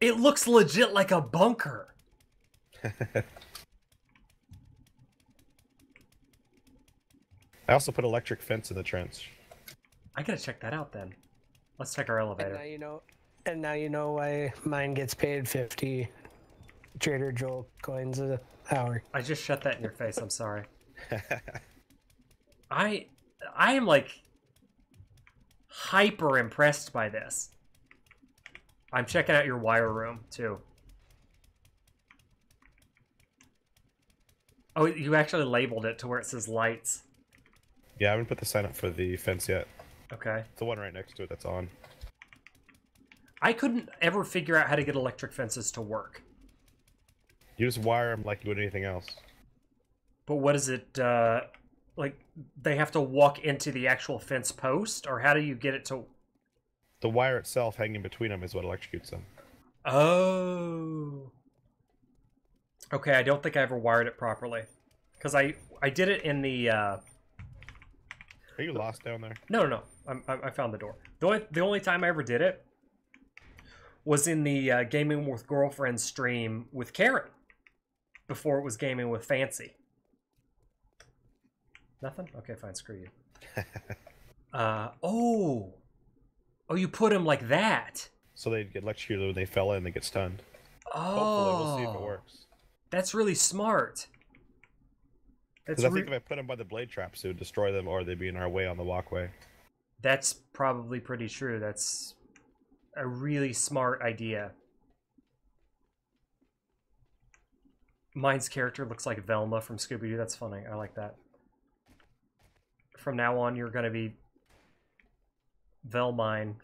It looks legit like a bunker. I also put electric fence in the trench. I gotta check that out then. Let's check our elevator. And now you know why mine gets paid 50 Trader Joel coins an hour. I just shut that in your face. I'm sorry. I am like hyper impressed by this. I'm checking out your wire room too. Oh, you actually labeled it to where it says lights. Yeah, I haven't put the sign up for the fence yet. Okay. The one right next to it that's on. I couldn't ever figure out how to get electric fences to work. You just wire them like you would anything else. But what is it, like, they have to walk into the actual fence post? Or how do you get it to... The wire itself hanging between them is what electrocutes them. Oh. Okay, I don't think I ever wired it properly. Because I did it in the... Are you lost down there? No. I found the door. The only time I ever did it was in the Gaming with Girlfriends stream with Karen. Before it was Gaming with Fancy. Nothing? Okay, fine. Screw you. Oh, you put them like that. So they get electrocuted when they fell in, they get stunned. Oh, Hopefully, we'll see if it works. That's really smart. Because I think if I put them by the blade traps, it would destroy them, or they'd be in our way on the walkway. That's probably pretty true. That's a really smart idea. Mine's character looks like Velma from Scooby-Doo. That's funny. I like that. From now on, you're going to be Velmine.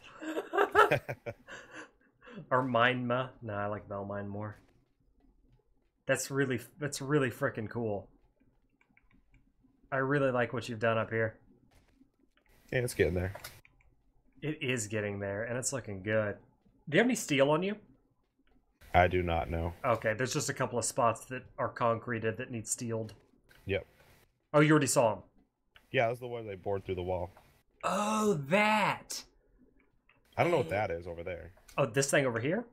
Or Minema. No, I like Velmine more. That's really freaking cool. I really like what you've done up here. Yeah, it's getting there. It is getting there, and it's looking good. Do you have any steel on you? I do not know. Okay, there's just a couple of spots that are concreted that need steeled. Yep. Oh, you already saw them. Yeah, that's the one they bored through the wall. Oh, that! I don't know what that is over there. Oh, this thing over here?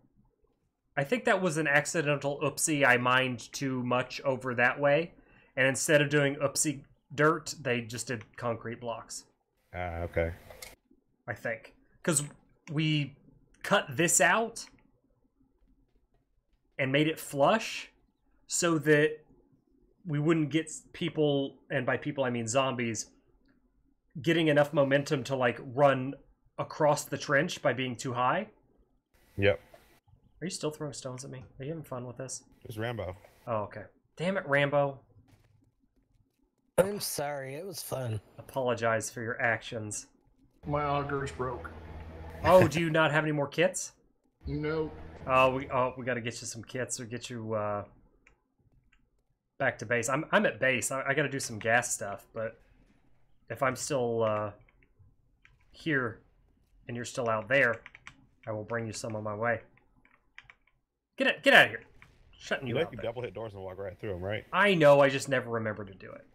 I think that was an accidental oopsie. I mined too much over that way. And instead of doing oopsie dirt, they just did concrete blocks. Okay. I think. Because we cut this out and made it flush so that we wouldn't get people, and by people I mean zombies, getting enough momentum to like run across the trench by being too high. Yep. Are you still throwing stones at me? Are you having fun with this? It's Rambo. Oh, okay. Damn it, Rambo. I'm sorry, it was fun. Apologize for your actions. My auger's broke. Oh, do you not have any more kits? No. We got to get you some kits or get you back to base. I'm at base. I got to do some gas stuff, but if I'm still here and you're still out there, I will bring you some on my way. Get out of here. Shutting you You out. can double hit doors and walk right through them, right? I know, I just never remember to do it.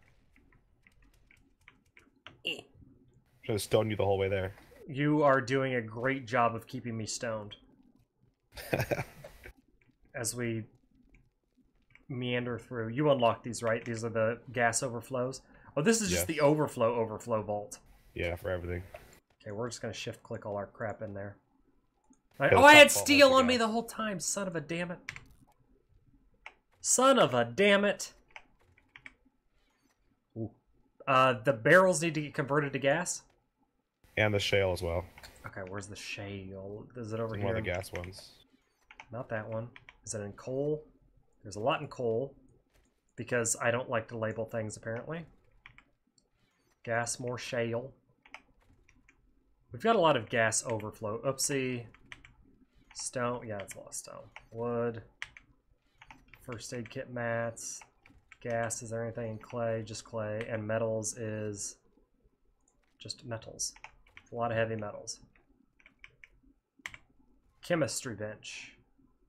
Should have stoned you the whole way there. You are doing a great job of keeping me stoned. As we meander through. You unlock these, right? These are the gas overflows. Oh, this is just the overflow vault. Yeah, for everything. Okay, we're just going to shift click all our crap in there. Yeah, Oh, I had top vault steel has on the me gas. the whole time. Son of a damn it. Son of a damn it. Ooh. The barrels need to get converted to gas? And the shale as well. Okay, where's the shale? Is it over here? One of the gas ones. Not that one. Is it in coal? There's a lot in coal. Because I don't like to label things, apparently. Gas, more shale. We've got a lot of gas overflow. Oopsie. Stone. Yeah, it's a lot of stone. Wood. First aid kit mats. Gas. Is there anything in clay? Just clay. And metals is just metals. A lot of heavy metals. Chemistry bench.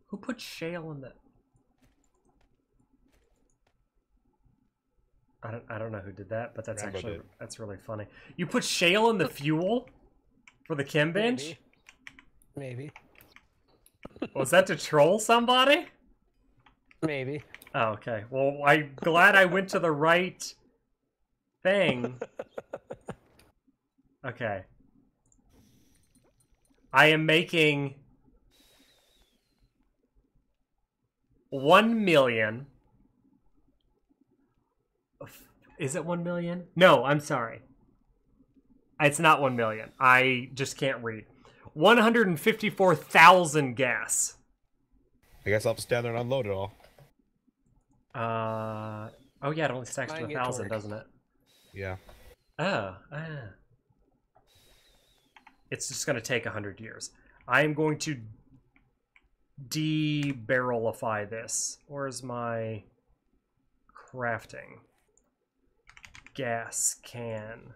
Who put shale in the... I don't know who did that, but that's Rambo actually did. that's really funny. You put shale in the fuel for the chem bench? Maybe. Was that to troll somebody? Maybe. Oh, okay. Well, I'm glad I went to the right thing. Okay. I am making 1 million. Is it 1 million? No, I'm sorry. It's not 1 million. I just can't read. 154,000 gas. I guess I'll have to stand there and unload it all. Oh yeah, it only stacks to Mine get to 1,000, work. doesn't it? Yeah. Oh, It's just going to take 100 years. I am going to de-barrelify this. Where's my crafting? Gas can.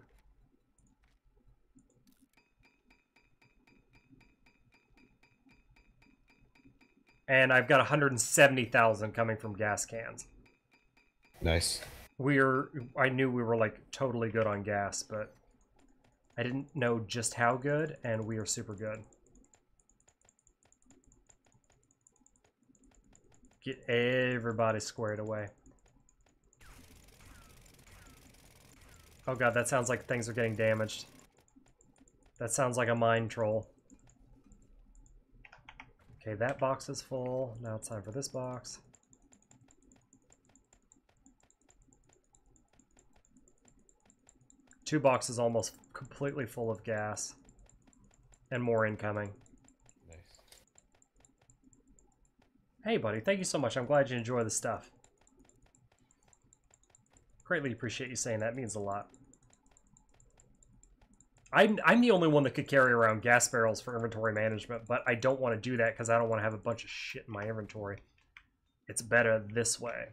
And I've got 170,000 coming from gas cans. Nice. I knew we were like totally good on gas, but I didn't know just how good, and we are super good. Get everybody squared away. Oh god, that sounds like things are getting damaged. That sounds like a mine troll. Okay, that box is full. Now it's time for this box. Two boxes almost completely full of gas. And more incoming. Nice. Hey buddy, thank you so much. I'm glad you enjoy the stuff. Greatly appreciate you saying that. It means a lot. I'm the only one that could carry around gas barrels for inventory management, but I don't want to do that because I don't want to have a bunch of shit in my inventory. It's better this way.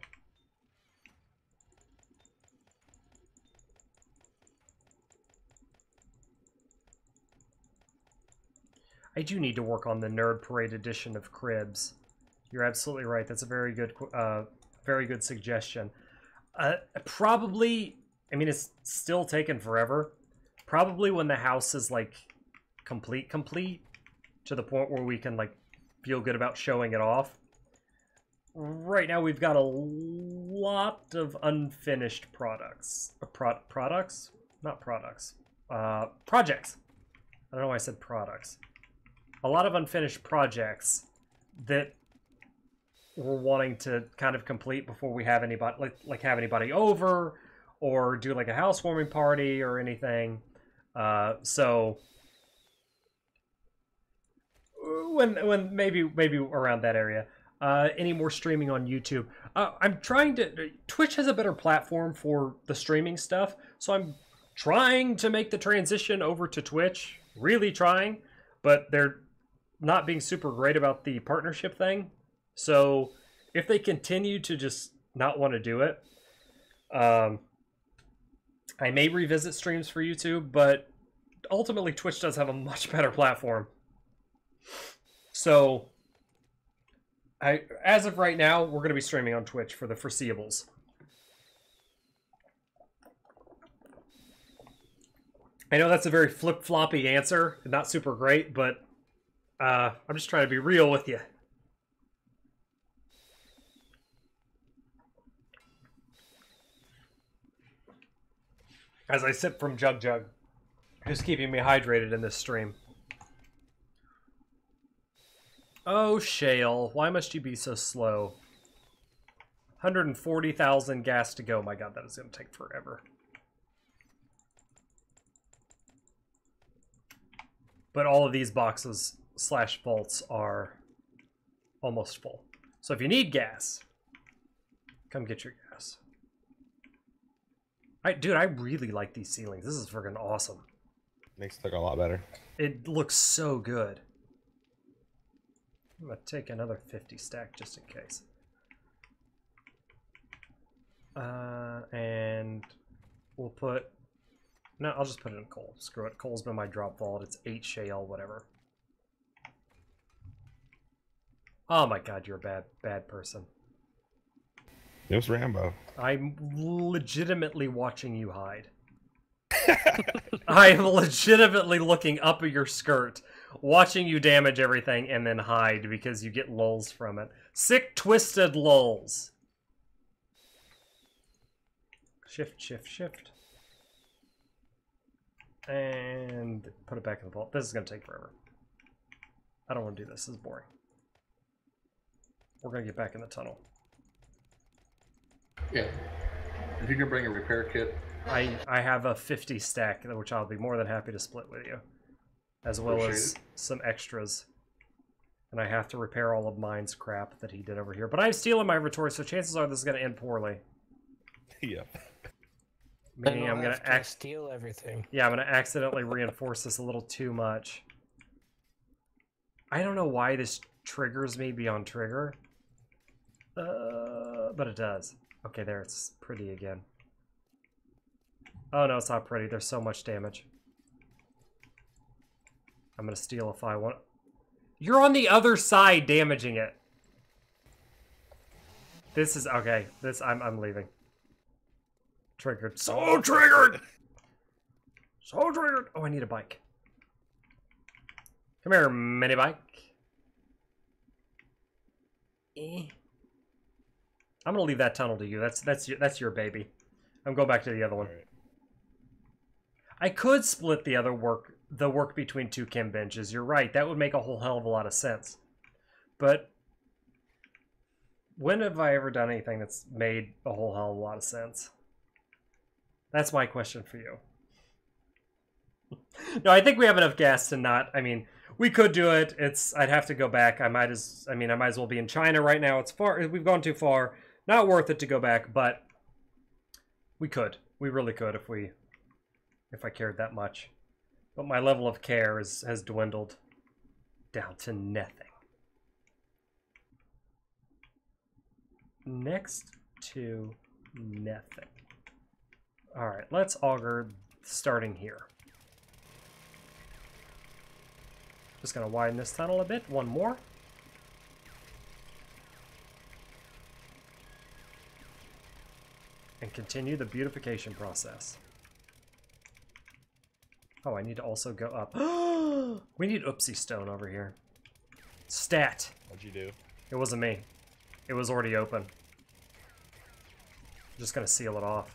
I do need to work on the Nerd Parade edition of Cribs. You're absolutely right. That's a very good suggestion. Probably, I mean, it's still taken forever. Probably when the house is like complete to the point where we can like feel good about showing it off. Right now we've got a lot of unfinished products. Projects. I don't know why I said products. A lot of unfinished projects that we're wanting to kind of complete before we have anybody like have anybody over or do like a housewarming party or anything. So when maybe around that area. Any more streaming on YouTube? I'm trying to. Twitch has a better platform for the streaming stuff, so I'm trying to make the transition over to Twitch. Really trying, but they're not being super great about the partnership thing. So if they continue to just not want to do it, I may revisit streams for YouTube, but ultimately Twitch does have a much better platform. So as of right now, we're going to be streaming on Twitch for the foreseeables. I know that's a very flip-floppy answer, not super great, but I'm just trying to be real with you. As I sip from Jug, just keeping me hydrated in this stream. Oh, Shale, why must you be so slow? 140,000 gas to go. My god, that is going to take forever. But all of these boxes / vaults are almost full. So if you need gas, come get your gas. Dude, I really like these ceilings. This is freaking awesome. Makes it look a lot better. It looks so good. I'm going to take another 50 stack just in case. And we'll put... No, I'll just put it in coal. Screw it. Coal's been my drop vault. It's 8 shale, whatever. Oh my god, you're a bad person. It was Rambo. I'm legitimately watching you hide. I am legitimately looking up at your skirt, watching you damage everything, and then hide because you get lulls from it. Sick, twisted lulls. Shift, shift, shift. And put it back in the vault. This is going to take forever. I don't want to do this. This is boring. We're going to get back in the tunnel. Yeah. If you can bring a repair kit. I have a 50 stack, which I'll be more than happy to split with you. As well as some extras. And I have to repair all of mine's crap that he did over here. But I have steel in my inventory, so chances are this is going to end poorly. Yep. Meaning I'm going to steal everything. Yeah, I'm going to accidentally reinforce this a little too much. I don't know why this triggers me beyond trigger. But it does. Okay, there, it's pretty again. Oh no, it's not pretty. There's so much damage. I'm going to steal if I want. You're on the other side damaging it. This is okay. I'm leaving. Triggered. So triggered! So triggered! Oh, I need a bike. Come here, mini bike. I'm gonna leave that tunnel to you. That's your baby. I'm going back to the other one. Right. I could split the work between 2 chem benches. You're right. That would make a whole hell of a lot of sense. But when have I ever done anything that's made a whole hell of a lot of sense? That's my question for you. No, I think we have enough gas to not... I mean, we could do it. I'd have to go back. I might as well be in China right now. It's far. We've gone too far. Not worth it to go back, but we could. We really could if I cared that much. But my level of care has dwindled down to nothing. Next to nothing. Alright, let's auger starting here. Just gonna widen this tunnel a bit. One more. And continue the beautification process. Oh, I need to also go up. We need Oopsie Stone over here. Stat. What'd you do? It wasn't me. It was already open. I'm just gonna seal it off.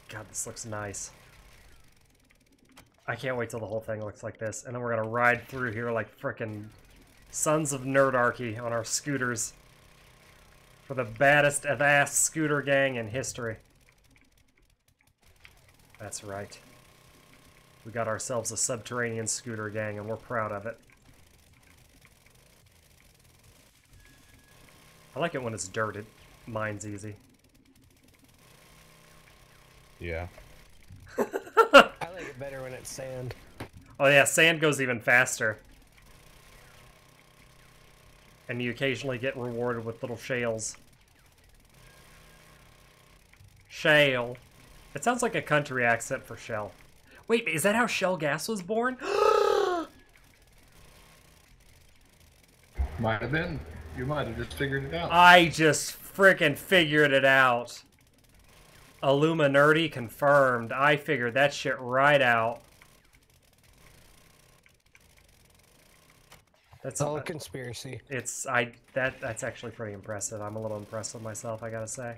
God, this looks nice. I can't wait till the whole thing looks like this. And then we're gonna ride through here like frickin' sons of nerdarchy on our scooters. For the baddest of ass scooter gang in history. That's right. We got ourselves a subterranean scooter gang and we're proud of it. I like it when it's dirt. It mines easy. Yeah. I like it better when it's sand. Oh yeah, sand goes even faster. And you occasionally get rewarded with little shales. Shale. It sounds like a country accent for shell. Wait, is that how shell gas was born? Might have been. You might have just figured it out. I just frickin' figured it out. Illuminati confirmed. I figured that shit right out. That's all a conspiracy. That's actually pretty impressive. I'm a little impressed with myself, I gotta say.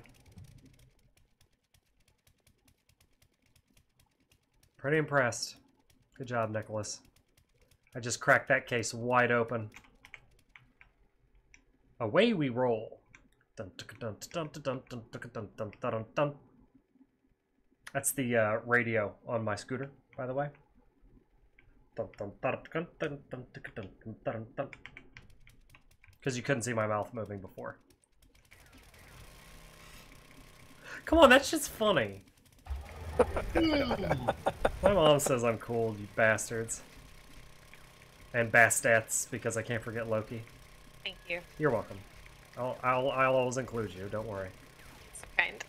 Pretty impressed. Good job, Nicholas. I just cracked that case wide open. Away we roll. That's the radio on my scooter, by the way. Because you couldn't see my mouth moving before. Come on, that's just funny. My mom says I'm cool, you bastards. And bastats, because I can't forget Loki. Thank you. You're welcome. I'll always include you, don't worry. It's kind.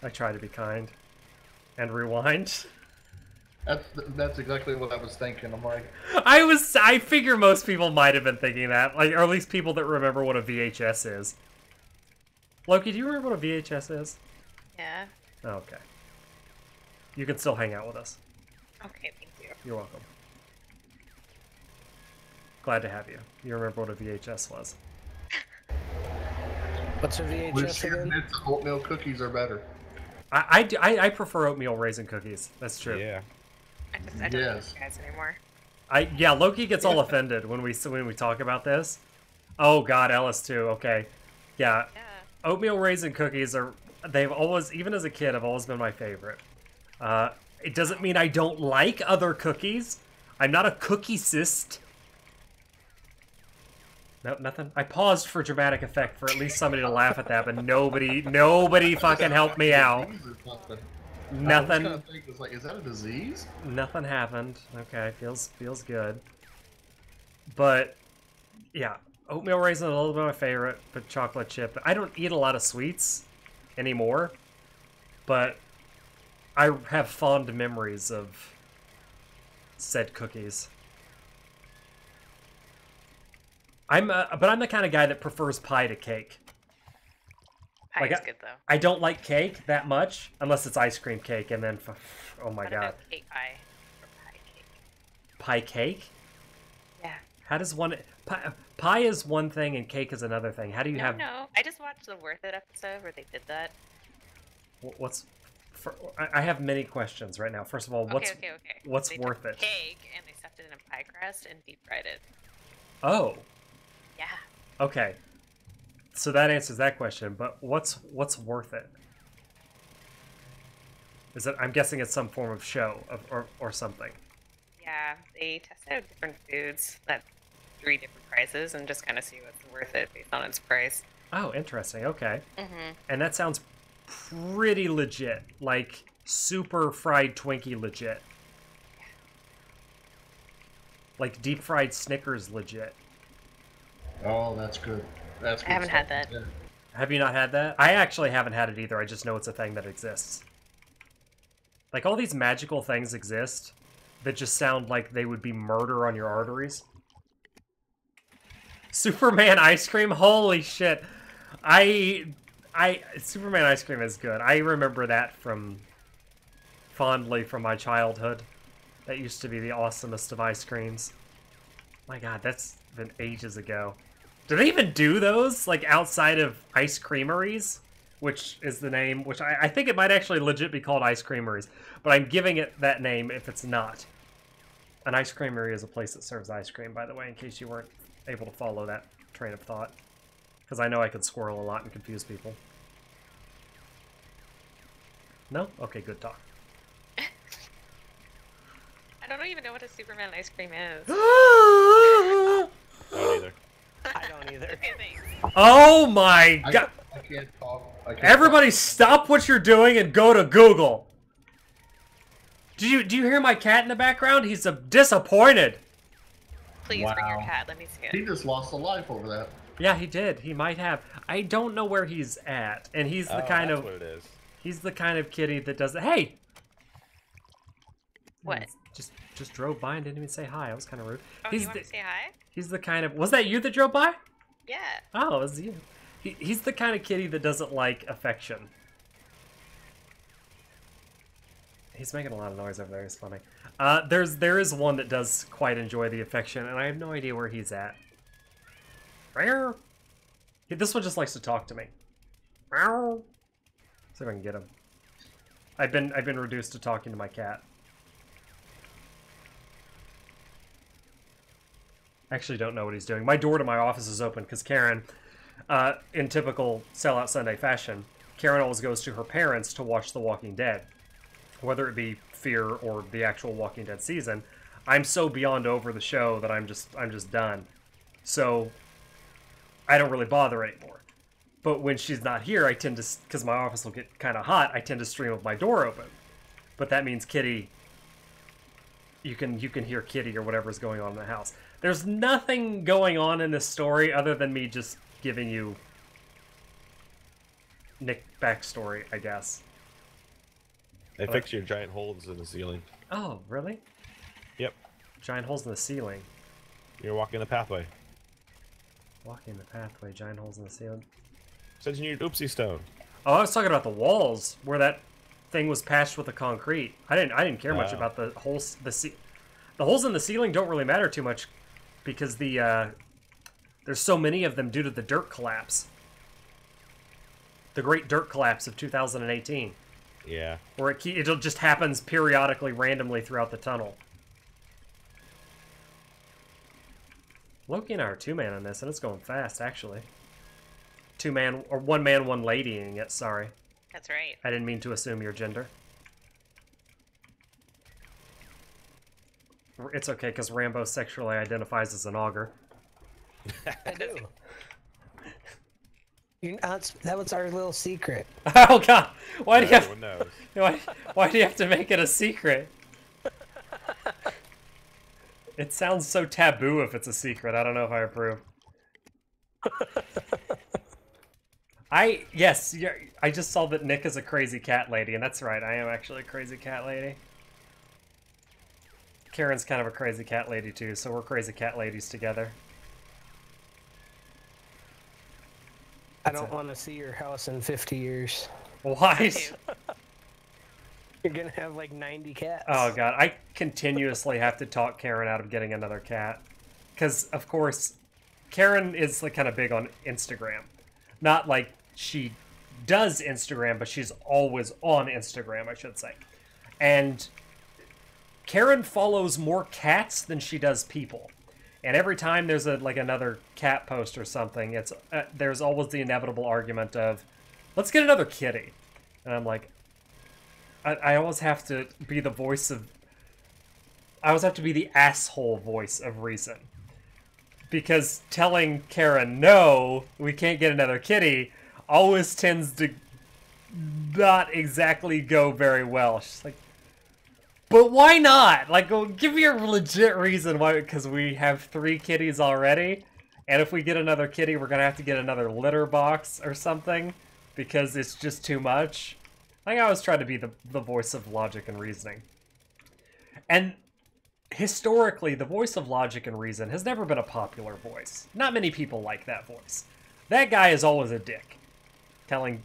I try to be kind. And rewind. That's exactly what I was thinking. I'm like, I figure most people might have been thinking that, like, or at least people that remember what a VHS is. Loki, do you remember what a VHS is? Yeah. Oh, okay. You can still hang out with us. Okay, thank you. You're welcome. Glad to have you. You remember what a VHS was. What's a VHS again? Oatmeal cookies are better. I prefer oatmeal raisin cookies. That's true. Yeah. I don't know you guys anymore. Yeah, Loki gets all offended when we talk about this. Oh God, Ellis too. Okay, yeah. Oatmeal raisin cookies they've always, even as a kid, have always been my favorite. It doesn't mean I don't like other cookies. I'm not a cookie-cist. No, nothing. I paused for dramatic effect for at least somebody to laugh at that, but nobody fucking helped me out. Nothing. I was think, it's like, is that a disease? Nothing happened. Okay, feels good. But yeah, oatmeal raisin is a little bit my favorite, but chocolate chip. I don't eat a lot of sweets anymore, but I have fond memories of said cookies. But I'm the kind of guy that prefers pie to cake. Pie is good though. I don't like cake that much unless it's ice cream cake, and then oh my god. Cake pie or pie cake? Pie cake? Yeah. How does one... Pie is one thing and cake is another thing. How do you have... No, I just watched the Worth It episode where they did that. What's... I have many questions right now. First of all, what's what's they worth took it? Cake and they stuffed it in a pie crust and deep fried it. Oh. Yeah. Okay. So that answers that question, but what's worth it? Is it? I'm guessing it's some form of show or something. Yeah, they tested out different foods at 3 different prices and just kind of see what's worth it based on its price. Oh, interesting. Okay. Mm-hmm. And that sounds pretty legit, like super fried Twinkie legit, like deep fried Snickers legit. Oh, that's good. That's good. I haven't had that. Yeah. Have you not had that? I actually haven't had it either. I just know it's a thing that exists. Like all these magical things exist that just sound like they would be murder on your arteries. Superman ice cream? Holy shit. Superman ice cream is good. I remember that fondly from my childhood. That used to be the awesomest of ice creams. My god, that's been ages ago. Do they even do those? Like outside of ice creameries? Which is the name, which I think it might actually legit be called ice creameries. But I'm giving it that name if it's not. An ice creamery is a place that serves ice cream, by the way, in case you weren't able to follow that train of thought. Because I know I could squirrel a lot and confuse people. No? Okay, good talk. I don't even know what a Superman ice cream is. I don't either. I don't either. Okay, thanks. Oh my god! I can't talk. Everybody stop what you're doing and go to Google! Do you hear my cat in the background? He's disappointed! Please bring your cat, let me see it. He just lost a life over that. Yeah, he did. He might have. I don't know where he's at. And he's the kind that's of... what it is. He's the kind of kitty that does... Hey! What? Just drove by and didn't even say hi. I was kind of rude. Oh, you want to say hi? He's the kind of... Was that you that drove by? Yeah. Oh, it was you. He's the kind of kitty that doesn't like affection. He's making a lot of noise over there. It's funny. There is one that does quite enjoy the affection, and I have no idea where he's at. This one just likes to talk to me. See if I can get him. I've been reduced to talking to my cat. I actually don't know what he's doing. My door to my office is open because Karen, in typical Sellout Sunday fashion, Karen always goes to her parents to watch The Walking Dead. Whether it be Fear or the actual Walking Dead season, I'm so beyond over the show that I'm just done. So I don't really bother anymore. But when she's not here, I tend to, because my office will get kind of hot, I tend to stream with my door open. But that means Kitty, you can hear Kitty or whatever's going on in the house. There's nothing going on in this story other than me just giving you Nick backstory, I guess. They fix your giant holes in the ceiling. Oh, really? Yep. Giant holes in the ceiling. You're walking the pathway. Walking the pathway, giant holes in the ceiling. Said you needed oopsie stone. Oh, I was talking about the walls where that thing was patched with the concrete. I didn't care much about the holes. The holes in the ceiling don't really matter too much because there's so many of them due to the dirt collapse. The Great Dirt Collapse of 2018. Yeah. Where it just happens periodically, randomly throughout the tunnel. Loki and I are 2-man on this, and it's going fast, actually. 2-man, or 1-man, 1-ladying it, sorry. That's right. I didn't mean to assume your gender. It's okay, because Rambo sexually identifies as an auger. I do. That was our little secret. Oh god! Why do you Everyone knows. why do you have to make it a secret? It sounds so taboo if it's a secret. I don't know if I approve. Yes, I just saw that Nick is a crazy cat lady, and that's right. I am actually a crazy cat lady. Karen's kind of a crazy cat lady too, so we're crazy cat ladies together. I don't want to see your house in 50 years. Why? You're gonna have like 90 cats. Oh god, I continuously have to talk Karen out of getting another cat. because of course, Karen is like kind of big on Instagram. Not like she does Instagram, but she's always on Instagram, I should say. And Karen follows more cats than she does people. And every time there's like another cat post or something, it's there's always the inevitable argument of, let's get another kitty. And I'm like, I always have to be the voice of... I always have to be the asshole voice of reason. Because telling Karen, no, we can't get another kitty, always tends to not exactly go very well. She's like, but why not? Like, well, give me a legit reason why, because we have 3 kitties already, and if we get another kitty, we're going to have to get another litter box or something, because it's just too much. I always try to be the voice of logic and reasoning. And historically, the voice of logic and reason has never been a popular voice. Not many people like that voice. That guy is always a dick. Telling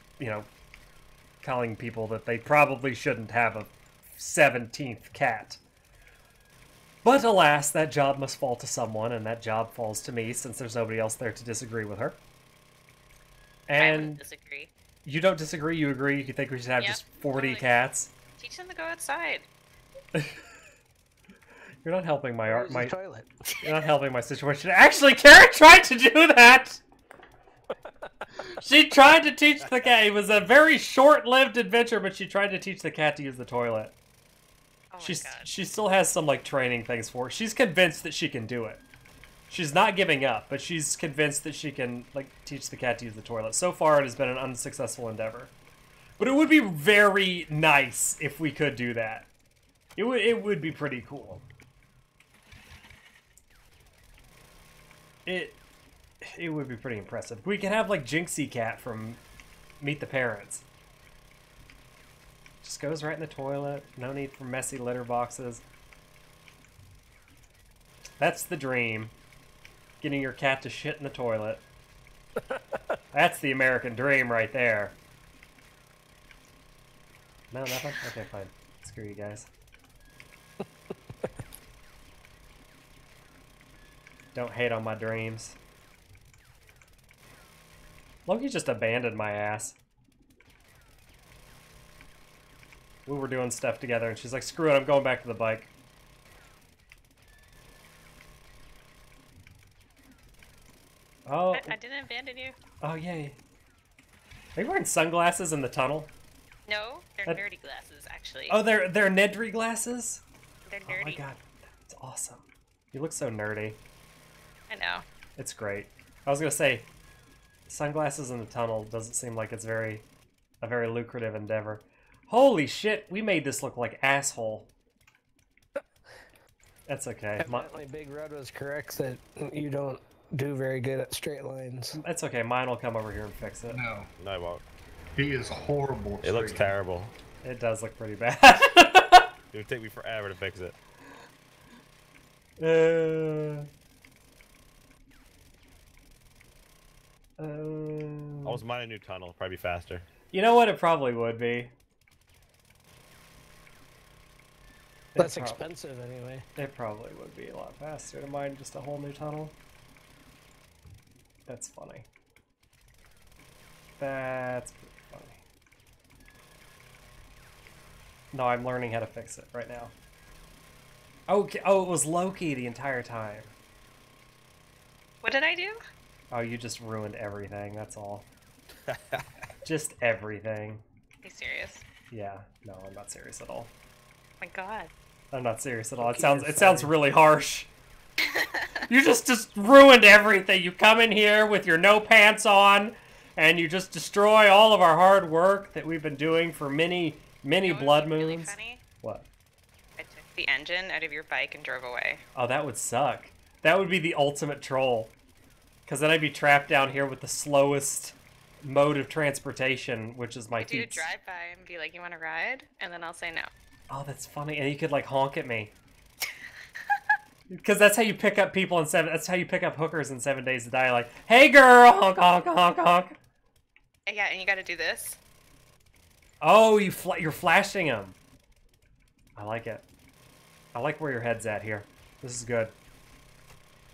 people that they probably shouldn't have a 17th cat. But alas, that job must fall to someone, and that job falls to me since there's nobody else there to disagree with her. And I wouldn't disagree. You don't disagree? You agree? You think we should have just 40 totally. cats? Teach them to go outside. You're not helping my art. My toilet. You're not helping my situation. Actually, Karen tried to do that. She tried to teach the cat. It was a very short-lived adventure, but she tried to teach the cat to use the toilet. Oh my God. She still has some like training things for it. She's convinced that she can do it. She's not giving up, but she's convinced that she can like teach the cat to use the toilet. So far, it has been an unsuccessful endeavor. But it would be very nice if we could do that. It would be pretty cool. It would be pretty impressive. We could have like Jinxie Cat from Meet the Parents. Just goes right in the toilet. No need for messy litter boxes. That's the dream. Getting your cat to shit in the toilet. That's the American dream right there. No, nothing? Okay, fine. Screw you guys. Don't hate on my dreams. Loki just abandoned my ass. We were doing stuff together and she's like, screw it, I'm going back to the bike. Oh. I didn't abandon you. Oh, yay. Are you wearing sunglasses in the tunnel? No, they're nerdy glasses, actually. Oh, they're Nedry glasses? They're nerdy. Oh my god, that's awesome. You look so nerdy. I know. It's great. I was gonna say, sunglasses in the tunnel doesn't seem like it's a very lucrative endeavor. Holy shit, we made this look like asshole. That's okay. Evidently, Big Red was correct that you don't do very good at straight lines. That's okay. Mine will come over here and fix it. No, I won't. he is horrible. It looks terrible. It does look pretty bad. It would take me forever to fix it. I was mining a new tunnel. Probably be faster. You know what? It probably would be. That's expensive anyway. It probably would be a lot faster to mine just a whole new tunnel. That's funny. That's pretty funny. No, I'm learning how to fix it right now. Okay. Oh, it was Loki the entire time. What did I do? Oh, you just ruined everything, that's all. Just everything. Are you serious? Yeah, no, I'm not serious at all. Oh my God. I'm not serious at all. It sounds really harsh. You just ruined everything. You come in here with your no pants on, and you just destroy all of our hard work that we've been doing for many blood moons. Really funny? What? I took the engine out of your bike and drove away. Oh, that would suck. That would be the ultimate troll. Because then I'd be trapped down here with the slowest mode of transportation, which is my feet. You do drive by and be like, you want to ride? And then I'll say no. Oh, that's funny. And you could like honk at me. Because that's how you pick up people in that's how you pick up hookers in 7 Days to Die. Like, hey girl, honk, honk, honk, honk. Yeah, and you got to do this. Oh, you're flashing them. I like it. I like where your head's at here. This is good.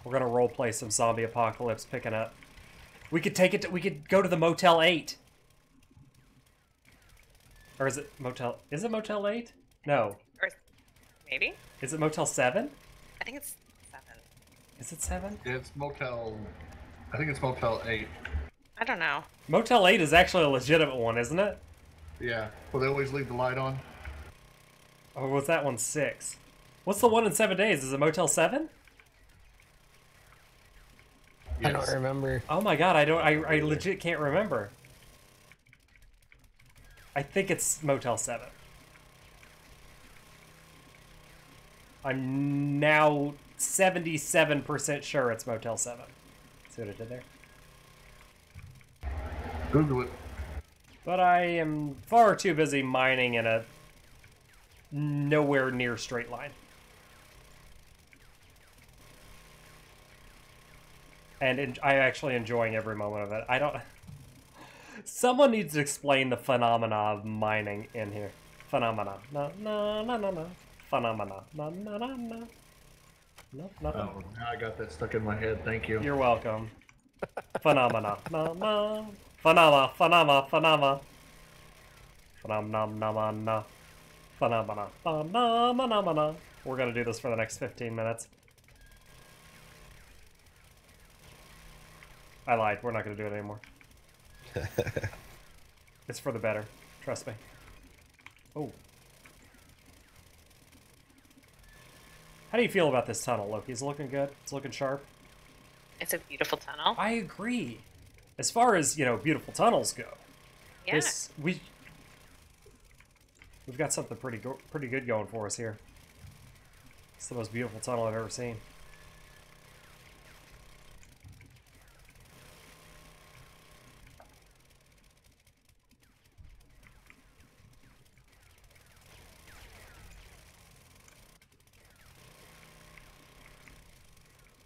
We're gonna roleplay some zombie apocalypse picking up. We could take it to, we could go to the Motel 8. Or is it Motel... Is it Motel 8? No. Or maybe? Is it Motel 7? I think it's 7. Is it 7? It's Motel... I think it's Motel 8. I don't know. Motel 8 is actually a legitimate one, isn't it? Yeah. Well, they always leave the light on. Or was that one 6? What's the one in 7 days? Is it Motel 7? Yes. I don't remember. Oh my god, I legit can't remember. I think it's Motel 7. I'm now 77% sure it's Motel 7. See what I did there? Google it. But I am far too busy mining in a nowhere near straight line. And I'm actually enjoying every moment of it. I don't... Someone needs to explain the phenomena of mining in here. Phenomena. No, no, no, no, no. Phenomena. No, no, no, no. No, no. Oh, I got that stuck in my head. Thank you. You're welcome. Phenomena. No, no. Phenomena. Phenomena. Phenomena. Phenomena. Phenomena. Phenomena. We're gonna do this for the next 15 minutes. I lied. We're not gonna do it anymore. It's for the better. Trust me. Oh. How do you feel about this tunnel, Loki? Is it looking good? It's looking sharp? It's a beautiful tunnel. I agree. As far as, you know, beautiful tunnels go, Yeah. we've got something pretty good going for us here. It's the most beautiful tunnel I've ever seen.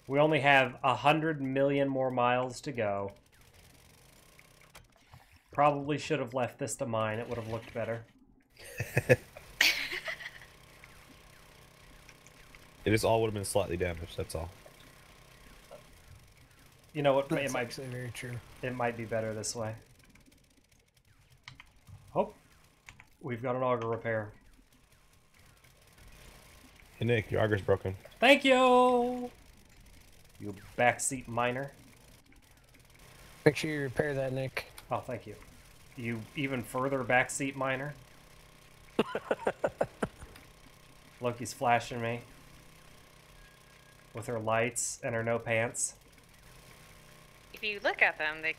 We only have 100 million more miles to go. Probably should have left this to mine. It would have looked better. It just all would have been slightly damaged, that's all. You know what? That's actually very true. It might be better this way. Oh, we've got an auger repair. Hey Nick, your auger's broken. Thank you! You backseat miner. Make sure you repair that, Nick. Oh, thank you. You even further backseat miner. Loki's flashing me with her lights and her no pants. If you look at them, they're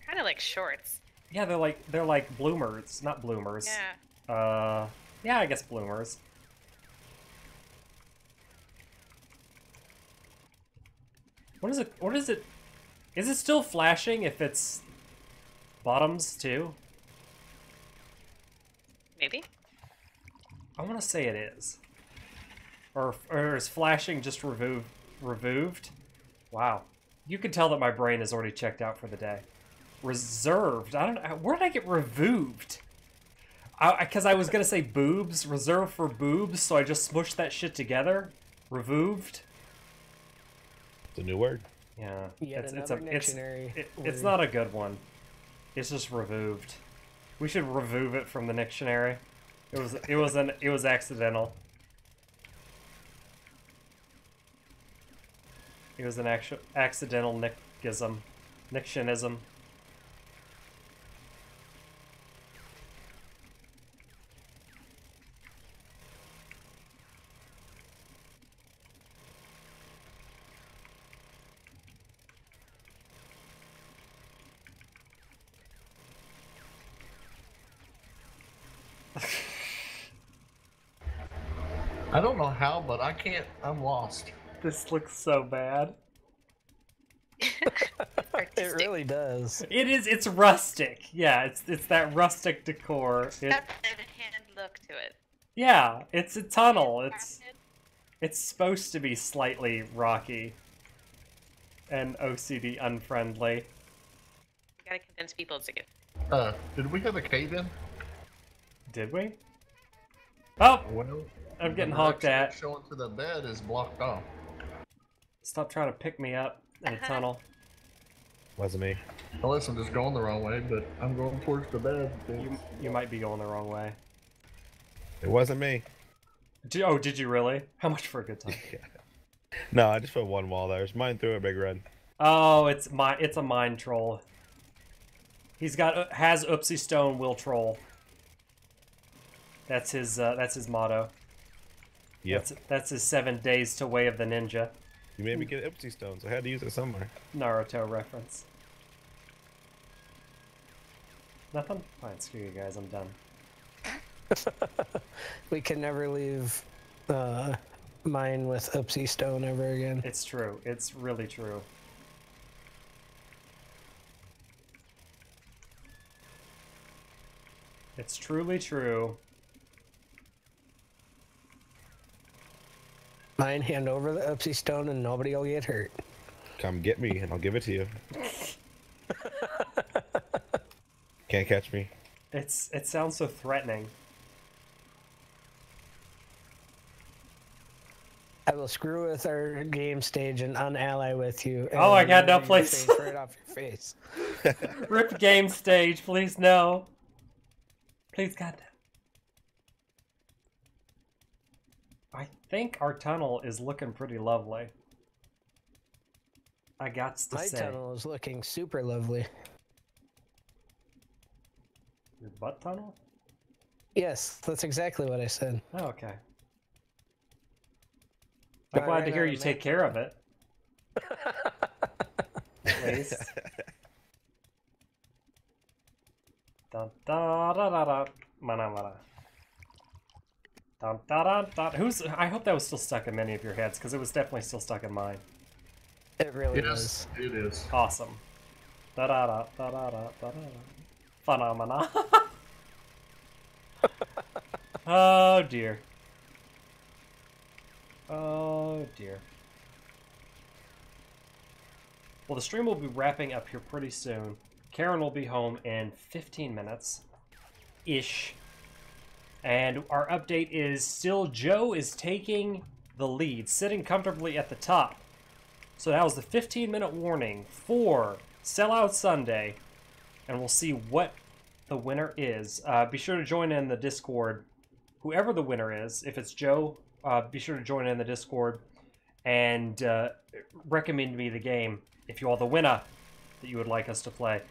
kind of like shorts. Yeah, they're like bloomers, not bloomers. Yeah. Yeah, I guess bloomers. What is it? What is it? Is it still flashing if it's bottoms too? Maybe. I want to say it is. Or is flashing just removed? Wow. You can tell that my brain is already checked out for the day. Reserved. I don't know. Where did I get removed? Because I was going to say boobs. Reserved for boobs, so I just smushed that shit together. Removed. It's a new word. Yeah. Yet another dictionary It's not a good one. It's just removed. We should remove it from the dictionary. It was accidental. It was an accidental nickism. Nictionism. I don't know how, but I can't. I'm lost. This looks so bad. It really does. It is. It's rustic. Yeah, it's that rustic decor. It's got that hand look to it. Yeah, it's a tunnel. It's supposed to be slightly rocky and OCD unfriendly. You gotta convince people to get. Did we have a cave-in? Did we? Oh, Well, I'm getting the honked direction at. it's showing to the bed is blocked off. Stop trying to pick me up in a tunnel. Wasn't me. Unless I'm just going the wrong way, but I'm going towards the bed. You might be going the wrong way. It wasn't me. Did you really? How much for a good time? No, I just put one wall there. It's mine through a big red. Oh, it's a mine troll. Has Oopsie Stone, will troll. That's his motto. Yep. That's his 7 days to Way of the Ninja. You made me get Oopsie Stones. I had to use it somewhere. Naruto reference. Nothing? Fine, screw you guys, I'm done. We can never leave mine with Oopsie Stone ever again. It's true. It's really true. It's truly true. Mine, hand over the Oopsie Stone and nobody will get hurt. Come get me and I'll give it to you. Can't catch me. It sounds so threatening. I will screw with our game stage and unally with you. Oh, I got no place. Right off your face. Rip game stage, please no. Please, goddamn. I think our tunnel is looking pretty lovely. I got to say. My tunnel is looking super lovely. Your butt tunnel? Yes, that's exactly what I said. Oh, okay. I'm glad to hear you take care of it. Please. Dun, da, da, da, da. Mana, mana. Dun, da, da, da. I hope that was still stuck in many of your heads, because it was definitely still stuck in mine. It really Yes, is. it is. Awesome. Da da da da da da da da. Phenomena. Oh dear. Oh dear. Well, the stream will be wrapping up here pretty soon. Karen will be home in 15 minutes-ish. And our update is still Joe is taking the lead, sitting comfortably at the top. So that was the 15-minute warning for Sellout Sunday. And we'll see what the winner is. Be sure to join in the Discord. Whoever the winner is, if it's Joe, be sure to join in the Discord and recommend me the game if you are the winner that you would like us to play.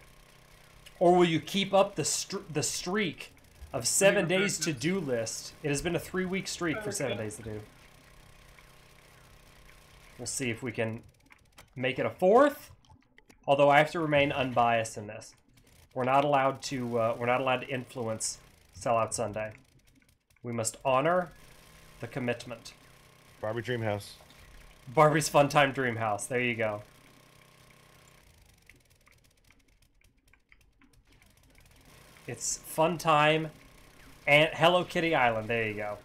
Or will you keep up the streak of 7 days to-do list? It has been a 3-week streak for 7 days to do. We'll see if we can make it a 4th. Although I have to remain unbiased in this. We're not allowed to influence Sellout Sunday. We must honor the commitment. Barbie Dreamhouse. Barbie's Fun Time Dreamhouse. There you go. It's Fun Time and Hello Kitty Island. There you go.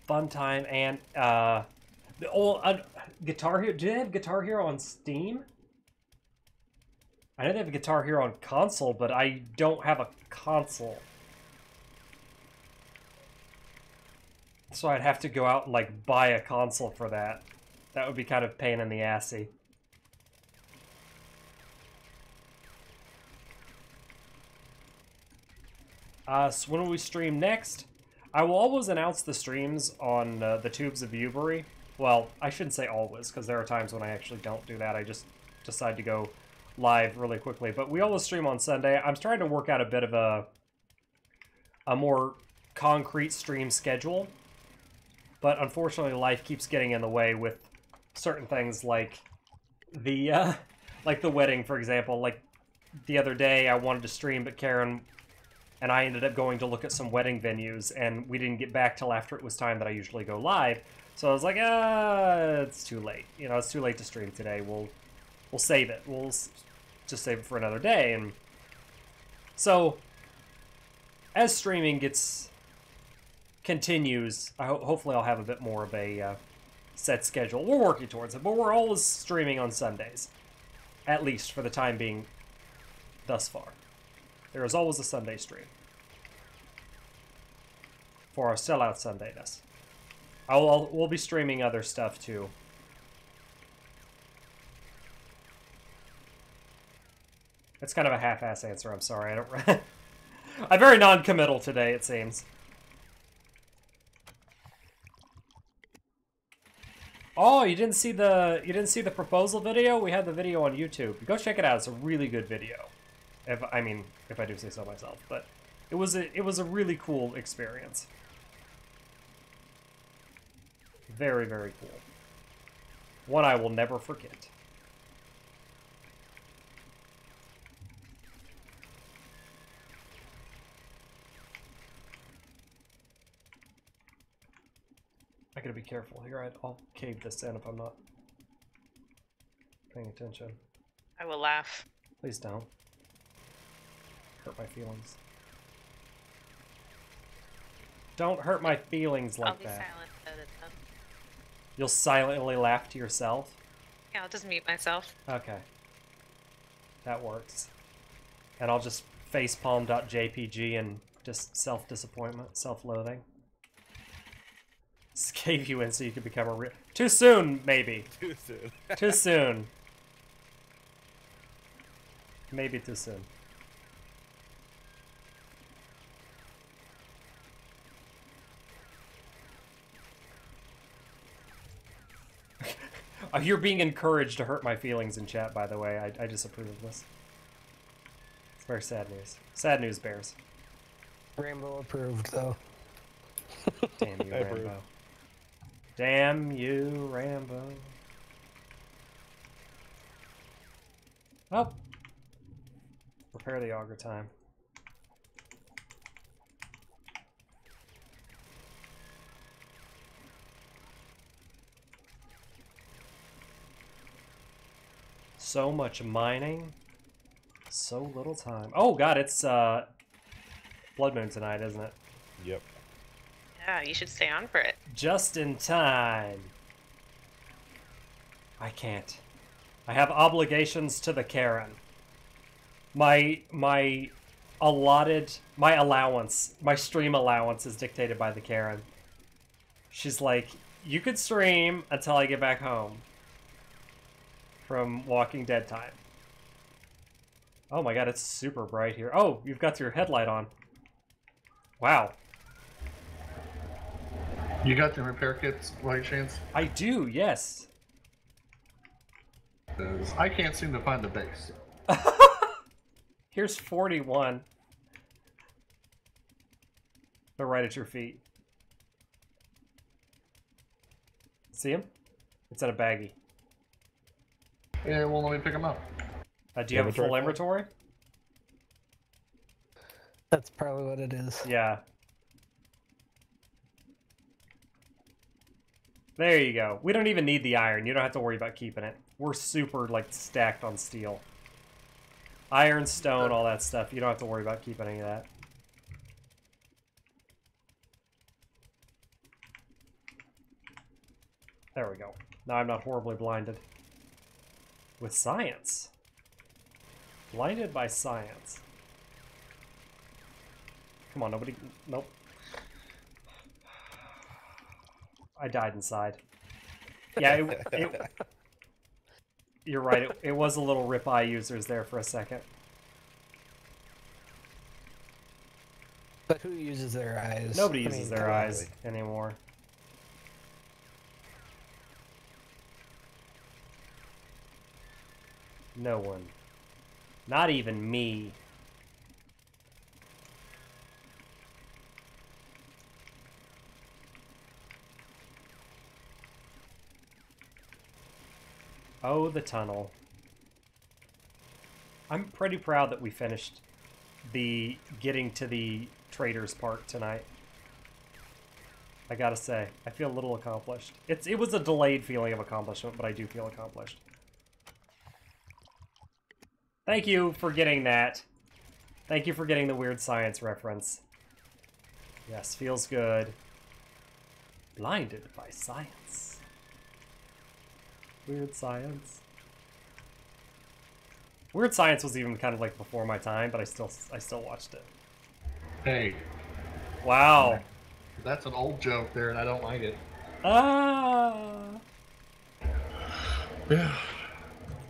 Fun Time and the old Guitar Hero. Do they have Guitar Hero on Steam? I know they have Guitar Hero on console, but I don't have a console. So I'd have to go out and, like, buy a console for that. That would be kind of pain in the assy. So when will we stream next? I will always announce the streams on the Tubes of Ubery. Well, I shouldn't say always, because there are times when I actually don't do that. I just decide to go live really quickly. But we always stream on Sunday. I'm trying to work out a bit of a more concrete stream schedule. But unfortunately, life keeps getting in the way with certain things like the wedding, for example. Like the other day, I wanted to stream, but Karen and I ended up going to look at some wedding venues, and we didn't get back till after it was time that I usually go live. So I was like, it's too late. You know, it's too late to stream today. We'll save it. We'll just save it for another day. And so as streaming continues, hopefully I'll have a bit more of a set schedule. We're working towards it, but we're always streaming on Sundays, at least for the time being thus far. There is always a Sunday stream for our Sellout Sundayness. We'll be streaming other stuff too. It's kind of a half-ass answer. I'm sorry. I don't. I'm very non-committal today. It seems. Oh, you didn't see the proposal video? We had the video on YouTube. Go check it out. It's a really good video. If I do say so myself, but it was a really cool experience. Very, very cool. One I will never forget. I gotta be careful here. I'll cave this in if I'm not paying attention. I will laugh. Please don't. Hurt my feelings. Don't hurt my feelings like I'll be that. silent so that You'll silently laugh to yourself? yeah, I'll just mute myself. Okay. That works. And I'll just facepalm.jpg and just self-disappointment, self-loathing. Scave you in so you can become a real... Too soon, maybe. Too soon. Too soon. Maybe too soon. You're being encouraged to hurt my feelings in chat, by the way. I disapprove of this. It's very sad news. Sad news, Bears. Rainbow approved, though. Damn you, Rambo. Damn you, Rambo. Oh. Prepare the auger time. So much mining. So little time. Oh god, it's Blood Moon tonight, isn't it? Yep. Yeah, you should stay on for it. Just in time. I can't. I have obligations to the Karen. My allowance, my stream allowance is dictated by the Karen. She's like, you could stream until I get back home from Walking Dead time. Oh my god, it's super bright here. Oh, you've got your headlight on. Wow. You got the repair kits, by chance? I do, yes. 'Cause I can't seem to find the base. Here's 41. They're right at your feet. See him? It's in a baggie. Yeah, it won't let me pick them up. Do you have a full inventory? That's probably what it is. Yeah. There you go. We don't even need the iron. You don't have to worry about keeping it. We're super, like, stacked on steel. Iron, stone, all that stuff. You don't have to worry about keeping any of that. There we go. Now I'm not horribly blinded. With science. Blinded by science. Come on, nobody... Nope. I died inside. Yeah, you're right. It was a little rip eye users there for a second. But who uses their eyes? Nobody uses their eyes anymore. No one. Not even me. Oh, the tunnel. I'm pretty proud that we finished the getting to the traders part tonight. I gotta say, I feel a little accomplished. It was a delayed feeling of accomplishment, but I do feel accomplished. Thank you for getting that. Thank you for getting the weird science reference. Yes, feels good. Blinded by science. Weird science. Weird Science was even kind of like before my time, but I still watched it. Hey. Wow. That's an old joke there, and I don't like it. Ah. Yeah.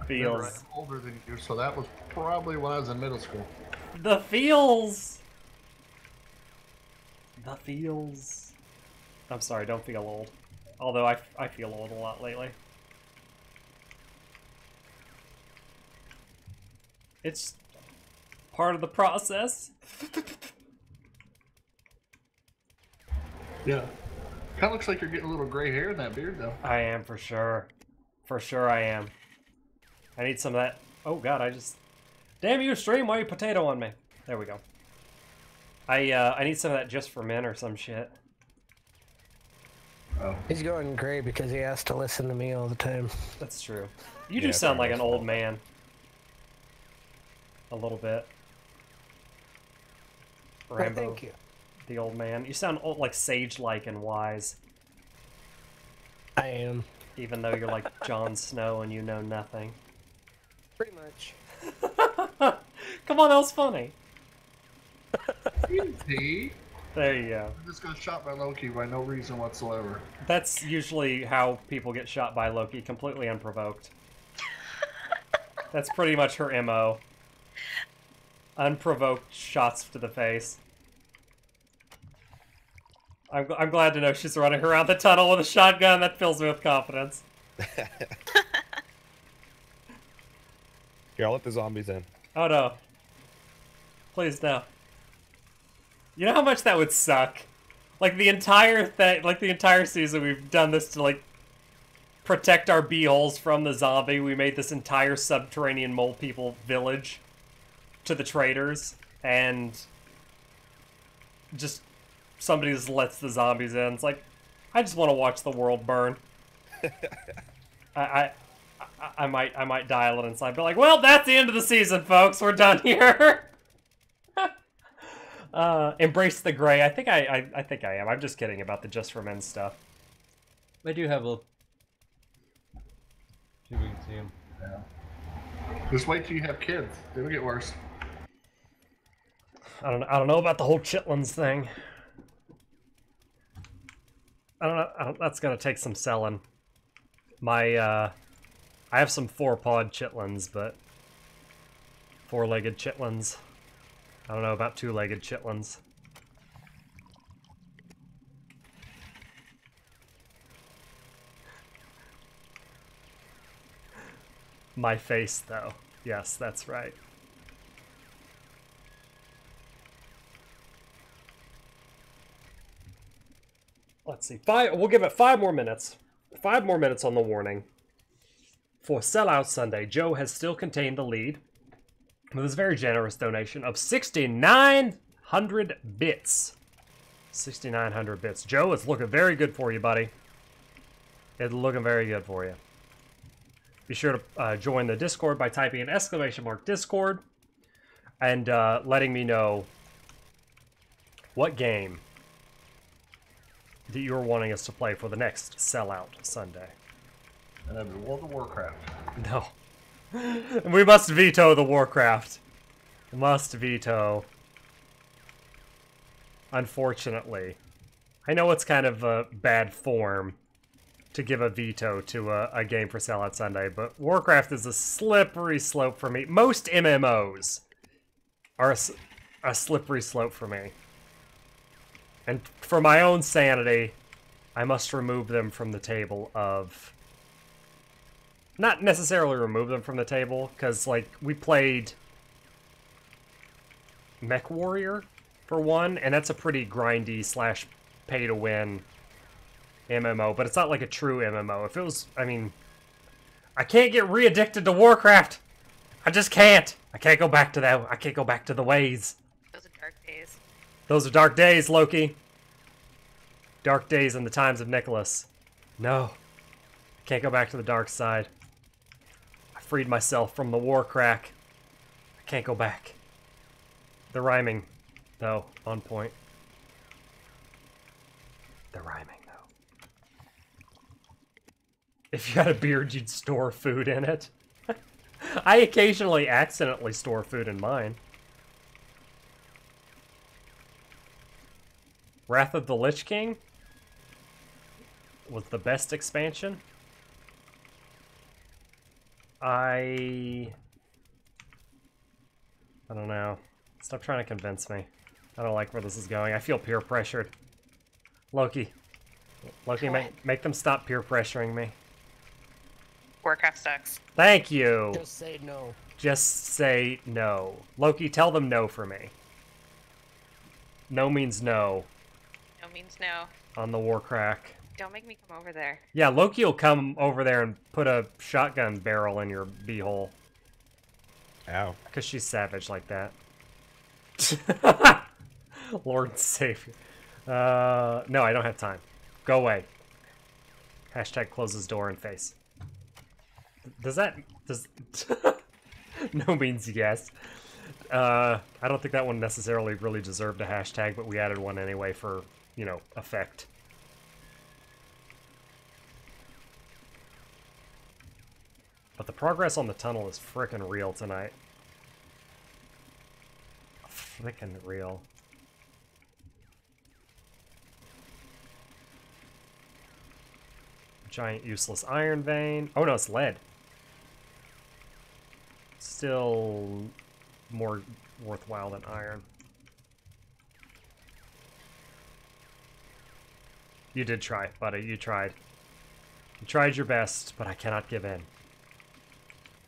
Feels. I'm older than you, so that was probably when I was in middle school. The feels. The feels. I'm sorry, don't feel old. Although I feel old a lot lately. It's part of the process. Yeah. Kind of looks like you're getting a little gray hair in that beard, though. I am, for sure. For sure I am. I need some of that. Oh god, I just... Damn you, stream, why you potato on me? There we go. I need some of that just for men or some shit. Oh. He's going gray because he has to listen to me all the time. That's true. You do sound like an old man. A little bit. Rambo, Well, thank you. the old man. You sound old, like sage-like and wise. I am. Even though you're like Jon Snow and you know nothing. Pretty much. Come on, that was funny. Easy. There you go. I just got shot by Loki by no reason whatsoever. That's usually how people get shot by Loki, completely unprovoked. That's pretty much her MO. Unprovoked shots to the face. I'm glad to know she's running around the tunnel with a shotgun. That fills me with confidence. Here, I'll let the zombies in. Oh no. Please no. You know how much that would suck? Like the entire thing, like the entire season we've done this to like protect our beeholes from the zombie. We made this entire subterranean mole people village to the traders, and just somebody just lets the zombies in. It's like, I just want to watch the world burn. I might dial it inside, but like, well, that's the end of the season, folks. We're done here. Embrace the gray. I think I am. I'm just kidding about the just for men stuff. I do have a. See if we can see him. Yeah. Just wait till you have kids. It'll get worse. I don't know about the whole chitlins thing. I don't know. That's gonna take some selling. I have some 4-pawed chitlins, but 4-legged chitlins. I don't know about 2-legged chitlins. My face, though. Yes, that's right. Let's see. We'll give it 5 more minutes. 5 more minutes on the warning. For Sellout Sunday, Joe has still contained the lead with his very generous donation of 6,900 bits. 6,900 bits. Joe, it's looking very good for you, buddy. It's looking very good for you. Be sure to join the Discord by typing in !Discord and letting me know what game that you're wanting us to play for the next Sellout Sunday. And that'd be World of Warcraft. No. We must veto the Warcraft. Must veto. Unfortunately. I know it's kind of a bad form to give a veto to a game for Sellout Sunday, but Warcraft is a slippery slope for me. Most MMOs are a slippery slope for me. And for my own sanity, I must remove them from the table of... Not necessarily remove them from the table, because, like, we played Mech Warrior, for one, and that's a pretty grindy / pay-to-win MMO, but it's not like a true MMO. If it was, I mean, I can't get re-addicted to Warcraft. I just can't. I can't go back to that. I can't go back to the ways. Those are dark days. Those are dark days, Loki. Dark days in the times of Nicholas. No. I can't go back to the dark side. I freed myself from the war crack. I can't go back. The rhyming, though, on point. The rhyming, though. If you had a beard, you'd store food in it. I occasionally accidentally store food in mine. Wrath of the Lich King? was the best expansion. I don't know. Stop trying to convince me. I don't like where this is going. I feel peer pressured. Loki, make them stop peer pressuring me. Warcraft sucks. Thank you. Just say no. Just say no. Loki, tell them no for me. No means no. No means no. On the Warcrack. Don't make me come over there. Yeah, Loki will come over there and put a shotgun barrel in your beehole. Ow. Because she's savage like that. Lord and Savior. No, I don't have time. Go away. Hashtag closes door in face. Does no means yes. I don't think that one necessarily really deserved a hashtag, but we added one anyway for, you know, effect. But the progress on the tunnel is frickin' real tonight. Frickin' real. Giant useless iron vein. Oh no, it's lead. Still more worthwhile than iron. You did try, buddy. You tried. You tried your best, but I cannot give in.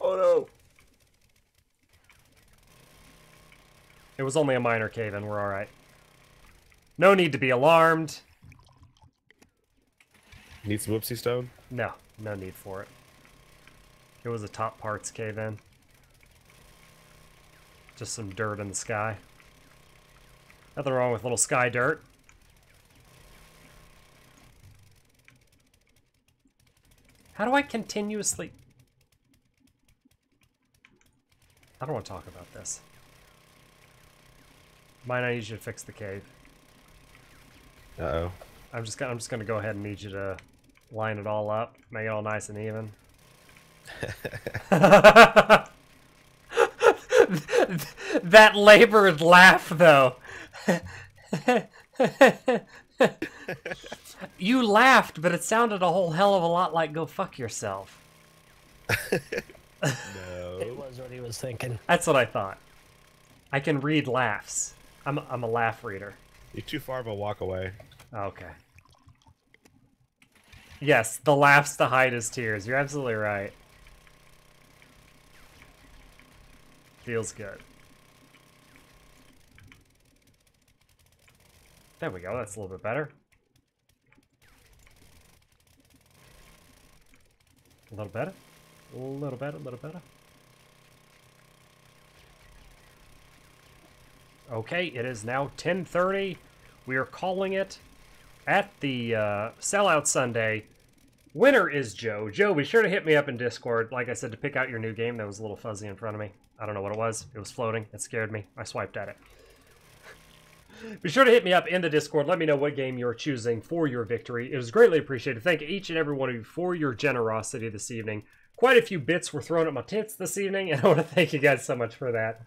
Oh no! It was only a minor cave-in. We're alright. No need to be alarmed. Need some whoopsie stone? No, no need for it. It was a top parts cave-in. Just some dirt in the sky. Nothing wrong with little sky dirt. How do I continuously... I don't want to talk about this. Mine, I need you to fix the cave. Uh-oh. I'm just gonna go ahead and need you to line it all up, make it all nice and even. That labored laugh, though. You laughed, but it sounded a whole hell of a lot like "go fuck yourself." No. It was what he was thinking. That's what I thought. I can read laughs. I'm a laugh reader. You're too far of a walk away. Okay. Yes, the laughs to hide his tears. You're absolutely right. Feels good. There we go. That's a little bit better. A little better. A little better. A little better. Okay, it is now 10:30. We are calling it at the Sellout Sunday. Winner is Joe. Joe, be sure to hit me up in Discord, like I said, to pick out your new game. That was a little fuzzy in front of me. I don't know what it was. It was floating. It scared me. I swiped at it. Be sure to hit me up in the Discord. Let me know what game you're choosing for your victory. It was greatly appreciated. Thank each and every one of you for your generosity this evening. Quite a few bits were thrown at my tits this evening, and I want to thank you guys so much for that.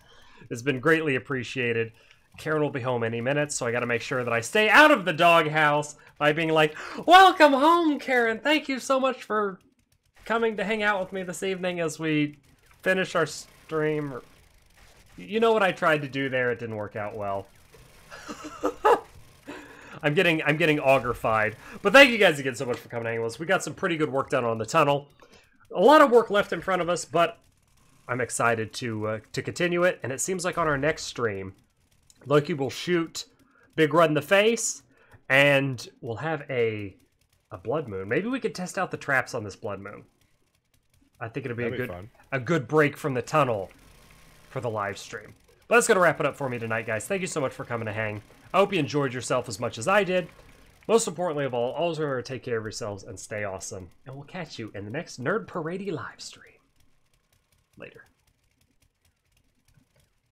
It's been greatly appreciated. Karen will be home any minute, so I got to make sure that I stay out of the doghouse by being like, "Welcome home, Karen. Thank you so much for coming to hang out with me this evening as we finish our stream." You know what I tried to do there? It didn't work out well. I'm getting auger-fied. But thank you guys again so much for coming hang with us. We got some pretty good work done on the tunnel. A lot of work left in front of us, but I'm excited to continue it. And it seems like on our next stream, Loki will shoot Big Red in the face, and we'll have a blood moon. Maybe we could test out the traps on this blood moon. I think it'll be a good break from the tunnel for the live stream. But that's going to wrap it up for me tonight, guys. Thank you so much for coming to hang. I hope you enjoyed yourself as much as I did. Most importantly of all, always remember to take care of yourselves and stay awesome. And we'll catch you in the next Nerd Parade live stream. Later.